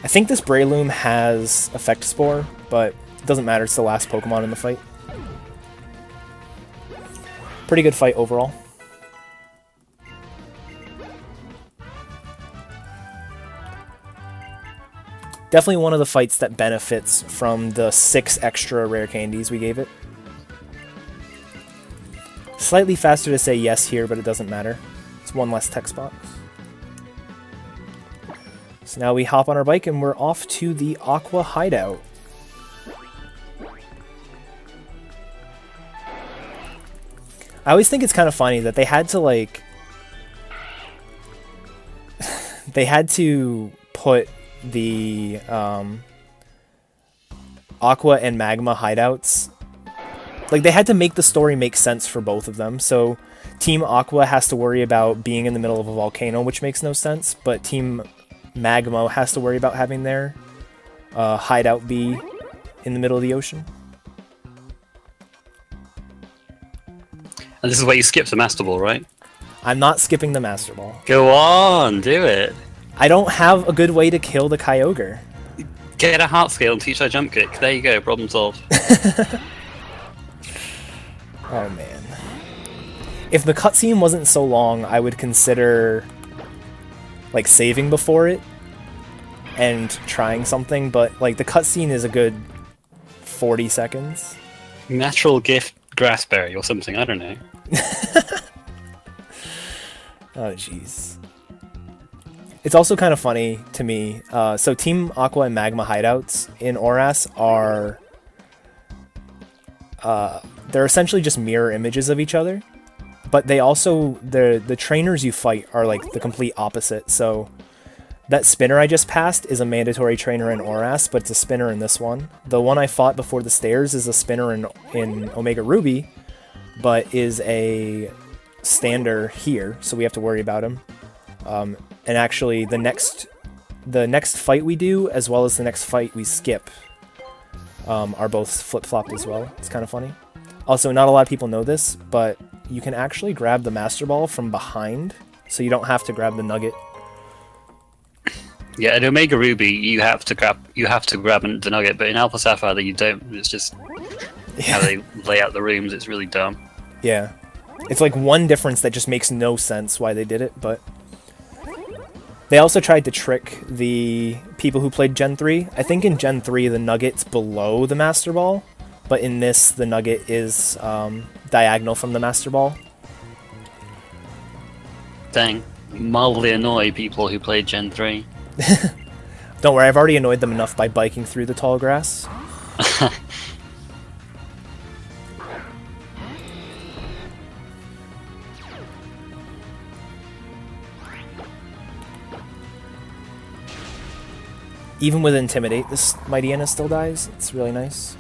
I think this Breloom has Effect Spore, but it doesn't matter, it's the last Pokemon in the fight. Pretty good fight overall. Definitely one of the fights that benefits from the 6 extra rare candies we gave it. Slightly faster to say yes here, but it doesn't matter. It's one less text box. So now we hop on our bike and we're off to the Aqua hideout. I always think it's kind of funny that they had to like... they had to put the Aqua and Magma hideouts. Like, they had to make the story make sense for both of them. So Team Aqua has to worry about being in the middle of a volcano, which makes no sense, but Team Magma has to worry about having their hideout be in the middle of the ocean. And this is where you skip the Master Ball, right? I'm not skipping the Master Ball. Go on, do it. I don't have a good way to kill the Kyogre. Get a heart scale and teach that jump kick. There you go, problem solved. Oh man. If the cutscene wasn't so long, I would consider like saving before it and trying something, but like the cutscene is a good 40 seconds. Natural gift Grassberry or something, I don't know. Oh jeez. It's also kind of funny to me. So Team Aqua and Magma hideouts in Oras are... they're essentially just mirror images of each other. But they also... the trainers you fight are like the complete opposite. So that spinner I just passed is a mandatory trainer in Oras, but it's a spinner in this one. The one I fought before the stairs is a spinner in Omega Ruby, but is a stander here, so we have to worry about him. And actually, the next fight we do, as well as the next fight we skip, are both flip-flopped as well. It's kind of funny. Also, not a lot of people know this, but you can actually grab the Master Ball from behind, so you don't have to grab the Nugget. Yeah, in Omega Ruby, you have to grab the Nugget, but in Alpha Sapphire, you don't. It's just how they lay out the rooms. It's really dumb. Yeah, it's like one difference that just makes no sense why they did it, but. They also tried to trick the people who played Gen 3. I think in Gen 3 the Nugget's below the Master Ball, but in this the Nugget is diagonal from the Master Ball. Dang. Mildly annoy people who played Gen 3. Don't worry, I've already annoyed them enough by biking through the tall grass. Even with Intimidate, this Mightyena still dies. It's really nice.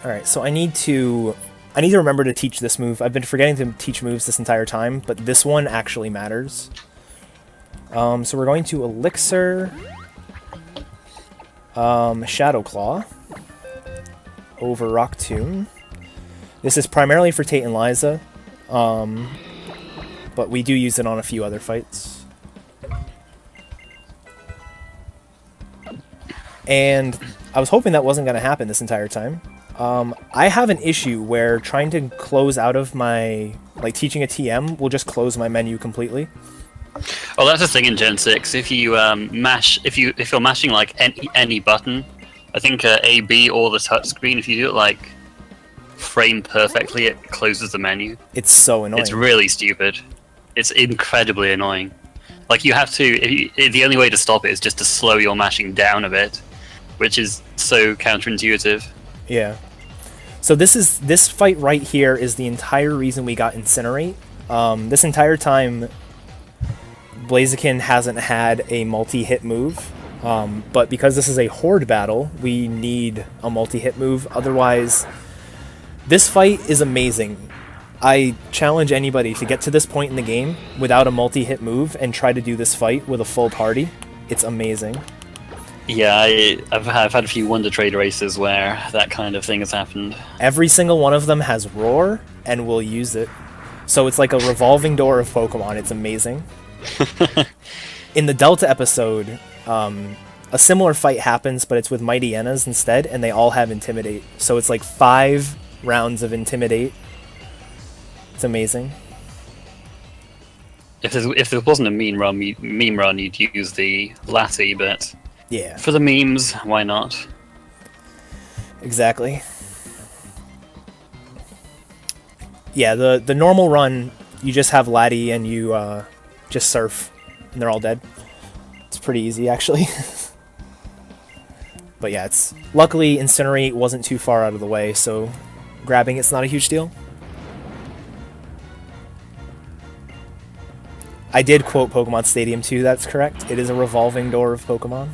Alright, so I need to remember to teach this move. I've been forgetting to teach moves this entire time, but this one actually matters. So we're going to Elixir, Shadow Claw, over Rock Tomb. This is primarily for Tate and Liza, but we do use it on a few other fights. And I was hoping that wasn't going to happen this entire time. I have an issue where trying to close out of my, like teaching a TM will just close my menu completely. Oh, that's the thing in Gen 6. If you if you're mashing like any button, I think A, B, or the touchscreen, if you do it like frame perfectly, it closes the menu. It's so annoying. It's really stupid. It's incredibly annoying. Like you have to. The only way to stop it is just to slow your mashing down a bit, which is so counterintuitive. Yeah. So this fight right here is the entire reason we got Incinerate. This entire time, Blaziken hasn't had a multi-hit move, but because this is a horde battle, we need a multi-hit move. Otherwise, this fight is amazing. I challenge anybody to get to this point in the game without a multi-hit move and try to do this fight with a full party. It's amazing. Yeah, I've had a few Wonder Trade races where that kind of thing has happened. Every single one of them has Roar, and we'll use it. So it's like a revolving door of Pokemon. It's amazing. In the Delta episode, a similar fight happens, but it's with Mighty Enas instead, and they all have Intimidate. So it's like 5 rounds of Intimidate. It's amazing. If there wasn't a meme run, you'd use the Latty, but Yeah. for the memes, why not? Exactly. Yeah, the normal run, you just have Laddie and you just surf, and they're all dead. It's pretty easy, actually. But yeah, it's luckily Incinerate wasn't too far out of the way, so grabbing it's not a huge deal. I did quote Pokemon Stadium 2, that's correct. It is a revolving door of Pokemon.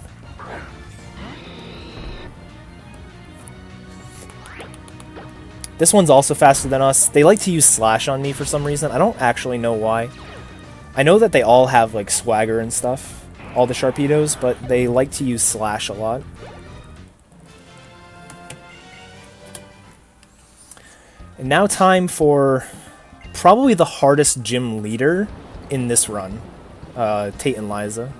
This one's also faster than us. They like to use Slash on me for some reason. I don't actually know why. I know that they all have like swagger and stuff, all the Sharpedos, but they like to use Slash a lot. And now time for probably the hardest gym leader in this run, Tate and Liza.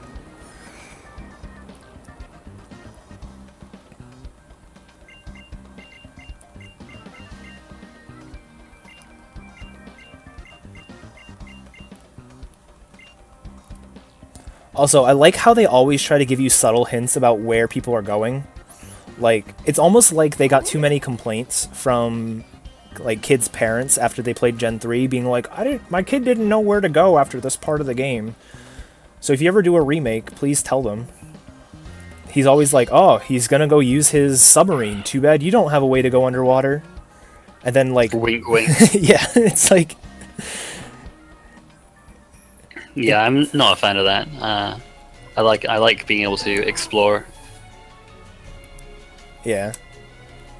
Also, I like how they always try to give you subtle hints about where people are going. Like, it's almost like they got too many complaints from like kids' parents after they played Gen 3 being like, my kid didn't know where to go after this part of the game. So if you ever do a remake, please tell them. He's always like, oh, he's gonna go use his submarine. Too bad you don't have a way to go underwater. And then like Wink, wink. yeah, it's like Yeah, I'm not a fan of that. I like being able to explore. Yeah.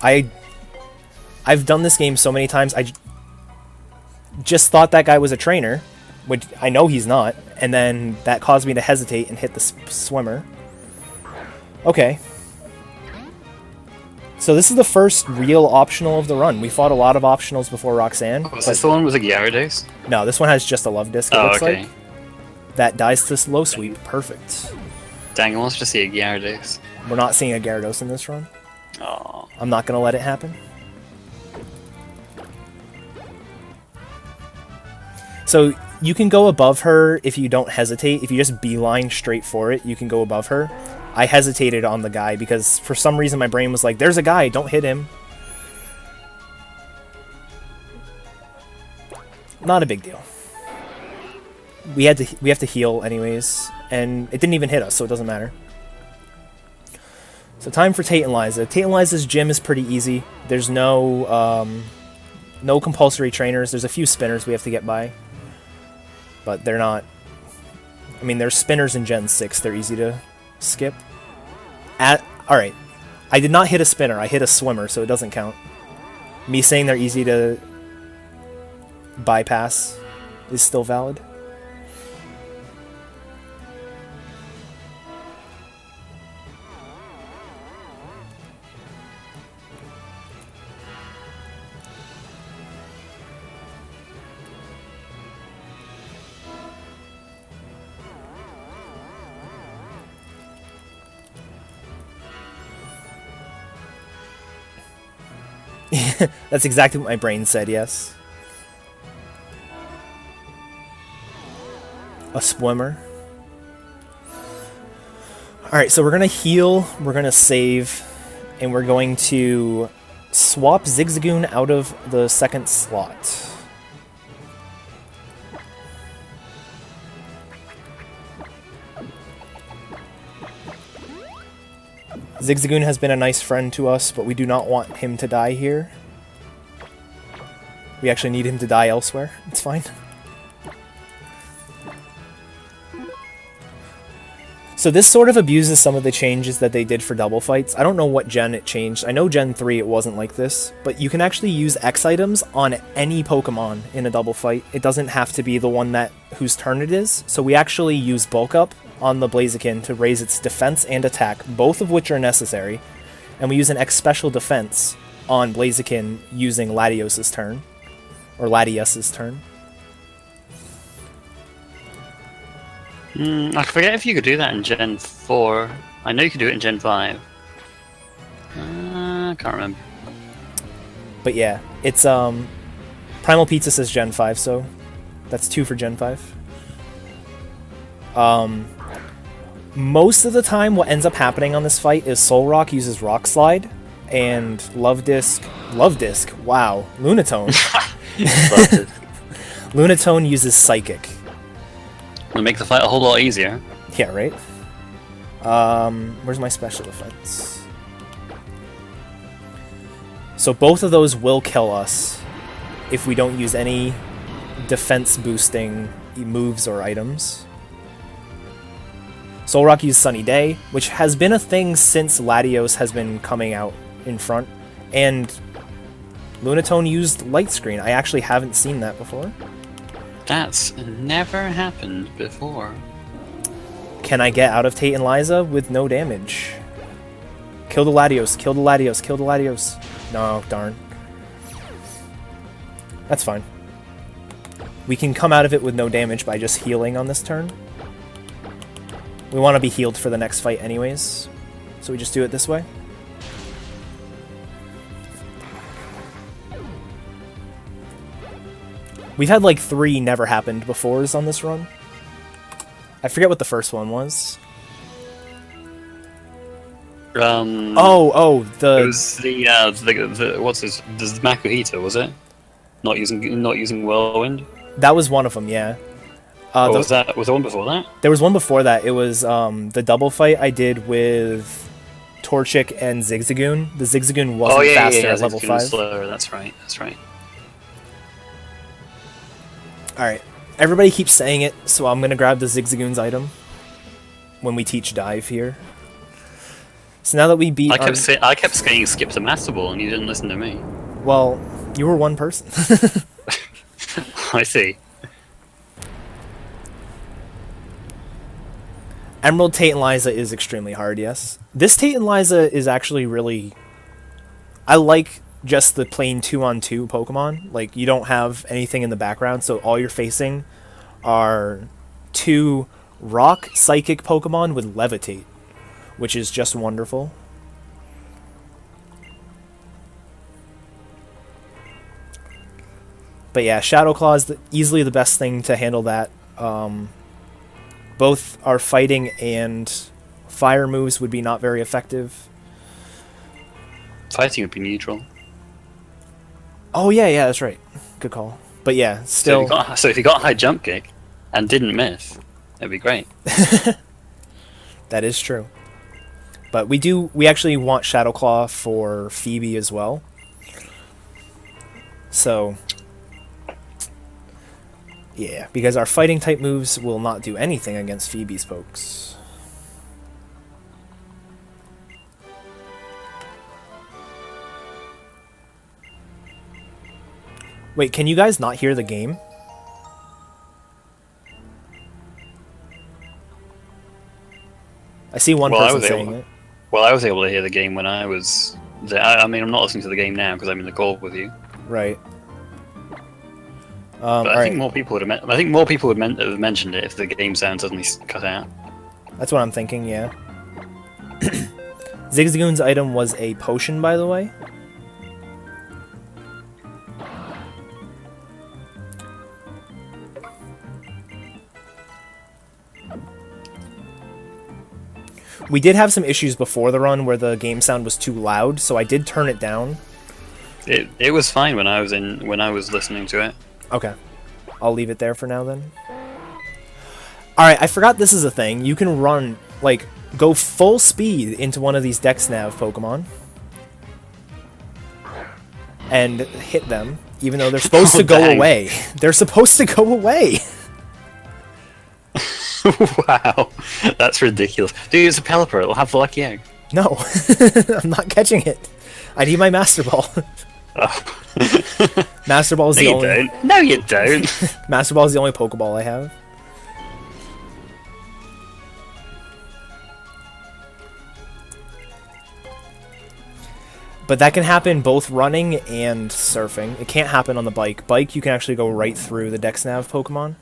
I've done this game so many times, I just thought that guy was a trainer, which I know he's not, and then that caused me to hesitate and hit the swimmer. Okay. So this is the first real optional of the run. We fought a lot of optionals before Roxanne. Was this the one with a Gyarados? No, this one has just a Love Disc, it Oh, looks okay. like. That dies to slow sweep. Perfect. Dang, I wanted to see a Gyarados. We're not seeing a Gyarados in this run. Oh. I'm not going to let it happen. So you can go above her if you don't hesitate. If you just beeline straight for it, you can go above her. I hesitated on the guy because for some reason my brain was like, there's a guy, don't hit him. Not a big deal. We have to heal anyways, and it didn't even hit us, so it doesn't matter. So time for Tate and Liza. Tate and Liza's gym is pretty easy. There's no no compulsory trainers. There's a few spinners we have to get by, but they're not. I mean, there's spinners in Gen 6. They're easy to skip. All right, I did not hit a spinner. I hit a swimmer, so it doesn't count. Me saying they're easy to bypass is still valid. That's exactly what my brain said, yes. a Swimmer. Alright, so we're going to heal, we're going to save, and we're going to swap Zigzagoon out of the second slot. Zigzagoon has been a nice friend to us, but we do not want him to die here. We actually need him to die elsewhere. It's fine. So this sort of abuses some of the changes that they did for double fights. I don't know what gen it changed. I know Gen 3 it wasn't like this, but you can actually use X items on any Pokemon in a double fight. It doesn't have to be the one whose turn it is. So we actually use Bulk Up on the Blaziken to raise its defense and attack, both of which are necessary. And we use an X Special Defense on Blaziken using Latios's turn. Or Latias's turn. I forget if you could do that in Gen 4. I know you could do it in Gen 5. I can't remember. But yeah, it's Primal Pizza says Gen 5, so that's 2 for Gen 5. Most of the time what ends up happening on this fight is Solrock uses Rock Slide, and Love Disc, wow, Lunatone. Lunatone uses Psychic. It'll make the fight a whole lot easier. Yeah, right? Where's my special defense? So both of those will kill us if we don't use any defense boosting moves or items. Solrock used Sunny Day, which has been a thing since Latios has been coming out in front, and Lunatone used Light Screen. I actually haven't seen that before. That's never happened before. Can I get out of Tate and Liza with no damage? Kill the Latios, kill the Latios, kill the Latios. No, darn. That's fine. We can come out of it with no damage by just healing on this turn. We want to be healed for the next fight anyways, so we just do it this way. We've had like 3 never happened befores on this run. I forget what the first one was. It the was the what's his? The Makuhita, was it? Not using Whirlwind. That was one of them, yeah. Was there one before that? There was one before that. It was the double fight I did with Torchic and Zigzagoon. The Zigzagoon wasn't faster at level 5. Slower. That's right. Alright, everybody keeps saying it, so I'm gonna grab the Zigzagoon's item when we teach Dive here. So now that we beat I kept saying skip to Master Ball and you didn't listen to me. Well, you were one person. I see. Emerald Tate and Liza is extremely hard, yes. This Tate and Liza is actually really... I like just the plain 2-on-2 Pokemon. Like, you don't have anything in the background, so all you're facing are 2 Rock Psychic Pokemon with Levitate, which is just wonderful. But yeah, Shadow Claw is easily the best thing to handle that. Both our fighting and fire moves would be not very effective. Fighting would be neutral. Oh yeah, that's right. Good call. But yeah, still. So if you got a high jump kick and didn't miss, that'd be great. That is true. But we actually want Shadow Claw for Phoebe as well. So yeah, because our fighting type moves will not do anything against Phoebe's pokes. Wait, can you guys not hear the game? I see one person saying it. Well, I was able to hear the game when I was there. I mean, I'm not listening to the game now because I'm in the call with you. Right. But I think more people would have. I think more people would have mentioned it if the game sound suddenly cut out. That's what I'm thinking. Yeah. Zigzagoon's item was a potion, by the way. We did have some issues before the run where the game sound was too loud, so I did turn it down. It was fine when I was listening to it. Okay. I'll leave it there for now then. Alright, I forgot this is a thing. You can run, like, go full speed into one of these Dex Nav Pokemon. And hit them, even though they're supposed to go away. They're supposed to go away! Wow, that's ridiculous. Dude, it's a Pelipper, it'll have the lucky egg. No, I'm not catching it. I need my Master Ball. Oh. Master Ball is the only... Don't. No, you don't. Master Ball is the only Pokeball I have. But that can happen both running and surfing. It can't happen on the bike. Bike, you can actually go right through the Dex Nav Pokemon.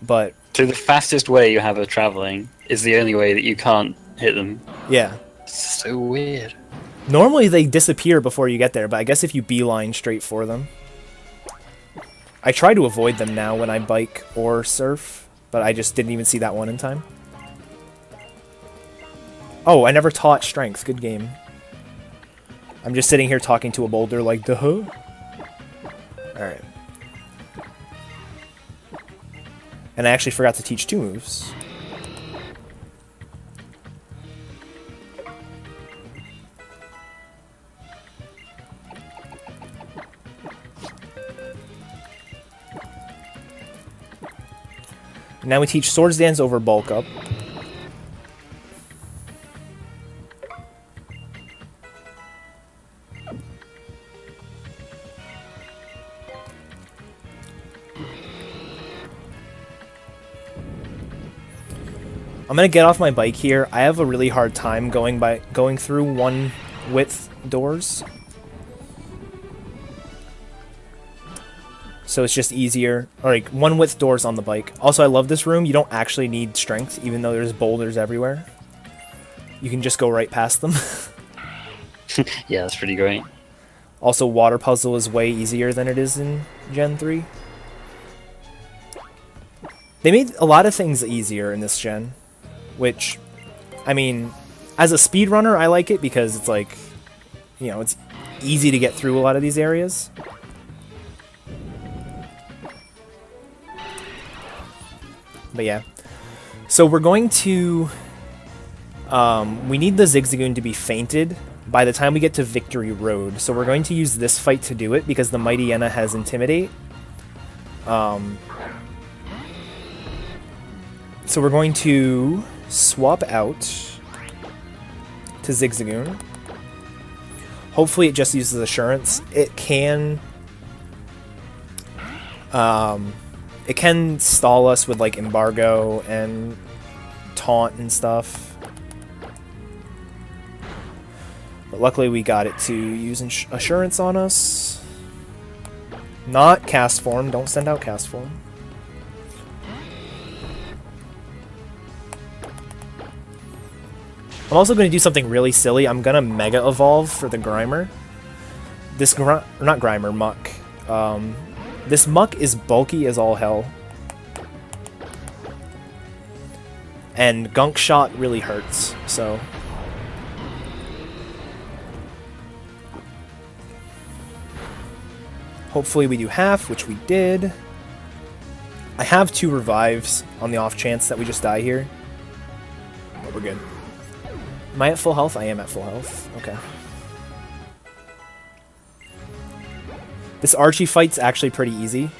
But... So the fastest way you have of traveling is the only way that you can't hit them. yeah. It's so weird. Normally they disappear before you get there, but I guess if you beeline straight for them. I try to avoid them now when I bike or surf, but I just didn't even see that one in time. Oh, I never taught strength. Good game. I'm just sitting here talking to a boulder like, duh. Alright. And I actually forgot to teach 2 moves. Now we teach Swords Dance over Bulk Up. I'm gonna get off my bike here. I have a really hard time going through 1 width doors. So it's just easier, or like 1 width doors on the bike. Also, I love this room. You don't actually need strength, even though there's boulders everywhere. You can just go right past them. Yeah, that's pretty great. Also, water puzzle is way easier than it is in Gen 3. They made a lot of things easier in this gen, which, I mean, as a speedrunner, I like it because it's like, you know, it's easy to get through a lot of these areas. But yeah. So we're going to... we need the Zigzagoon to be fainted by the time we get to Victory Road. So we're going to use this fight to do it because the Mightyena has Intimidate. So we're going to swap out to Zigzagoon. Hopefully it just uses Assurance. It can... it can stall us with like Embargo and Taunt and stuff. But luckily we got it to use Assurance on us. Not Cast Form. Don't send out Cast Form. I'm also going to do something really silly. I'm going to Mega Evolve for the Grimer. This not Grimer, Muck. This Muck is bulky as all hell. And Gunk Shot really hurts, so... Hopefully we do half, which we did. I have 2 revives on the off chance that we just die here. But we're good. Am I at full health? I am at full health. Okay. This Archie fight's actually pretty easy.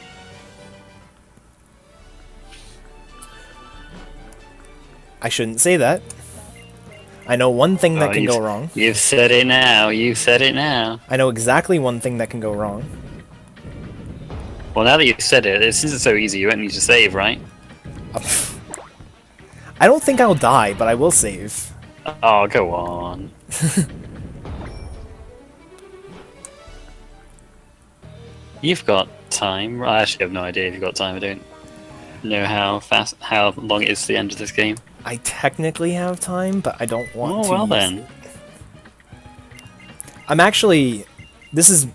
I shouldn't say that. I know one thing that can go wrong. You've said it now. You've said it now. I know exactly one thing that can go wrong. Well, now that you've said it, since it's so easy, you won't need to save, right? I don't think I'll die, but I will save. Oh, go on. You've got time. I actually have no idea if you've got time. I don't know how long it is to the end of this game. I technically have time, but I don't want to. Oh, well then. I'm actually... This is...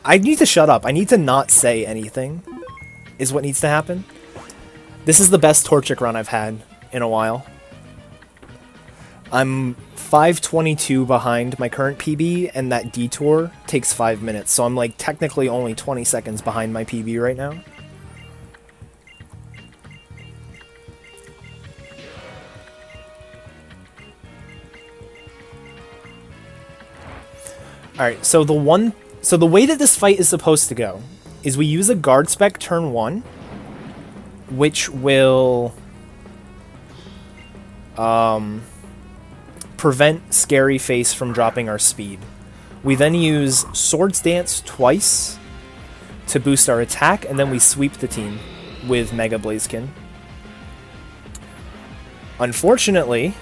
I need to shut up. I need to not say anything, is what needs to happen. This is the best Torchic run I've had in a while. I'm 5:22 behind my current PB, and that detour takes 5 minutes, so I'm like technically only 20 seconds behind my PB right now. Alright, so the way that this fight is supposed to go is we use a guard spec turn 1, which will prevent Scary Face from dropping our speed. We then use Swords Dance twice to boost our attack, and then we sweep the team with Mega Blaziken. Unfortunately,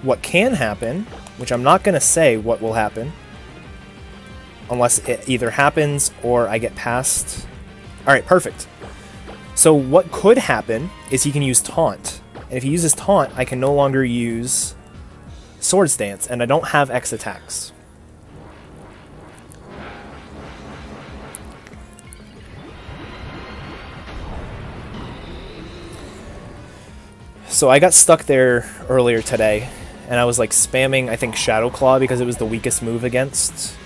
what can happen, which I'm not going to say what will happen, unless it either happens or I get past... Alright, perfect. So what could happen is he can use Taunt. And if he uses Taunt, I can no longer use Swords Dance, and I don't have X attacks. So I got stuck there earlier today, and I was like spamming, I think, Shadow Claw because it was the weakest move against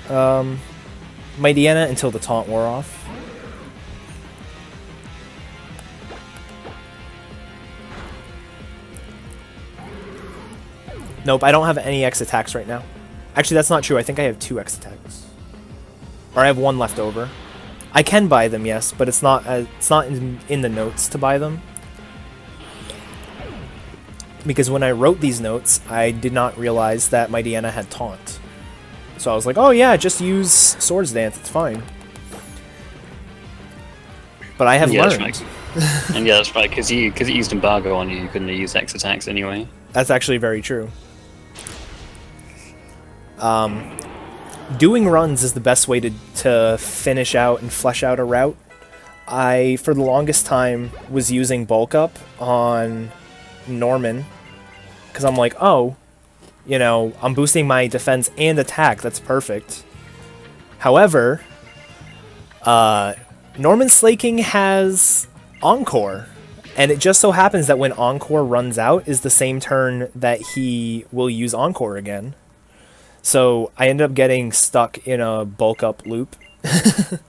Mightyena until the taunt wore off. Nope, I don't have any X attacks right now. Actually, that's not true. I think I have 2 X attacks. Or I have 1 left over. I can buy them, yes, but it's not in the notes to buy them. Because when I wrote these notes, I did not realize that Mightyena had Taunt. So I was like, oh yeah, just use Swords Dance, it's fine. But I have learned. And yeah, that's right, because it used Embargo on you, you couldn't use X attacks anyway. That's actually very true. Doing runs is the best way to finish out and flesh out a route. I, for the longest time, was using Bulk Up on Norman, because I'm like, oh, you know, I'm boosting my defense and attack, that's perfect. However, Norman Slaking has Encore, and it just so happens that when Encore runs out is the same turn that he will use Encore again. So I ended up getting stuck in a Bulk Up loop. It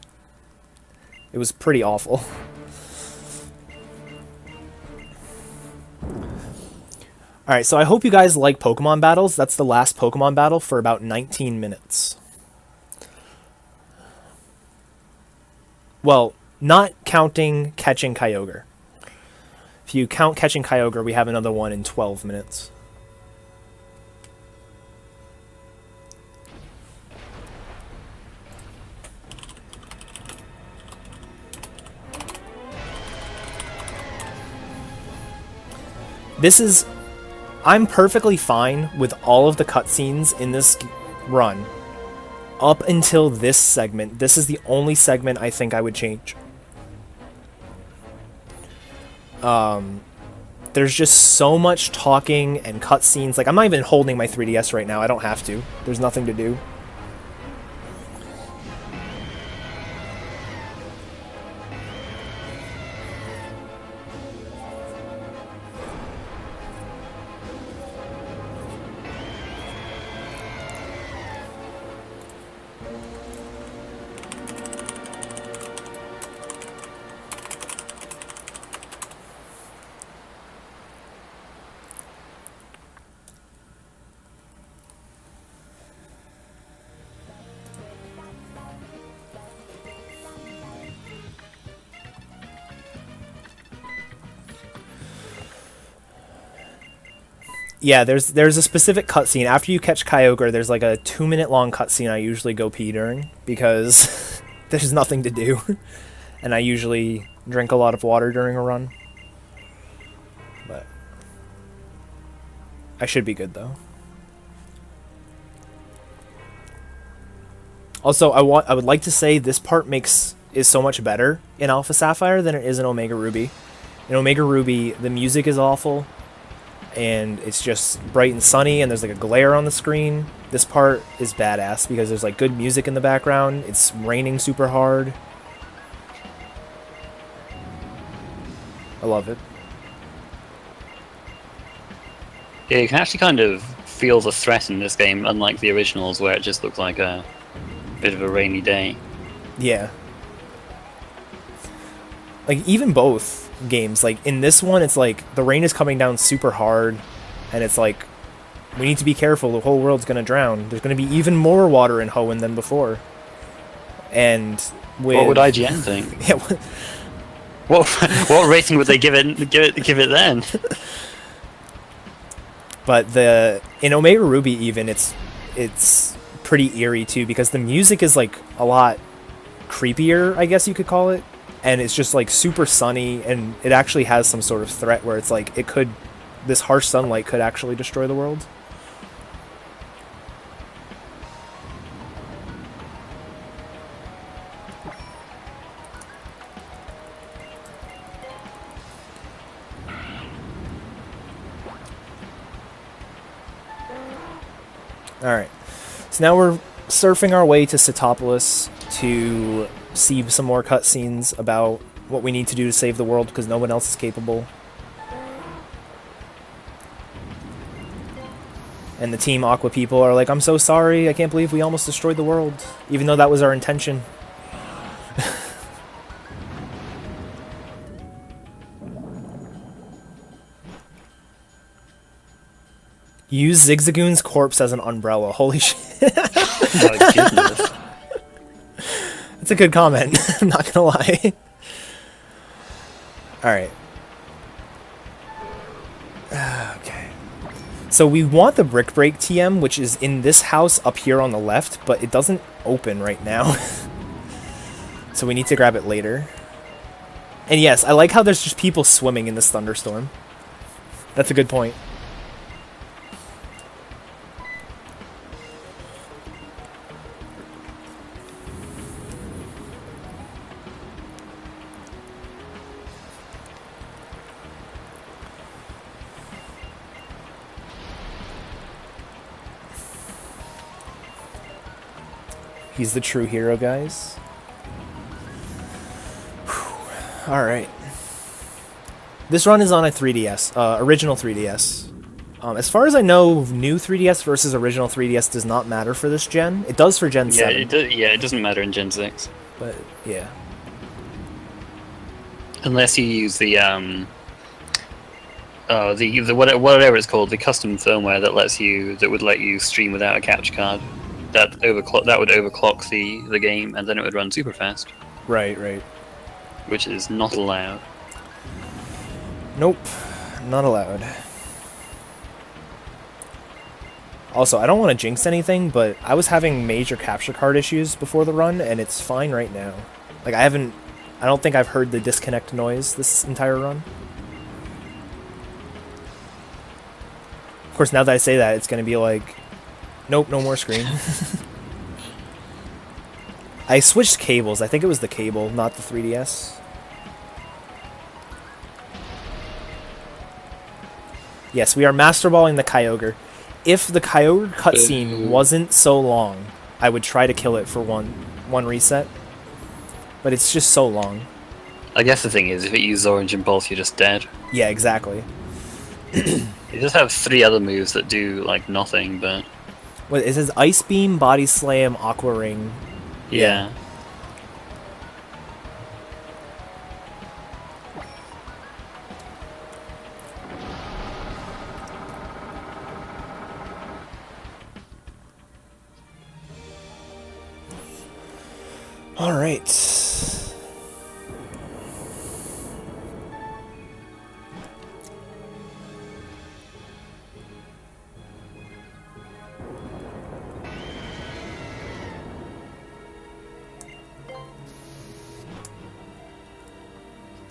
was pretty awful. Alright, so I hope you guys like Pokemon battles. That's the last Pokemon battle for about 19 minutes. Well, not counting catching Kyogre. If you count catching Kyogre, we have another one in 12 minutes. I'm perfectly fine with all of the cutscenes in this run up until this segment. This is the only segment I think I would change. There's just so much talking and cutscenes. Like, I'm not even holding my 3DS right now. I don't have to. There's nothing to do. Yeah, there's a specific cutscene. After you catch Kyogre, there's like a 2-minute long cutscene I usually go pee during, because there's nothing to do. And I usually drink a lot of water during a run. But I should be good, though. Also, I would like to say this part is so much better in Alpha Sapphire than it is in Omega Ruby. In Omega Ruby, the music is awful, and it's just bright and sunny, and there's like a glare on the screen. This part is badass because there's like good music in the background. It's raining super hard. I love it. Yeah, you can actually kind of feel the threat in this game, unlike the originals where it just looked like a bit of a rainy day. Yeah. Like, even both games, like, in this one, it's like, the rain is coming down super hard, and it's like, we need to be careful, the whole world's gonna drown. There's gonna be even more water in Hoenn than before. And with... What would IGN think? Yeah, what rating would they give it then? But in Omega Ruby even, it's pretty eerie too, because the music is like a lot creepier, I guess you could call it, and it's just like super sunny, and it actually has some sort of threat where it's like this harsh sunlight could actually destroy the world. Alright, so now we're surfing our way to Sootopolis to see some more cutscenes about what we need to do to save the world because no one else is capable. And the Team Aqua people are like, I'm so sorry, I can't believe we almost destroyed the world, even though that was our intention. Use Zigzagoon's corpse as an umbrella. Holy shit. My goodness. That's a good comment. I'm not gonna lie. Alright. Okay. So we want the Brick Break TM, which is in this house up here on the left, but it doesn't open right now. So we need to grab it later. And yes, I like how there's just people swimming in this thunderstorm. That's a good point. He's the true hero, guys. Alright. This run is on a 3DS, original 3DS. As far as I know, new 3DS versus original 3DS does not matter for this gen. It does for Gen 7. It doesn't matter in Gen 6. But, yeah. Unless you use the whatever it's called, the custom firmware that would let you stream without a capture card. That would overclock the game, and then it would run super fast. Right, right. Which is not allowed. Nope, not allowed. Also, I don't want to jinx anything, but I was having major capture card issues before the run, and it's fine right now. Like, I don't think I've heard the disconnect noise this entire run. Of course, now that I say that, it's going to be like, nope, no more screen. I switched cables. I think it was the cable, not the 3DS. Yes, we are masterballing the Kyogre. If the Kyogre cutscene wasn't so long, I would try to kill it for one reset. But it's just so long. I guess the thing is, if it uses Orange Impulse, you're just dead. Yeah, exactly. You just have 3 other moves that do, like, nothing, but... What, it says Ice Beam, Body Slam, Aqua Ring. Yeah. All right.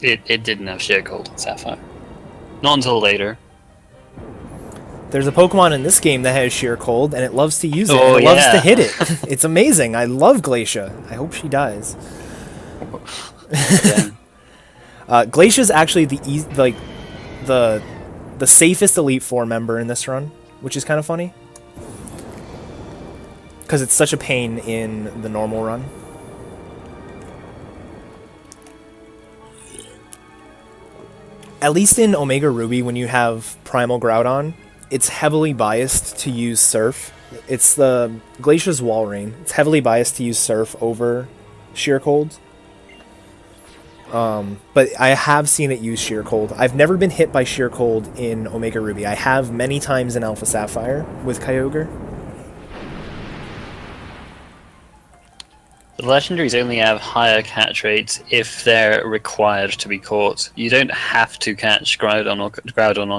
It didn't have Sheer Gold in Sapphire. Not until later. There's a Pokemon in this game that has Sheer Cold, and it loves to use it. Oh, and it loves yeah. to hit it. It's amazing. I love Glacia. I hope she dies. Glacia's actually the safest Elite Four member in this run, which is kind of funny. Because it's such a pain in the normal run. At least in Omega Ruby, when you have Primal Groudon, it's heavily biased to use Surf. It's the Glacia's Wall Rain. It's heavily biased to use Surf over Sheer Cold. But I have seen it use Sheer Cold. I've never been hit by Sheer Cold in Omega Ruby. I have many times in Alpha Sapphire with Kyogre. The legendaries only have higher catch rates if they're required to be caught. You don't have to catch Groudon or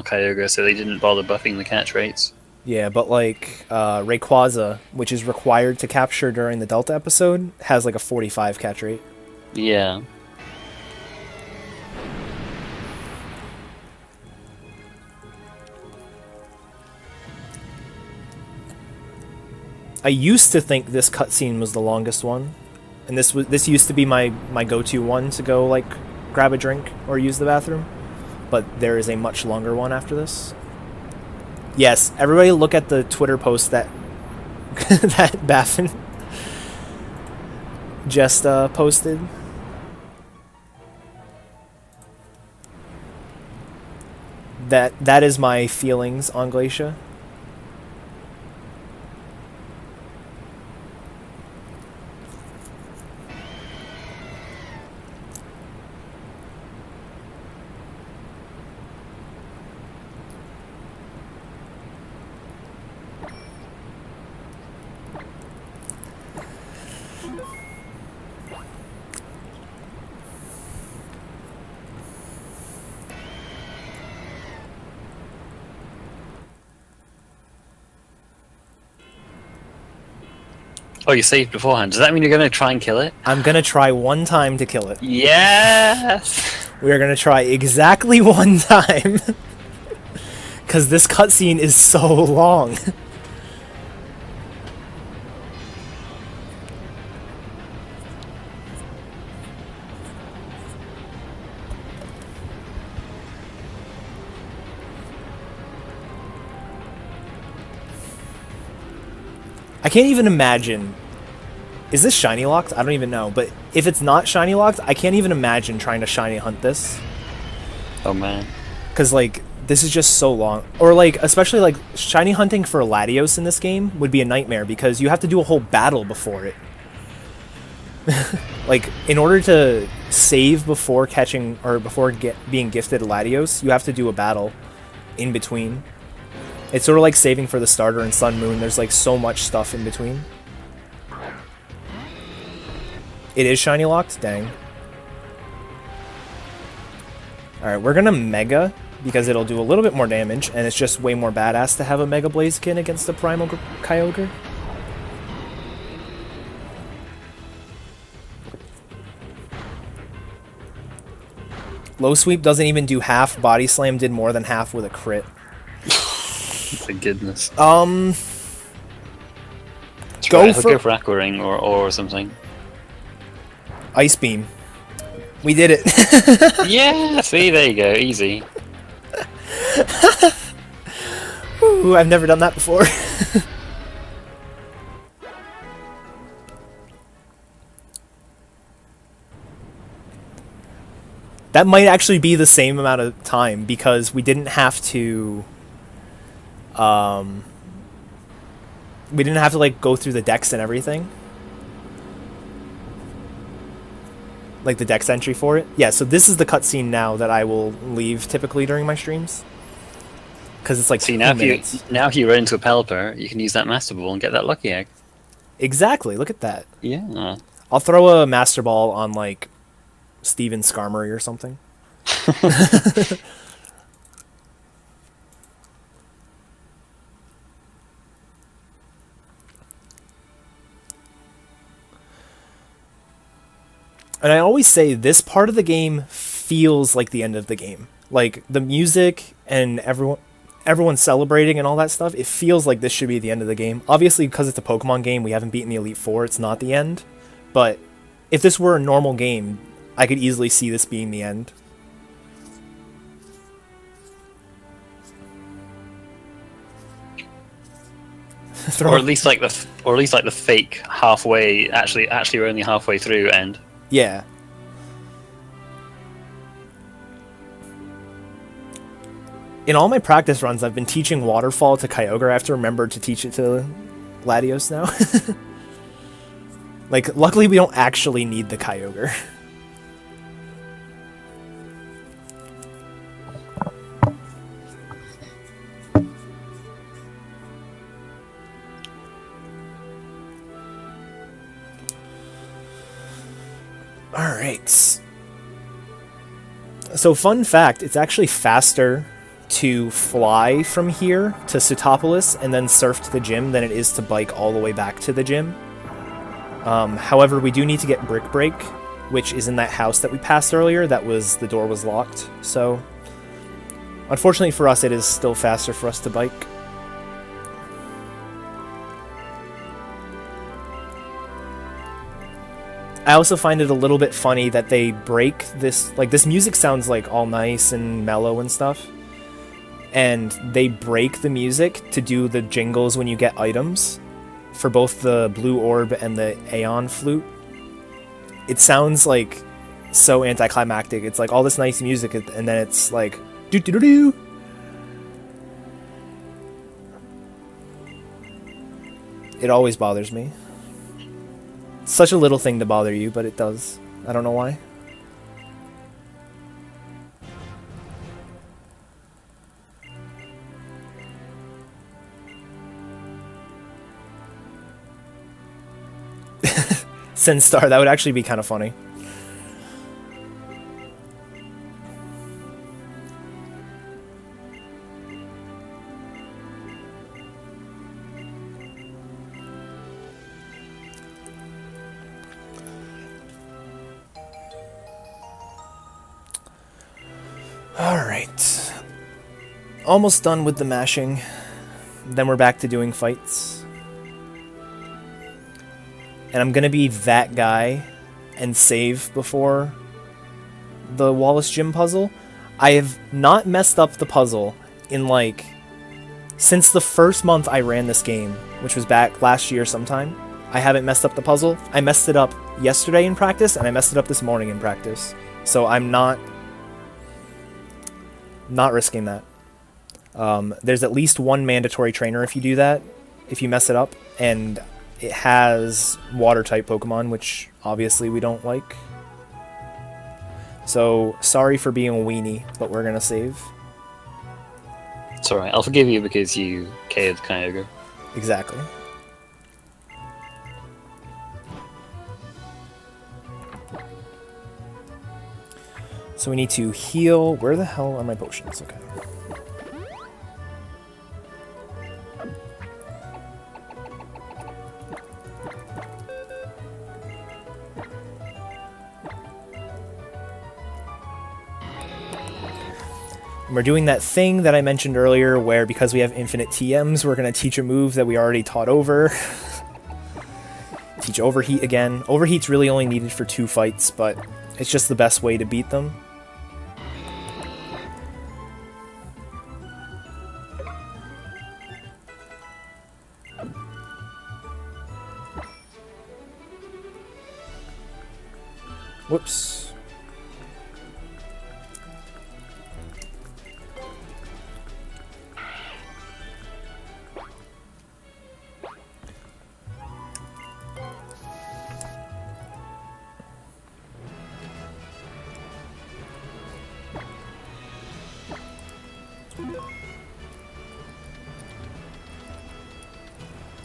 Kyogre, so they didn't bother buffing the catch rates. Yeah, but like Rayquaza, which is required to capture during the Delta episode, has like a 45 catch rate. Yeah. I used to think this cutscene was the longest one, and this used to be my go-to one to go like grab a drink or use the bathroom, but there is a much longer one after this. Yes, everybody look at the Twitter post that that Baffin just posted. That is my feelings on Glacia. Oh, you saved beforehand. Does that mean you're going to try and kill it? I'm gonna try one time to kill it. Yes! We are gonna try exactly one time. Because this cutscene is so long. I can't even imagine. Is this shiny locked? I don't even know. But if it's not shiny locked, I can't even imagine trying to shiny hunt this. Oh man. Because, like, this is just so long. Or, like, especially, like, shiny hunting for Latios in this game would be a nightmare because you have to do a whole battle before it. Like, in order to save before catching, or before being gifted Latios, you have to do a battle in between. It's sort of like saving for the starter in Sun Moon. There's, like, so much stuff in between. It is shiny locked? Dang. Alright, we're gonna Mega, because it'll do a little bit more damage, and it's just way more badass to have a Mega Blaziken against the Primal Kyogre. Low Sweep doesn't even do half. Body Slam did more than half with a crit. Thank goodness. Go for Aqua Ring or something. Ice Beam. We did it. Yeah, see, there you go, easy. Ooh, I've never done that before. That might actually be the same amount of time because we didn't have to like go through the decks and everything. Like the dex entry for it. Yeah, so this is the cutscene now that I will leave typically during my streams. Because it's like see, now if you run into a Pelipper, you can use that Master Ball and get that Lucky Egg. Exactly, look at that. Yeah. I'll throw a Master Ball on like Steven Skarmory or something. And I always say this part of the game feels like the end of the game. Like the music and everyone celebrating and all that stuff, it feels like this should be the end of the game. Obviously, because it's a Pokemon game, we haven't beaten the Elite Four, it's not the end. But if this were a normal game, I could easily see this being the end. Or at least like the fake halfway. Actually, we're only halfway through end. Yeah. In all my practice runs, I've been teaching Waterfall to Kyogre. I have to remember to teach it to Latios now. Like, luckily we don't actually need the Kyogre. Alright. So, fun fact, it's actually faster to fly from here to Sootopolis and then surf to the gym than it is to bike all the way back to the gym. However, we do need to get Brick Break, which is in that house that we passed earlier. The door was locked. So, unfortunately for us, it is still faster for us to bike. I also find it a little bit funny that they break this, like, this music sounds like all nice and mellow and stuff, and they break the music to do the jingles when you get items for both the Blue Orb and the Aeon Flute. It sounds like so anticlimactic. It's like all this nice music and then it's like doo doo doo doo. It always bothers me. Such a little thing to bother you, but it does. I don't know why. Sinstar, that would actually be kind of funny. Alright. Almost done with the mashing. Then we're back to doing fights. And I'm gonna be that guy and save before the Wallace Gym puzzle. I have not messed up the puzzle in, like, since the first month I ran this game, which was back last year sometime. I haven't messed up the puzzle. I messed it up yesterday in practice, and I messed it up this morning in practice. So I'm not risking that. There's at least one mandatory trainer if you do that, if you mess it up, and it has water-type Pokemon, which obviously we don't like. So, sorry for being a weenie, but we're gonna save. It's alright, I'll forgive you because you KO'd Kyogre. Exactly. So we need to heal. Where the hell are my potions? Okay. And we're doing that thing that I mentioned earlier where because we have infinite TMs, we're going to teach a move that we already taught over. Teach Overheat again. Overheat's really only needed for 2 fights, but it's just the best way to beat them. Whoops.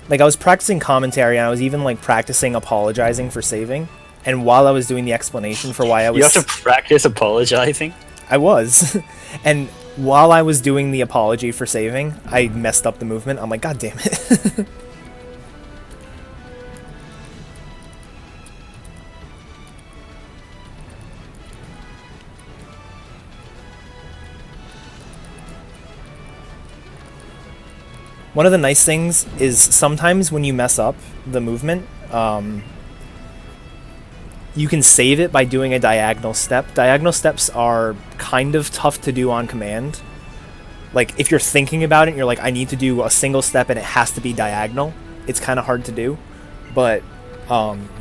Like, I was practicing commentary, and I was even, like, practicing apologizing for saving. And while I was doing the explanation for why I was... You have to practice apologizing? I was. And while I was doing the apology for saving, I messed up the movement. I'm like, God damn it. One of the nice things is sometimes when you mess up the movement, you can save it by doing a diagonal step. Diagonal steps are kind of tough to do on command. Like, if you're thinking about it and you're like, I need to do a single step and it has to be diagonal, it's kind of hard to do. But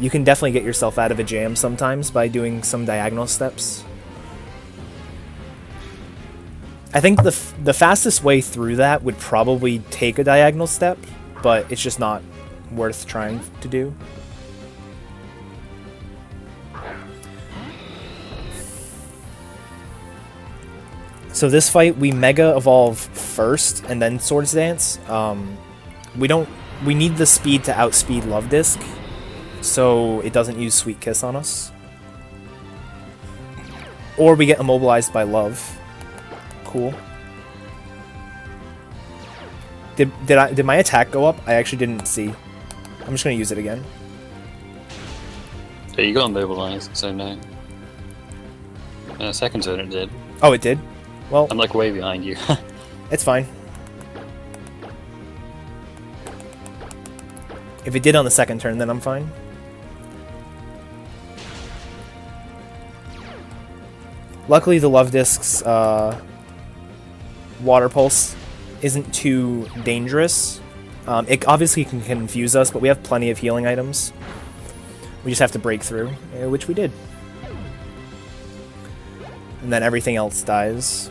you can definitely get yourself out of a jam sometimes by doing some diagonal steps. I think the fastest way through that would probably take a diagonal step, but it's just not worth trying to do. So this fight, we Mega Evolve first, and then Swords Dance. We need the speed to outspeed Love Disc, so it doesn't use Sweet Kiss on us. Or we get immobilized by Love. Cool. Did my attack go up? I actually didn't see. I'm just gonna use it again. Yeah, you got immobilized, so no. Second turn it did. Oh, it did? Well, I'm like way behind you. it's fine. If it did on the second turn, then I'm fine. Luckily, the Love Disc's Water Pulse isn't too dangerous. It obviously can confuse us, but we have plenty of healing items. We just have to break through, which we did. And then everything else dies.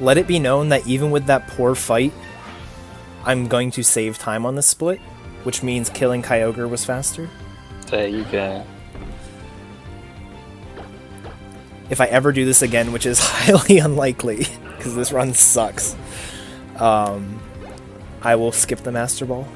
Let it be known that even with that poor fight, I'm going to save time on this split, which means killing Kyogre was faster. There you go. If I ever do this again, which is highly unlikely, because this run sucks, I will skip the Master Ball.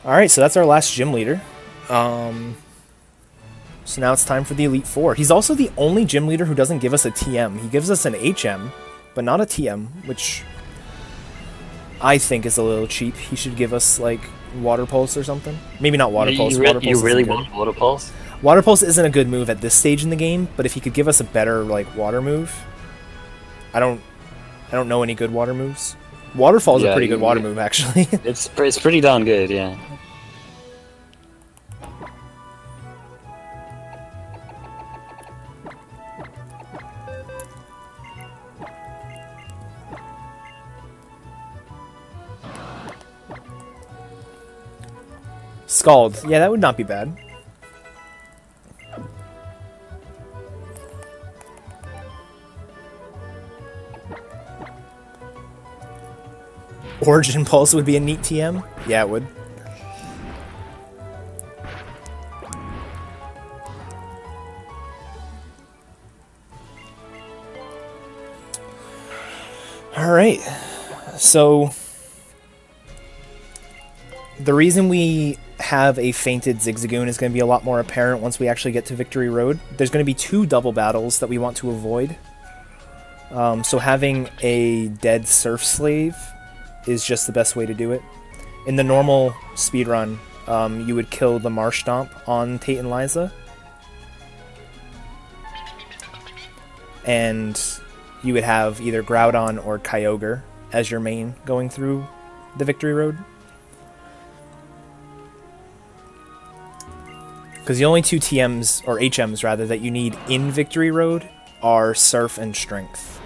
Alright, so that's our last gym leader. So now it's time for the Elite Four. He's also the only gym leader who doesn't give us a TM. He gives us an HM, but not a TM, which I think is a little cheap. He should give us, like, Water Pulse or something. Maybe not Water Pulse. Water Pulse you really want Water Pulse? Water Pulse isn't a good move at this stage in the game, but if he could give us a better, like, water move... I don't know any good water moves. Waterfall is a pretty good water move, actually. It's pretty darn good, yeah. Scald. Yeah, that would not be bad. Origin Pulse would be a neat TM? Yeah, it would. Alright. So... the reason we have a fainted Zigzagoon is going to be a lot more apparent once we actually get to Victory Road. There's going to be 2 double battles that we want to avoid. So having a dead Surf Slave is just the best way to do it. In the normal speedrun, you would kill the Marsh Stomp on Tate and Liza. And you would have either Groudon or Kyogre as your main going through the Victory Road. Because the only 2 TMs, or HMs rather, that you need in Victory Road are Surf and Strength.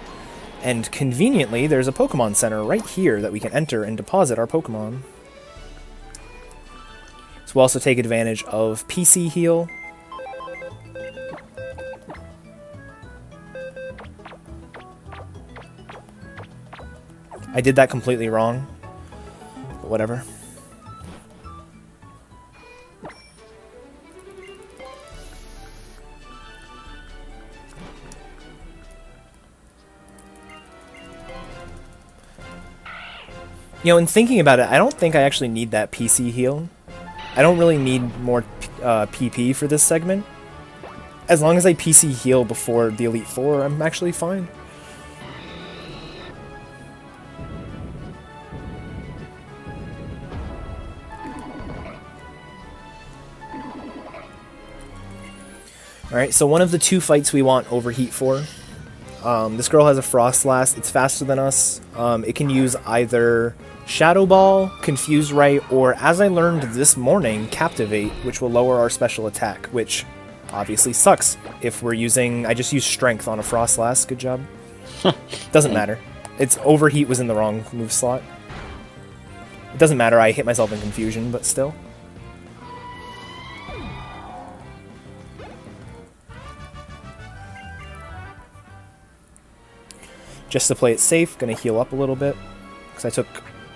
And conveniently, there's a Pokemon Center right here that we can enter and deposit our Pokemon. So we'll also take advantage of PC Heal. I did that completely wrong, but whatever. You know, in thinking about it, I don't think I actually need that PC heal. I don't really need more PP for this segment. As long as I PC heal before the Elite Four, I'm actually fine. Alright, so one of the 2 fights we want Overheat for. This girl has a Frost Blast. It's faster than us. It can use either Shadow Ball, Confuse Ray, or, as I learned this morning, Captivate, which will lower our special attack, which obviously sucks if we're using... I just used Strength on a Frost Blast. Good job. Doesn't matter. It's Overheat was in the wrong move slot. It doesn't matter, I hit myself in Confusion, but still. Just to play it safe, gonna heal up a little bit, because I took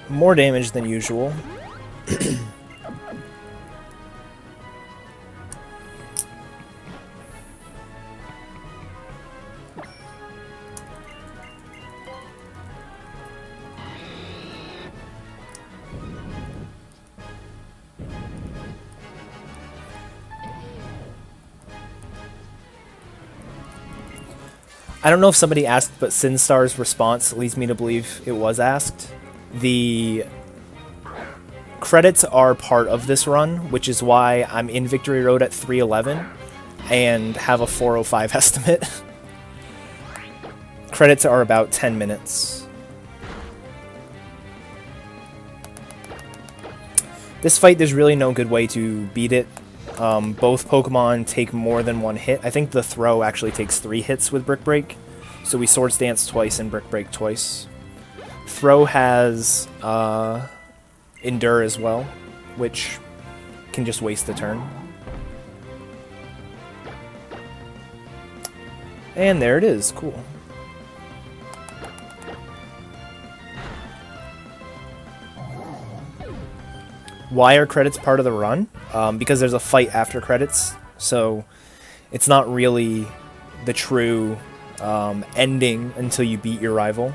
more damage than usual. I don't know if somebody asked, but Sinstar's response leads me to believe it was asked. The credits are part of this run, which is why I'm in Victory Road at 311 and have a 405 estimate. Credits are about 10 minutes. This fight, there's really no good way to beat it. Both Pokemon take more than 1 hit. I think the throw actually takes 3 hits with Brick Break. So we Swords Dance twice and Brick Break twice. Throw has Endure as well, which can just waste a turn. And there it is. Cool. Why are credits part of the run? Because there's a fight after credits, so it's not really the true ending until you beat your rival.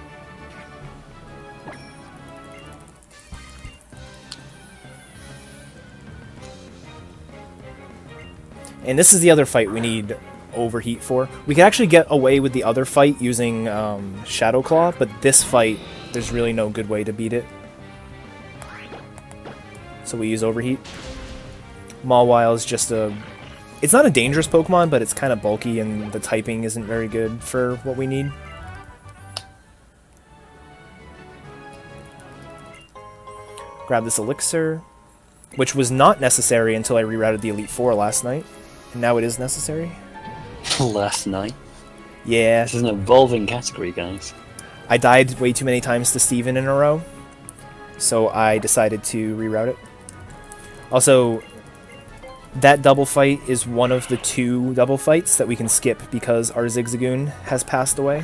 And this is the other fight we need Overheat for. We could actually get away with the other fight using Shadow Claw, but this fight, there's really no good way to beat it. So we use Overheat. Mauville is just a... It's not a dangerous Pokemon, but it's kind of bulky and the typing isn't very good for what we need. Grab this Elixir, which was not necessary until I rerouted the Elite Four last night. And now it is necessary. Last night? Yeah. This is an evolving category, guys. I died way too many times to Steven in a row, so I decided to reroute it. Also, that double fight is one of the 2 double fights that we can skip because our Zigzagoon has passed away.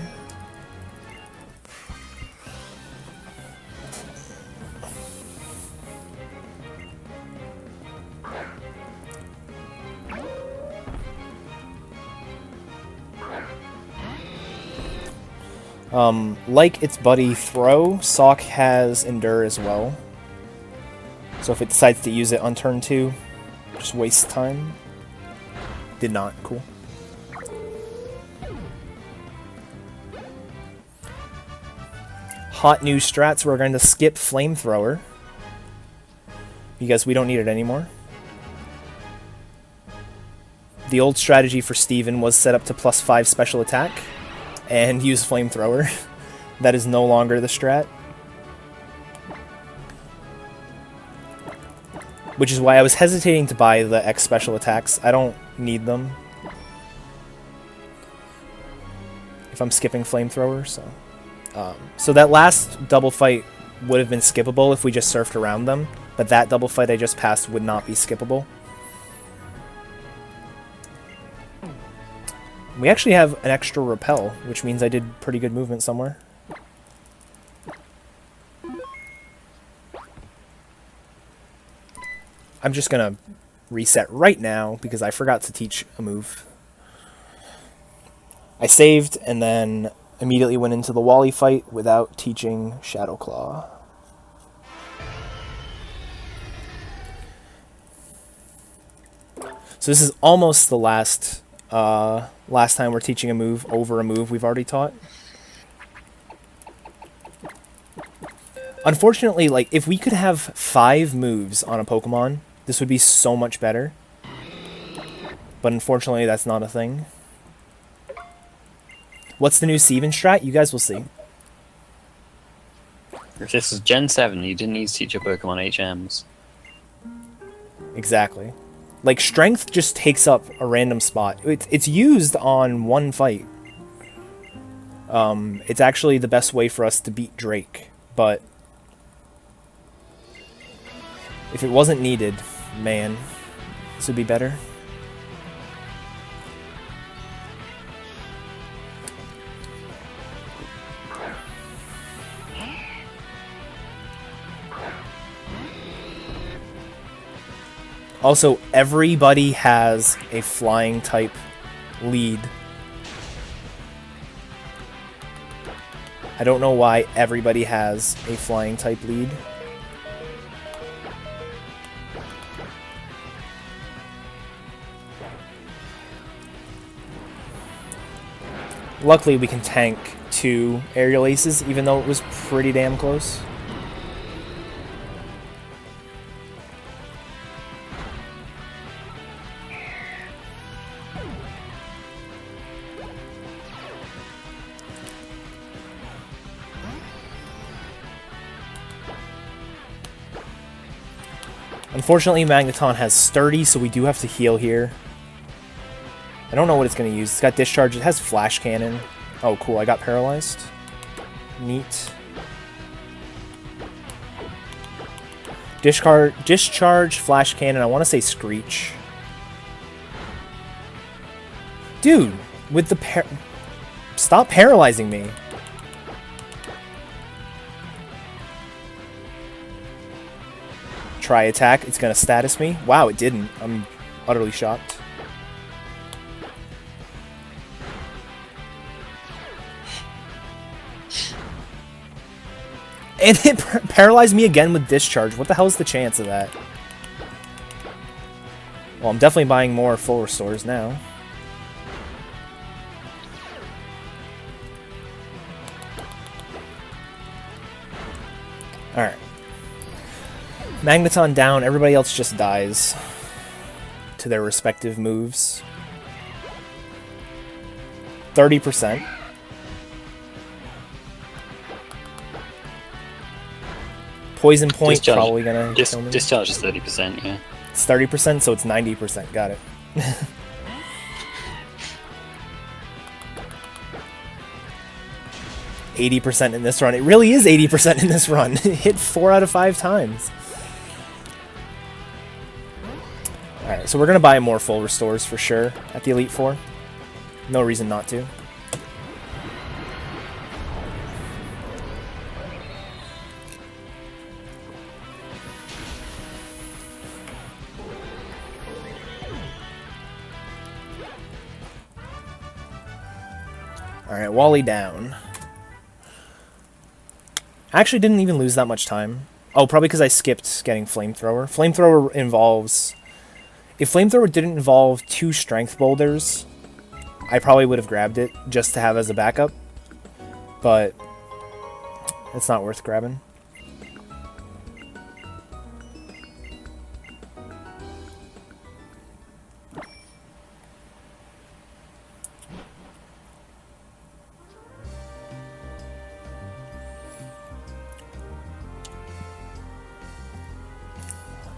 Like its buddy Throw, Sawk has Endure as well. So if it decides to use it on turn 2, just waste time. Did not. Cool. Hot new strats, we're going to skip Flamethrower because we don't need it anymore. The old strategy for Steven was set up to +5 special attack and use Flamethrower. That is no longer the strat. Which is why I was hesitating to buy the X special attacks. I don't need them if I'm skipping Flamethrower, so... so that last double fight would have been skippable if we just surfed around them, but that double fight I just passed would not be skippable. We actually have an extra Repel, which means I did pretty good movement somewhere. I'm just gonna reset right now because I forgot to teach a move. I saved and then immediately went into the Wally fight without teaching Shadow Claw. So this is almost the last time we're teaching a move over a move we've already taught. Unfortunately, like, if we could have 5 moves on a Pokemon, this would be so much better. But unfortunately, that's not a thing. What's the new Steven strat? You guys will see. If this was Gen 7, you didn't need to teach your Pokemon HMs. Exactly. Like, strength just takes up a random spot. It's used on one fight. It's actually the best way for us to beat Drake, but if it wasn't needed, man, this would be better. Also, everybody has a flying type lead. I don't know why everybody has a flying type lead. Luckily, we can tank 2 aerial aces, even though it was pretty damn close. Unfortunately, Magneton has Sturdy, so we do have to heal here. I don't know what it's going to use. It's got Discharge. It has Flash Cannon. Oh, cool. I got paralyzed. Neat. Discharge, Flash Cannon. I want to say Screech. Dude, with the stop paralyzing me. Try attack. It's going to status me. Wow, it didn't. I'm utterly shocked. And it paralyzed me again with Discharge. What the hell is the chance of that? Well, I'm definitely buying more full restores now. Alright. Magneton down, everybody else just dies to their respective moves. 30%. Poison Point Discharge. Probably gonna kill me. Discharge is 30%, yeah. It's 30%, so it's 90%. Got it. %80 in this run. It really is 80% in this run. It hit 4 out of 5 times. Alright, so we're going to buy more full restores for sure at the Elite Four. No reason not to. Alright, Wally down. I actually didn't even lose that much time. Oh, probably because I skipped getting Flamethrower. Flamethrower involves... If Flamethrower didn't involve 2 Strength Boulders, I probably would have grabbed it just to have as a backup. But it's not worth grabbing.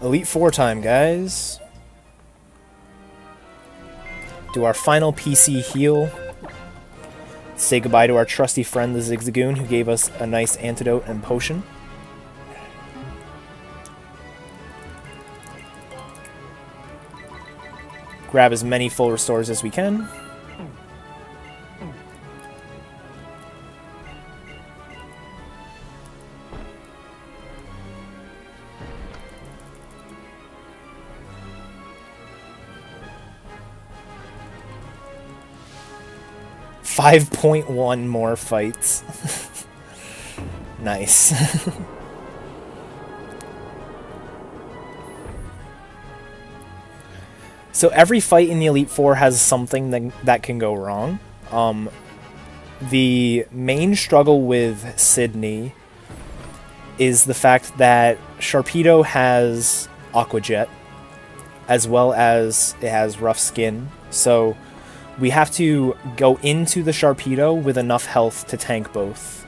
Elite Four time, guys. Do our final PC heal. Say goodbye to our trusty friend, the Zigzagoon, who gave us a nice antidote and potion. Grab as many full restores as we can. .1 more fights. Nice. So every fight in the Elite Four has something that can go wrong. The main struggle with Sydney is the fact that Sharpedo has Aqua Jet, as well as it has Rough Skin. So we have to go into the Sharpedo with enough health to tank both.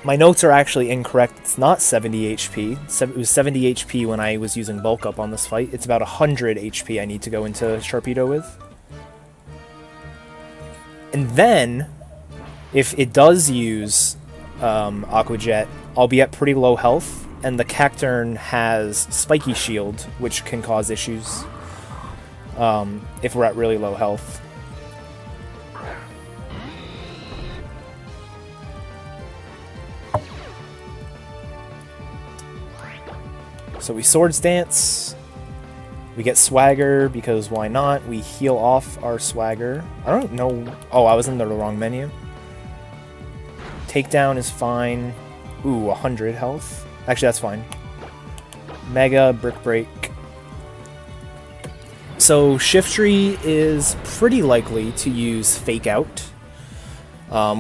My notes are actually incorrect. It's not 70 HP. It was 70 HP when I was using Bulk Up on this fight. It's about 100 HP I need to go into Sharpedo with. And then, if it does use Aqua Jet, I'll be at pretty low health, and the Cacturne has Spiky Shield, which can cause issues if we're at really low health. So we Swords Dance, we get Swagger, because why not? We heal off our Swagger. I don't know... Oh, I was in the wrong menu. Takedown is fine. Ooh, 100 health. Actually, that's fine. Mega, Brick Break. So Shiftry is pretty likely to use Fake Out,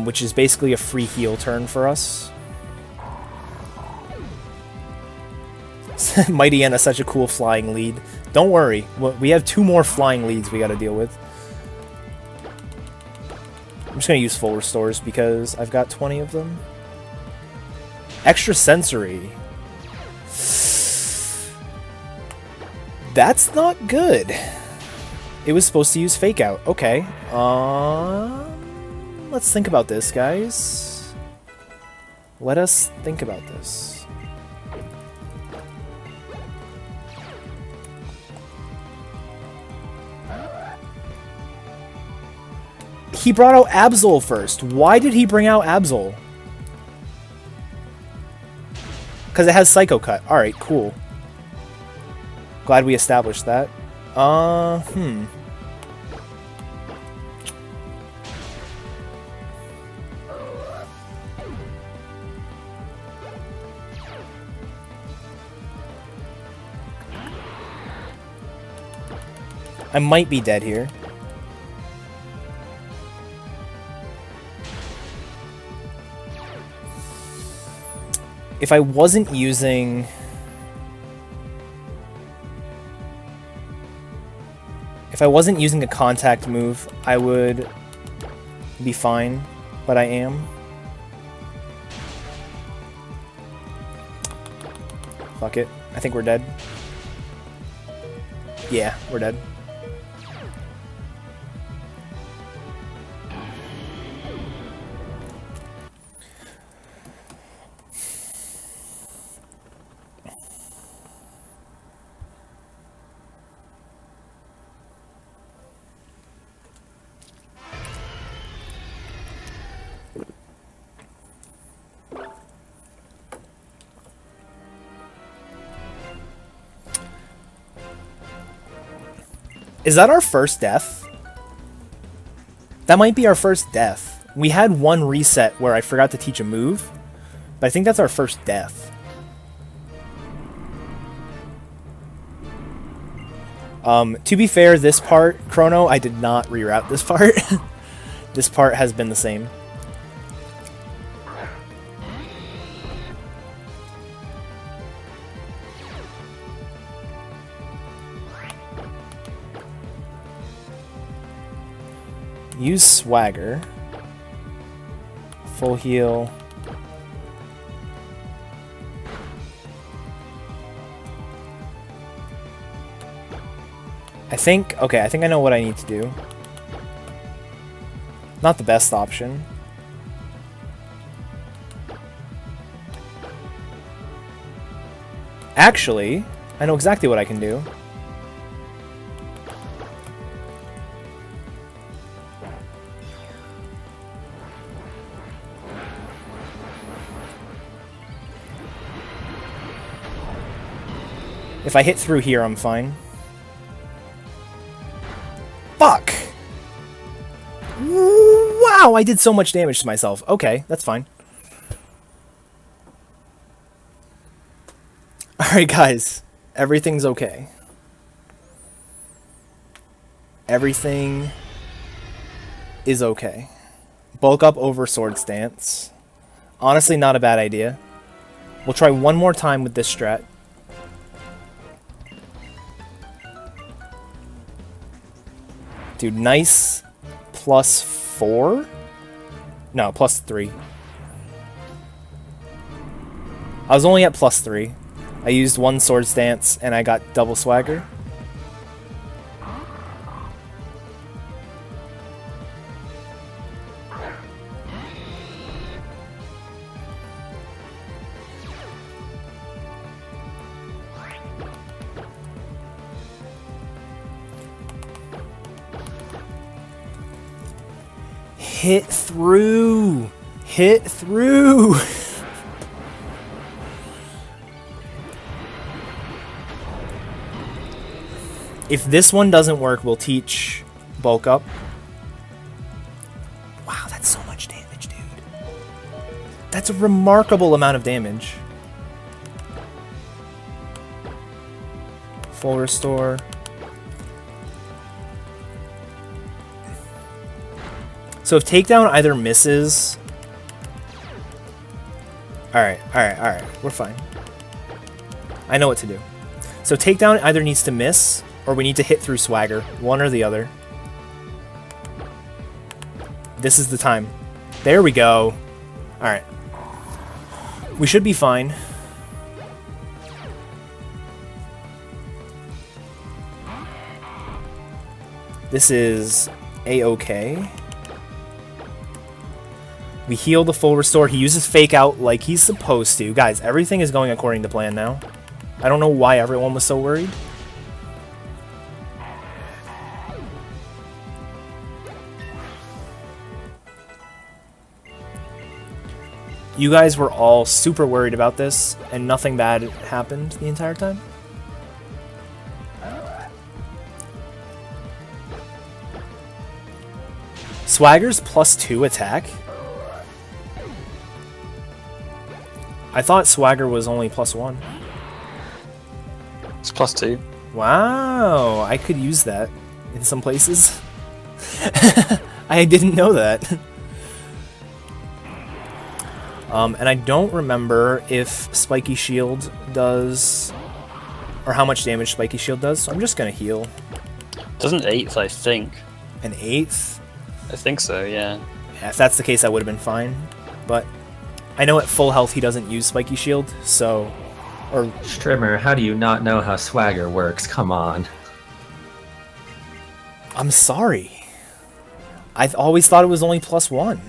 which is basically a free heal turn for us. Mighty Anna, such a cool flying lead. Don't worry, we have 2 more flying leads we gotta deal with. I'm just gonna use full restores because I've got 20 of them. Extra sensory. That's not good. It was supposed to use Fake Out. Okay. Let's think about this, guys. Let us think about this. He brought out Absol first. Why did he bring out Absol? Because it has Psycho Cut. Alright, cool. Glad we established that. I might be dead here. If I wasn't using... If I wasn't using a contact move, I would be fine, but I am. Fuck it. I think we're dead. Yeah, we're dead. Is that our first death? That might be our first death. We had one reset where I forgot to teach a move, but I think that's our first death. To be fair, this part, Chrono, I did not reroute this part. This part has been the same. Use Swagger. Full heal. I think I know what I need to do. Not the best option. Actually, I know exactly what I can do. If I hit through here, I'm fine. Fuck! Wow, I did so much damage to myself. Okay, that's fine. Alright, guys. Everything's okay. Everything is okay. Bulk up over Swords Dance. Honestly, not a bad idea. We'll try one more time with this strat. Dude, nice +4? No, +3. I was only at +3. I used 1 Swords Dance and I got double swagger. Hit through! Hit through! If this one doesn't work, we'll teach bulk up. Wow, that's so much damage, dude. That's a remarkable amount of damage. Full restore. So if takedown either misses... Alright. We're fine. I know what to do. So takedown either needs to miss, or we need to hit through swagger. One or the other. This is the time. There we go. Alright. We should be fine. This is A-okay. We heal the full restore. He uses fake out like he's supposed to. Guys, everything is going according to plan now. I don't know why everyone was so worried. You guys were all super worried about this, and nothing bad happened the entire time? Swagger's +2 attack? I thought Swagger was only +1. It's +2. Wow, I could use that in some places. I didn't know that. And I don't remember if Spiky Shield does, or how much damage Spiky Shield does, so I'm just gonna heal. Doesn't 8th, I think. An 8th? I think so, yeah. Yeah, if that's the case, I would have been fine. But I know at full health he doesn't use Spiky Shield, so... Or Strimmer, how do you not know how swagger works? Come on. I'm sorry. I've always thought it was only +1.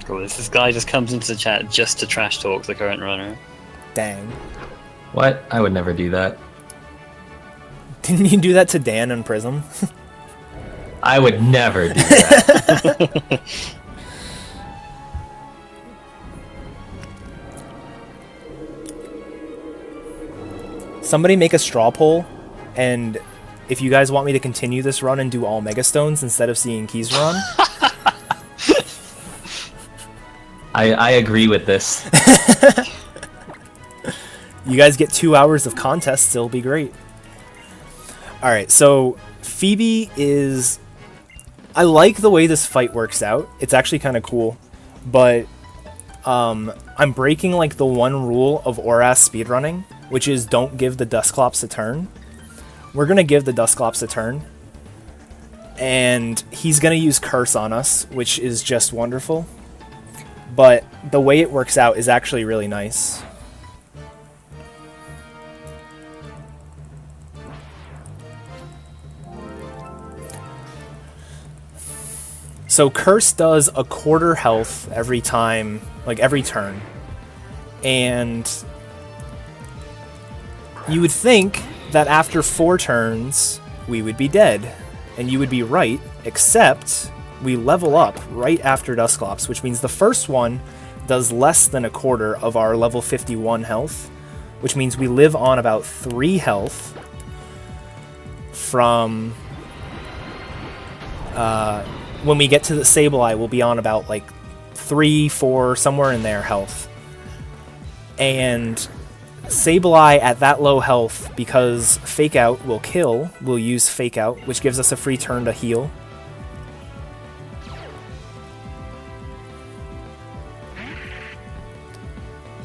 Cool, this guy just comes into the chat just to trash talk the current runner. Dang. What? I would never do that. Didn't you do that to Dan and Prism? I would never do that. Somebody make a straw poll, and if you guys want me to continue this run and do all Mega Stones instead of seeing Keys run. I agree with this. You guys get 2 hours of contests, it'll be great. Alright, so Phoebe is... I like the way this fight works out. It's actually kind of cool. But I'm breaking like the one rule of Oras speedrunning, which is don't give the Dusclops a turn. We're going to give the Dusclops a turn. And he's going to use Curse on us, which is just wonderful. But the way it works out is actually really nice. So Curse does a quarter health every time, like every turn. And you would think that after 4 turns, we would be dead. And you would be right, except we level up right after Dusclops, which means the first one does less than a quarter of our level 51 health, which means we live on about 3 health from... when we get to the Sableye, we'll be on about like 3, 4, somewhere in there health. And Sableye at that low health, because Fake Out will kill, we'll use Fake Out, which gives us a free turn to heal.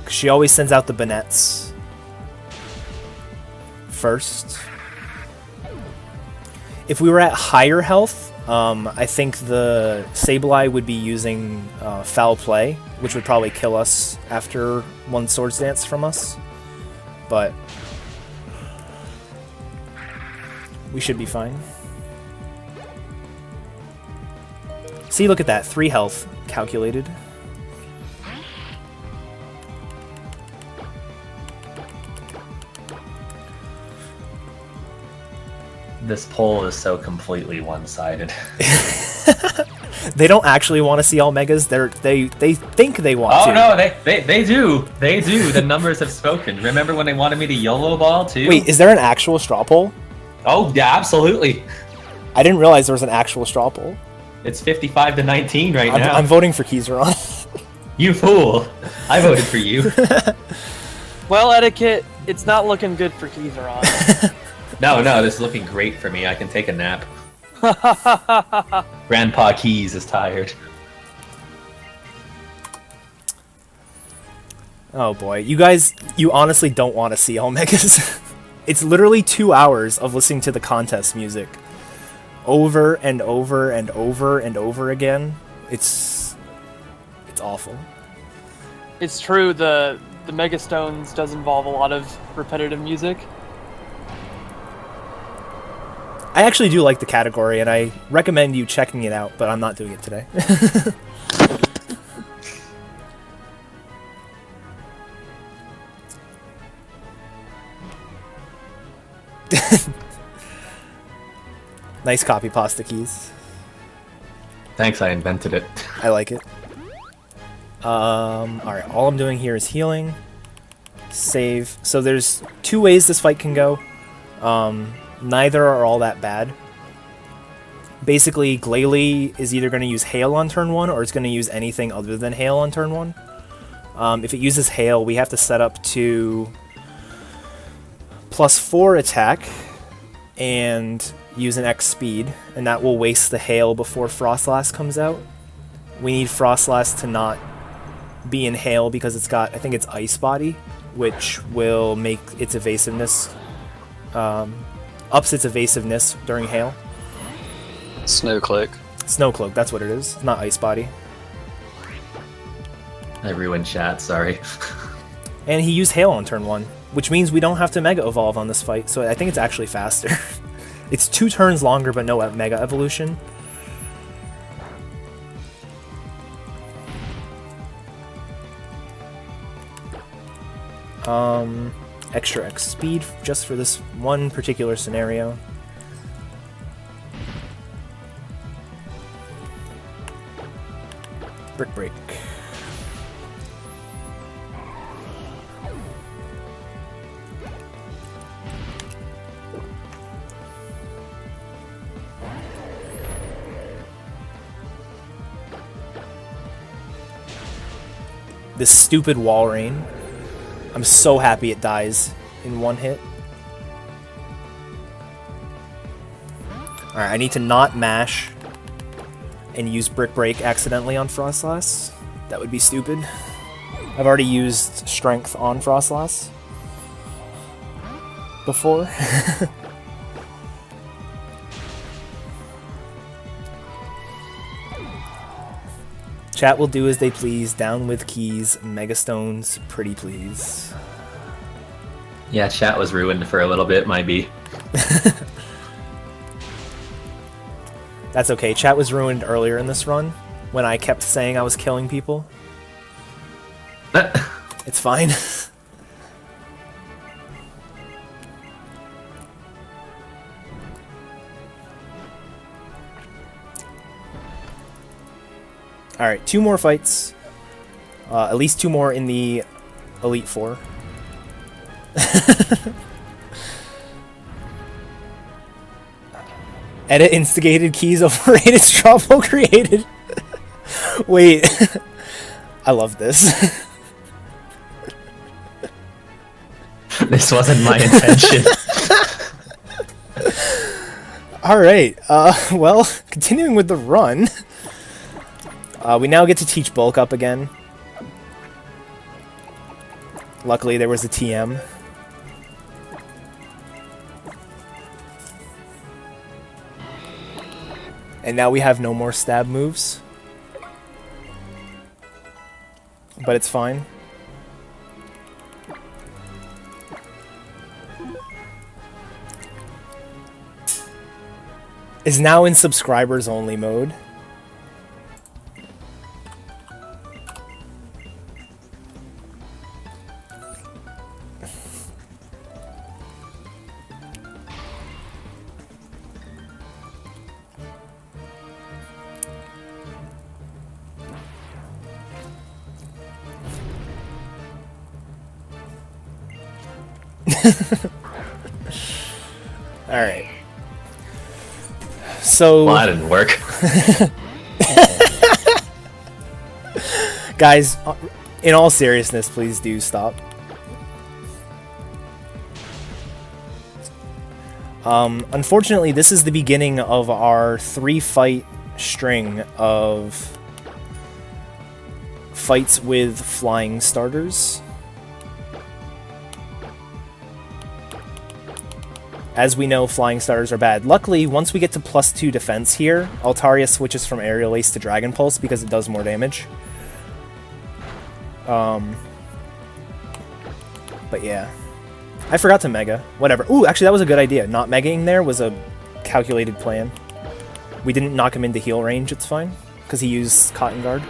She always sends out the Bannettes first. if we were at higher health, I think the Sableye would be using Foul Play, which would probably kill us after one Swords Dance from us. But we should be fine. See, look at that. 3 health calculated. This poll is so completely one-sided. They don't actually want to see all megas. They think they want to. Oh no, they do. They do. The numbers have spoken. Remember when they wanted me to YOLO ball too? Wait, is there an actual straw poll? Oh yeah, absolutely. I didn't realize there was an actual straw poll. It's 55 to 19 right now. I'm voting for Kyogre. You fool! I voted for you. Well, Eddaket, it's not looking good for Kyogre. No, this is looking great for me. I can take a nap. Grandpa Keys is tired. Oh boy, you guys, you honestly don't want to see all megas. It's literally 2 hours of listening to the contest music over and over and over and over again. It's awful. It's true, the Mega Stones does involve a lot of repetitive music. I actually do like the category, and I recommend you checking it out, but I'm not doing it today. Nice copy pasta keys. Thanks, I invented it. I like it. Alright, all I'm doing here is healing. Save. So there's 2 ways this fight can go. Neither are all that bad. Basically, Glalie is either going to use Hail on turn 1, or it's going to use anything other than Hail on turn 1. If it uses Hail, we have to set up to +4 attack and use an X speed, and that will waste the Hail before Frostlass comes out. We need Frostlass to not be in Hail because it's got, I think it's Ice Body, which will make its evasiveness, ups its evasiveness during Hail. Snowcloak. Snowcloak, that's what it is, not Ice Body. I ruined chat, sorry. And he used Hail on turn 1, which means we don't have to Mega Evolve on this fight, so I think it's actually faster. It's 2 turns longer, but no Mega Evolution. Extra X speed just for this one particular scenario. Brick Break. This stupid wall rain. I'm so happy it dies in 1 hit. Alright, I need to not mash and use Brick Break accidentally on Frostlass. That would be stupid. I've already used Strength on Frostlass before. Chat will do as they please. Down with keys. Megastones, pretty please. Yeah, chat was ruined for a little bit, might be. That's okay. Chat was ruined earlier in this run when I kept saying I was killing people. It's fine. Alright, 2 more fights. At least 2 more in the Elite Four. Edit instigated, keys overrated, straw poll created. Wait. I love this. This wasn't my intention. Alright, well, continuing with the run. We now get to teach Bulk up again. Luckily, there was a TM. And now we have no more stab moves. But it's fine. Is now in subscribers only mode. All right. So Well, that didn't work. guys, in all seriousness, please do stop. Unfortunately, this is the beginning of our 3-fight string of fights with flying starters. As we know, flying starters are bad. Luckily, once we get to +2 defense here, Altaria switches from Aerial Ace to Dragon Pulse because it does more damage. But yeah. I forgot to Mega. Whatever. Ooh, actually that was a good idea. Not Megaing there was a calculated plan. We didn't knock him into heal range, it's fine. Because he used Cotton Guard.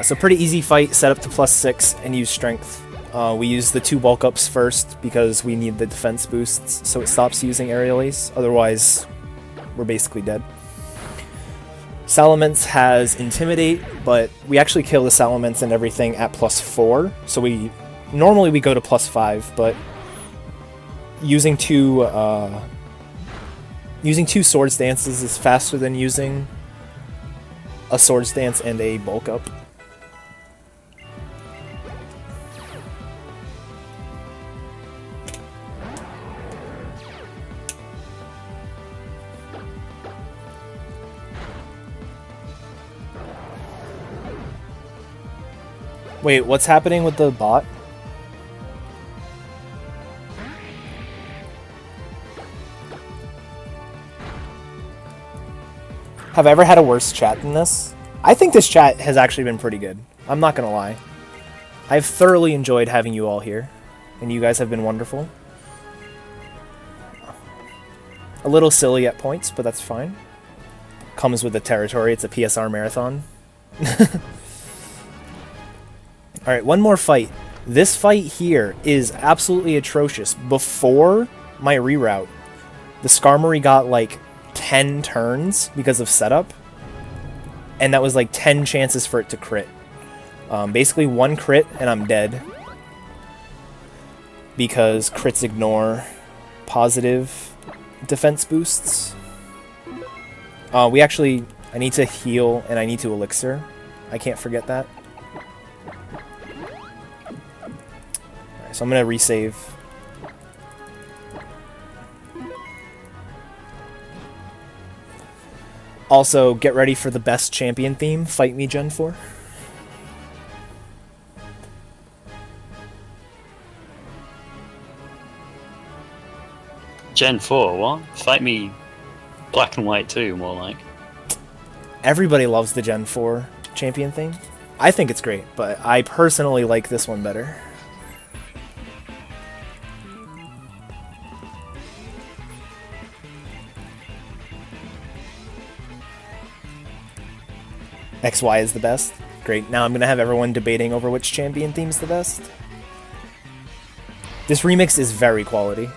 So pretty easy fight, set up to +6 and use strength. We use the 2 bulk ups first because we need the defense boosts so it stops using Aerial Ace. Otherwise, we're basically dead. Salamence has Intimidate, but we actually kill the Salamence and everything at +4. So normally we go to +5, but using two Swords Dances is faster than using a Swords Dance and a bulk up. Wait, what's happening with the bot? Have I ever had a worse chat than this? I think this chat has actually been pretty good. I'm not gonna lie. I've thoroughly enjoyed having you all here, and you guys have been wonderful. A little silly at points, but that's fine. Comes with the territory, it's a PSR marathon. Alright, one more fight. This fight here is absolutely atrocious. Before my reroute, the Skarmory got like 10 turns because of setup, and that was like 10 chances for it to crit. Basically 1 crit and I'm dead, because crits ignore positive defense boosts. I need to heal and I need to elixir. I can't forget that. Alright, so I'm gonna resave. Also, get ready for the best champion theme, Fight Me Gen 4. Gen 4, what? Fight me Black and White 2, more like. Everybody loves the Gen 4 champion theme. I think it's great, but I personally like this one better. XY is the best. Great. Now I'm going to have everyone debating over which champion theme's the best. This remix is very quality.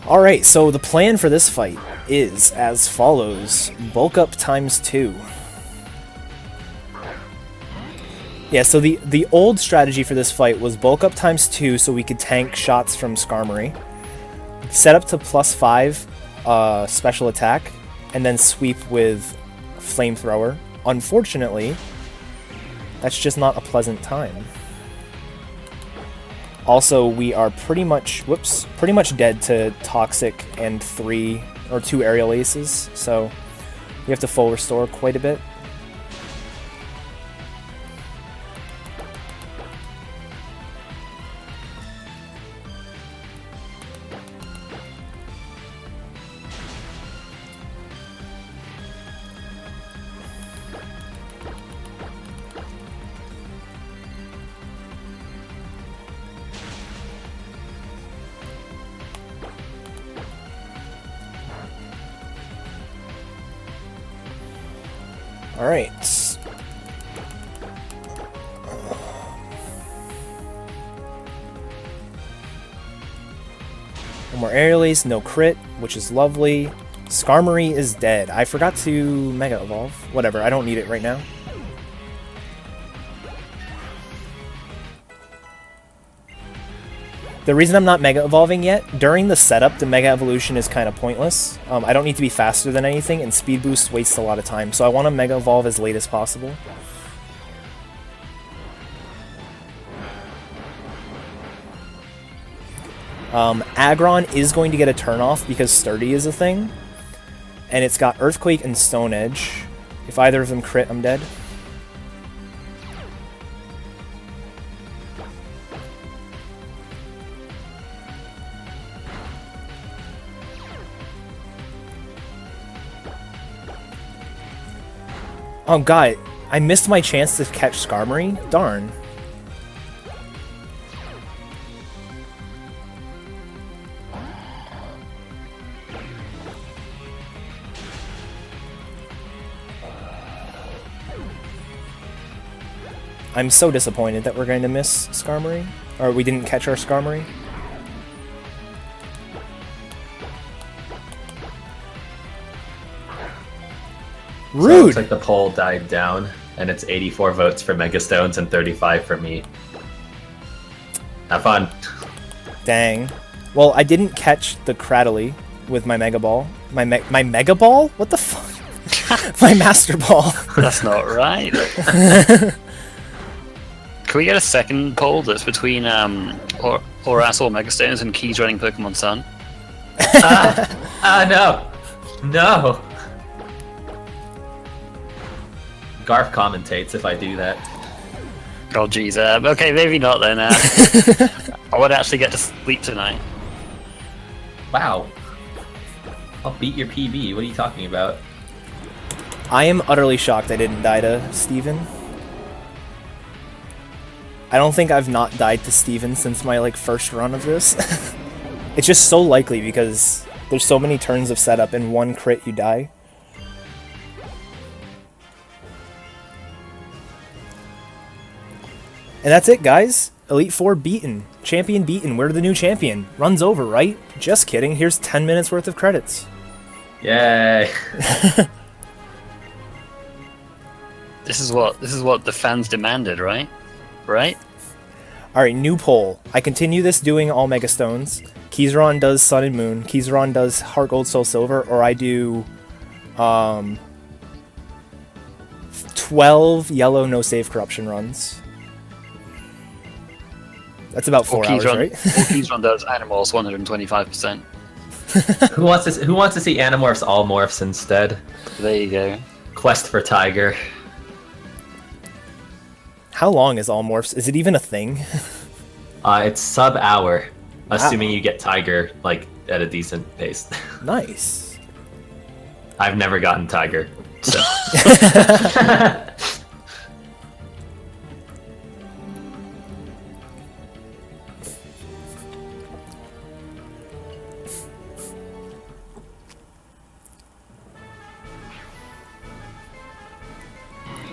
Alright, so the plan for this fight is as follows. Bulk up ×2. Yeah, so the old strategy for this fight was bulk up ×2 so we could tank shots from Skarmory, set up to +5 special attack, and then sweep with Flamethrower. Unfortunately, that's just not a pleasant time. Also, we are pretty much dead to Toxic and 3 or 2 aerial aces, so you have to full restore quite a bit. Alright. No more aerial ace, no crit, which is lovely. Skarmory is dead. I forgot to Mega Evolve. Whatever, I don't need it right now. The reason I'm not Mega Evolving yet, during the setup, the Mega Evolution is kind of pointless. I don't need to be faster than anything, and Speed Boost wastes a lot of time, so I want to Mega Evolve as late as possible. Aggron is going to get a turn off because Sturdy is a thing, and it's got Earthquake and Stone Edge. If either of them crit, I'm dead. Oh god, I missed my chance to catch Skarmory? Darn. I'm so disappointed that we're going to miss Skarmory. Or we didn't catch our Skarmory. So it Rude! looks like the poll died down, and it's 84 votes for Megastones and 35 for me. Have fun. Dang. Well, I didn't catch the Cradily with my Mega Ball. My Mega Ball? What the fuck? My Master Ball. That's not right. Can we get a second poll that's between or Asshole Megastones and Keys running Pokemon Sun? No. No. Garf commentates if I do that. Oh jeez, okay, maybe not then. I would actually get to sleep tonight. Wow. I'll beat your PB. What are you talking about? I am utterly shocked I didn't die to Steven. I don't think I've not died to Steven since my first run of this. It's just so likely because there's so many turns of setup and one crit you die. And that's it, guys. Elite Four beaten. Champion beaten. We're the new champion. Run's over, right? Just kidding. Here's 10 minutes worth of credits. Yay. This is what the fans demanded, right? Right? Alright, new poll. I continue this doing all Mega Stones. Keyzron does Sun and Moon. Keyzron does Heart Gold, Soul Silver. Or I do 12 yellow no save corruption runs. That's about 4 hours, right? Keyzron does Animals 125%. Who wants to see Animorphs all morphs instead? There you go. Quest for Tiger. How long is All Morphs? Is it even a thing? It's sub-hour, assuming you get Tiger at a decent pace. Nice. I've never gotten Tiger, so.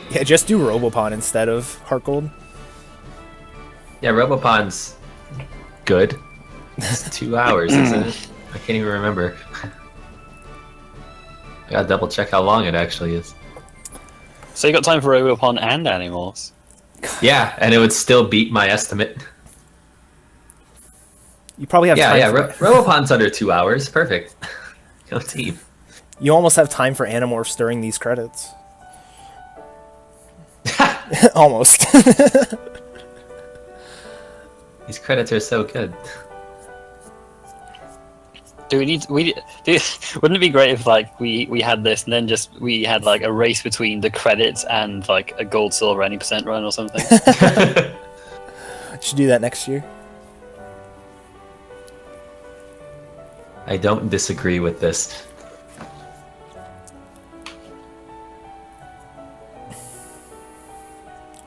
Yeah, just do Robopon instead of Heart Gold. Yeah, Robopon's good. It's 2 hours, isn't it? I can't even remember. I gotta double check how long it actually is. So you got time for Robopon and Animals? Yeah, and it would still beat my estimate. You probably have time for Robopon's under 2 hours. Perfect. Go team. You almost have time for Animorphs during these credits. Almost. These credits are so good. Do we need? Wouldn't it be great if like we had this and then just we had like a race between the credits and like a gold, silver, any % run or something? Should do that next year. I don't disagree with this.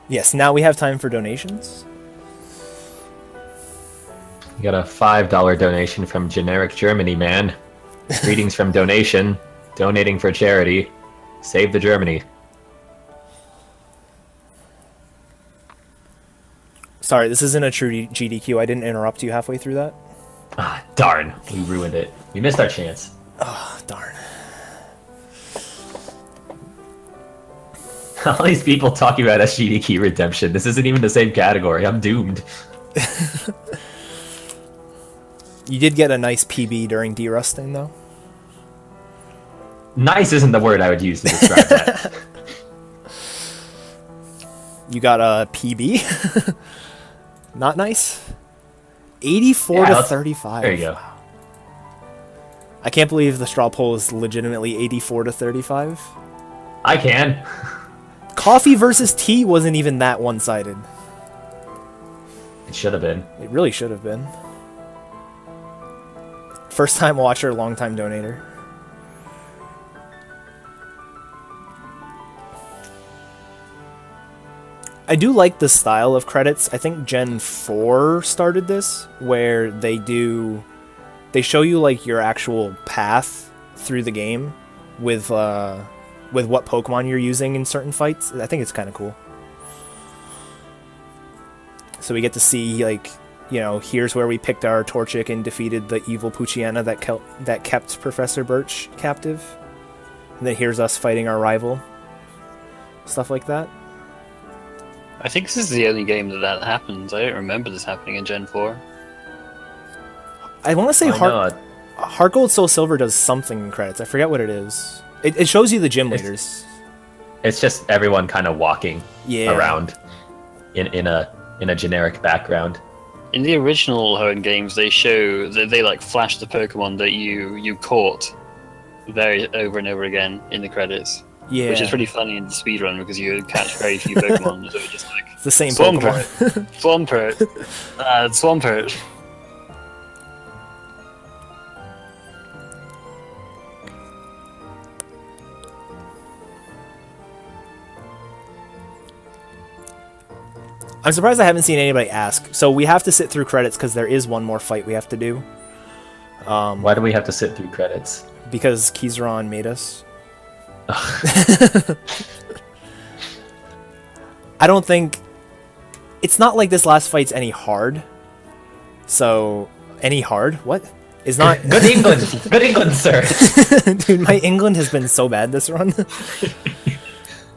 Yes, now we have time for donations. We got a $5 donation from Generic Germany Man. Greetings from donation. Donating for charity. Save the Germany. Sorry, this isn't a true GDQ. I didn't interrupt you halfway through that. Ah, darn. We ruined it. We missed our chance. Oh, darn. All these people talking about SGDQ redemption. This isn't even the same category. I'm doomed. You did get a nice PB during derusting, though. Nice isn't the word I would use to describe that. You got a PB? Not nice? 84 to 35. There you go. Wow. I can't believe the straw poll is legitimately 84 to 35. I can. Coffee versus tea wasn't even that one-sided. It should have been. It really should have been. First time watcher, long time donator. I do like the style of credits. I think Gen 4 started this, where they show you like your actual path through the game with what Pokemon you're using in certain fights. I think it's kind of cool. So we get to see, like, you know, here's where we picked our Torchic and defeated the evil Poochyena that kept Professor Birch captive. And then here's us fighting our rival. Stuff like that. I think this is the only game that happens. I don't remember this happening in Gen 4. I want to say Why not? Heart Gold Soul Silver does something in credits. I forget what it is. It shows you the gym leaders. It's just everyone kind of walking around in a generic background. In the original Hoenn games, they like flash the Pokemon that you caught over and over again in the credits. Yeah. Which is pretty funny in the speedrun because you catch very few Pokemon, so it's just like It's the same Swampert, Pokemon. Swampert, Swampert. I'm surprised I haven't seen anybody ask. So we have to sit through credits because there is one more fight we have to do. Why do we have to sit through credits? Because Kizaron made us. I don't think... It's not like this last fight's any hard. So... Any hard? What? It's not... Good England! Good England, sir! Dude, my England has been so bad this run.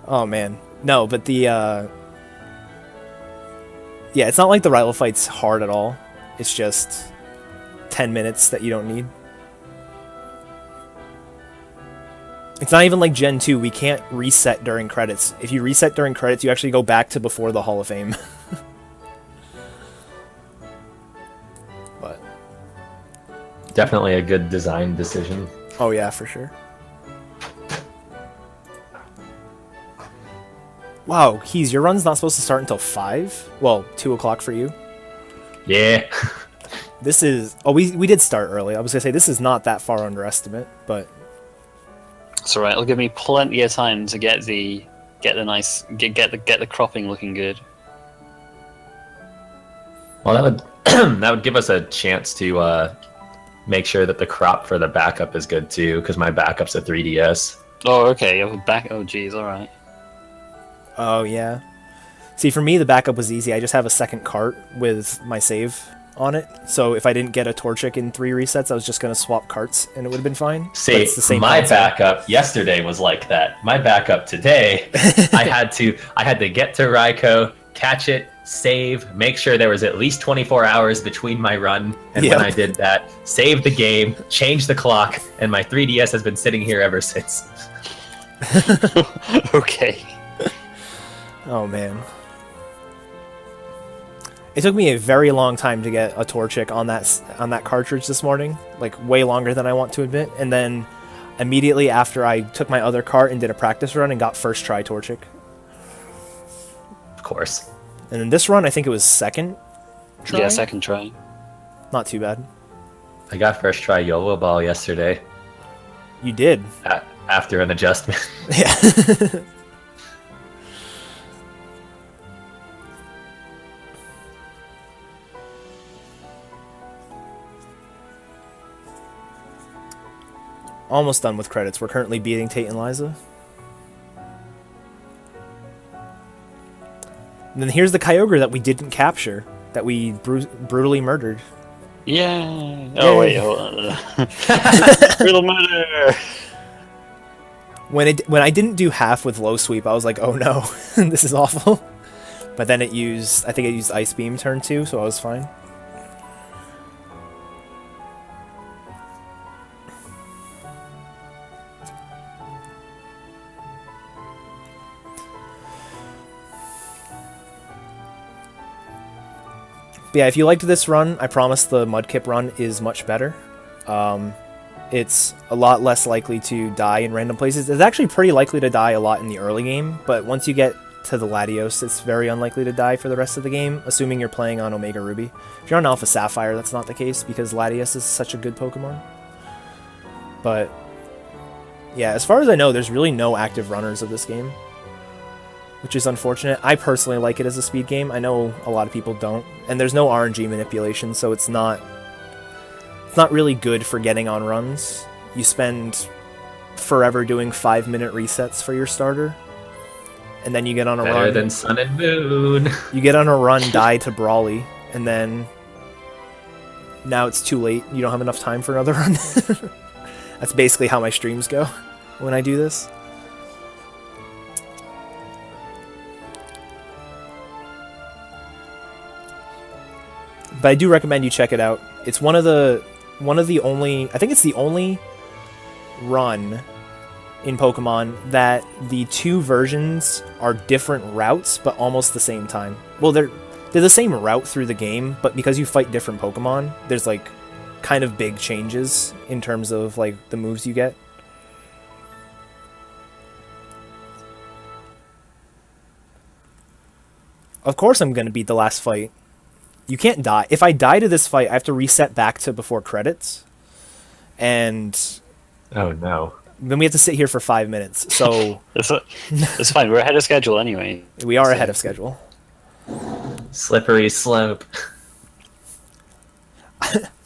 Oh, man. No, but the... Yeah, it's not like the rival fight's hard at all. It's just 10 minutes that you don't need. It's not even like Gen 2. We can't reset during credits. If you reset during credits, you actually go back to before the Hall of Fame. But Definitely a good design decision. oh yeah, for sure. Wow, Keys, your run's not supposed to start until 5? Well, 2 o'clock for you. Yeah. This is... Oh, we did start early. I was going to say, this is not that far under estimate, but... It's alright. It'll give me plenty of time to get the cropping looking good. Well, that would that would give us a chance to make sure that the crop for the backup is good too, because my backup's a 3DS. Oh, okay. You have a back. Oh, geez. All right. Oh, yeah. See, for me, the backup was easy. I just have a second cart with my save on it. So if I didn't get a Torchic in 3 resets, I was just going to swap carts, and it would have been fine. See, But it's the same my concept. backup yesterday was like that. My backup today, I had to get to Raikou, catch it, save, make sure there was at least 24 hours between my run, and Yep. when I did that, save the game, change the clock, and my 3DS has been sitting here ever since. Okay. Oh, man. It took me a very long time to get a Torchic on that cartridge this morning, like way longer than I want to admit. And then immediately after I took my other cart and did a practice run and got first try Torchic. Of course. And then this run, I think it was second try. Yeah, second try. Not too bad. I got first try YOLO Ball yesterday You did. after an adjustment. Yeah. Almost done with credits. We're currently beating Tate and Liza. And then here's the Kyogre that we didn't capture, that we brutally murdered. Yeah. Oh wait, hold on. Brutal murder. When I didn't do half with low sweep, I was like, oh no, this is awful. But then I think it used Ice Beam turn 2, so I was fine. But yeah, if you liked this run, I promise the Mudkip run is much better. It's a lot less likely to die in random places. It's actually pretty likely to die a lot in the early game, but once you get to the Latios, it's very unlikely to die for the rest of the game, assuming you're playing on Omega Ruby. If you're on Alpha Sapphire, that's not the case, because Latios is such a good Pokemon. But yeah, as far as I know, there's really no active runners of this game, which is unfortunate. I personally like it as a speed game. I know a lot of people don't. And there's no RNG manipulation, so it's not really good for getting on runs. You spend forever doing 5-minute resets for your starter, and then you get on a run. Better than Sun and Moon. You get on a run, die to Brawly, and then now it's too late. You don't have enough time for another run. That's basically how my streams go when I do this. But I do recommend you check it out. It's one of the only, I think it's the only run in Pokemon that the two versions are different routes, but almost the same time. Well, they're the same route through the game, but because you fight different Pokemon, there's like kind of big changes in terms of like the moves you get. Of course I'm going to beat the last fight. You can't die. If I die to this fight, I have to reset back to before credits. And Oh no. then we have to sit here for 5 minutes. So It's fine. We're ahead of schedule anyway. we are ahead of schedule. Slippery slope.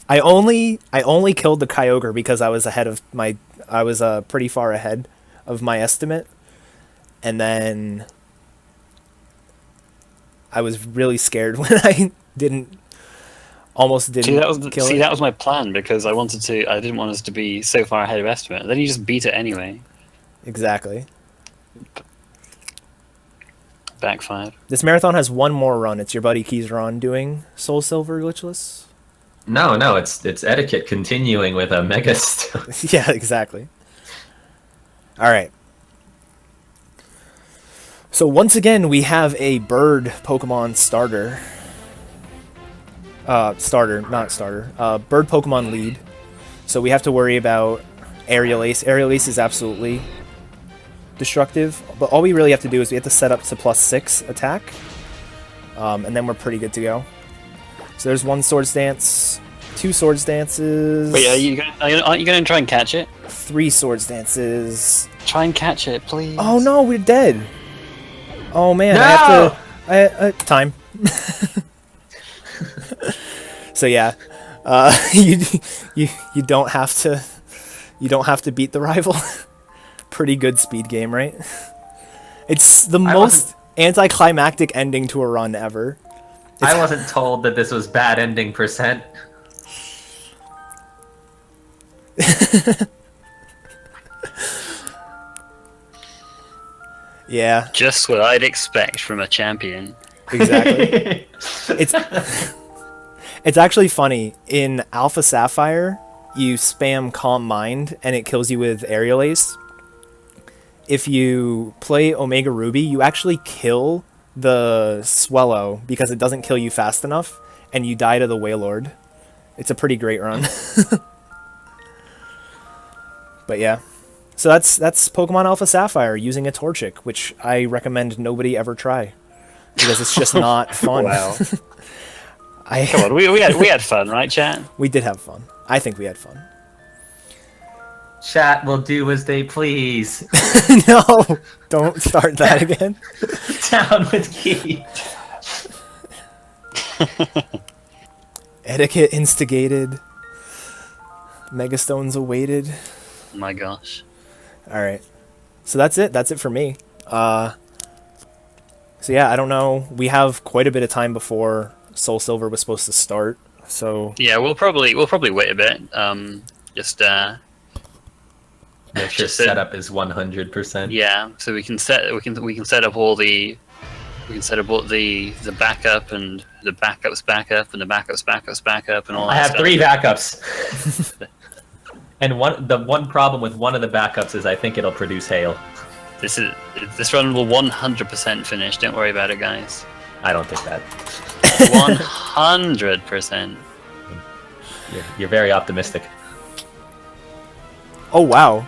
I only killed the Kyogre because I was pretty far ahead of my estimate. And then I was really scared when I almost didn't kill it. That was my plan, because I didn't want us to be so far ahead of estimate. Then you just beat it anyway. Exactly. Backfired. This marathon has one more run. It's your buddy Keyzron doing Soul Silver glitchless. No, it's Eddaket continuing with a Mega Stone. Yeah, exactly. All right. So once again, we have a bird Pokemon starter. Bird Pokemon lead. So we have to worry about Aerial Ace. Aerial Ace is absolutely destructive, but all we really have to do is we have to set up to +6 attack, and then we're pretty good to go. So there's one Swords Dance, 2 Swords Dances. Wait, aren't you going to try and catch it? 3 Swords Dances. Try and catch it, please. Oh no, we're dead. Oh man, No! I have to. Time. So yeah, you don't have to beat the rival. Pretty good speed game, right? It's the most anticlimactic ending to a run ever. I wasn't told that this was bad ending percent. Yeah, Just what I'd expect from a champion. exactly. It's actually funny. In Alpha Sapphire, you spam Calm Mind and it kills you with Aerial Ace. If you play Omega Ruby, you actually kill the Swellow because it doesn't kill you fast enough, and you die to the Wailord. It's a pretty great run. But yeah. So that's Pokemon Alpha Sapphire using a Torchic, which I recommend nobody ever try. Because it's just not fun. Wow. Come on, we had fun, right, chat? We did have fun. I think we had fun. Chat will do as they please. No, don't start that again. Down with Key. Eddaket instigated. Megastones awaited. Oh my gosh. All right. So that's it. That's it for me. So yeah, I don't know. We have quite a bit of time before Soul Silver was supposed to start. So Yeah, we'll probably wait a bit. Just Make sure Just setup is 100%. yeah, so we can set up all the backup and the backup's backup and the backup's backup's backup and all that I have stuff. 3 backups. And the one problem with one of the backups is I think it'll produce hail. This run will 100% finish. Don't worry about it, guys. I don't think that. 100%. You're very optimistic. oh wow.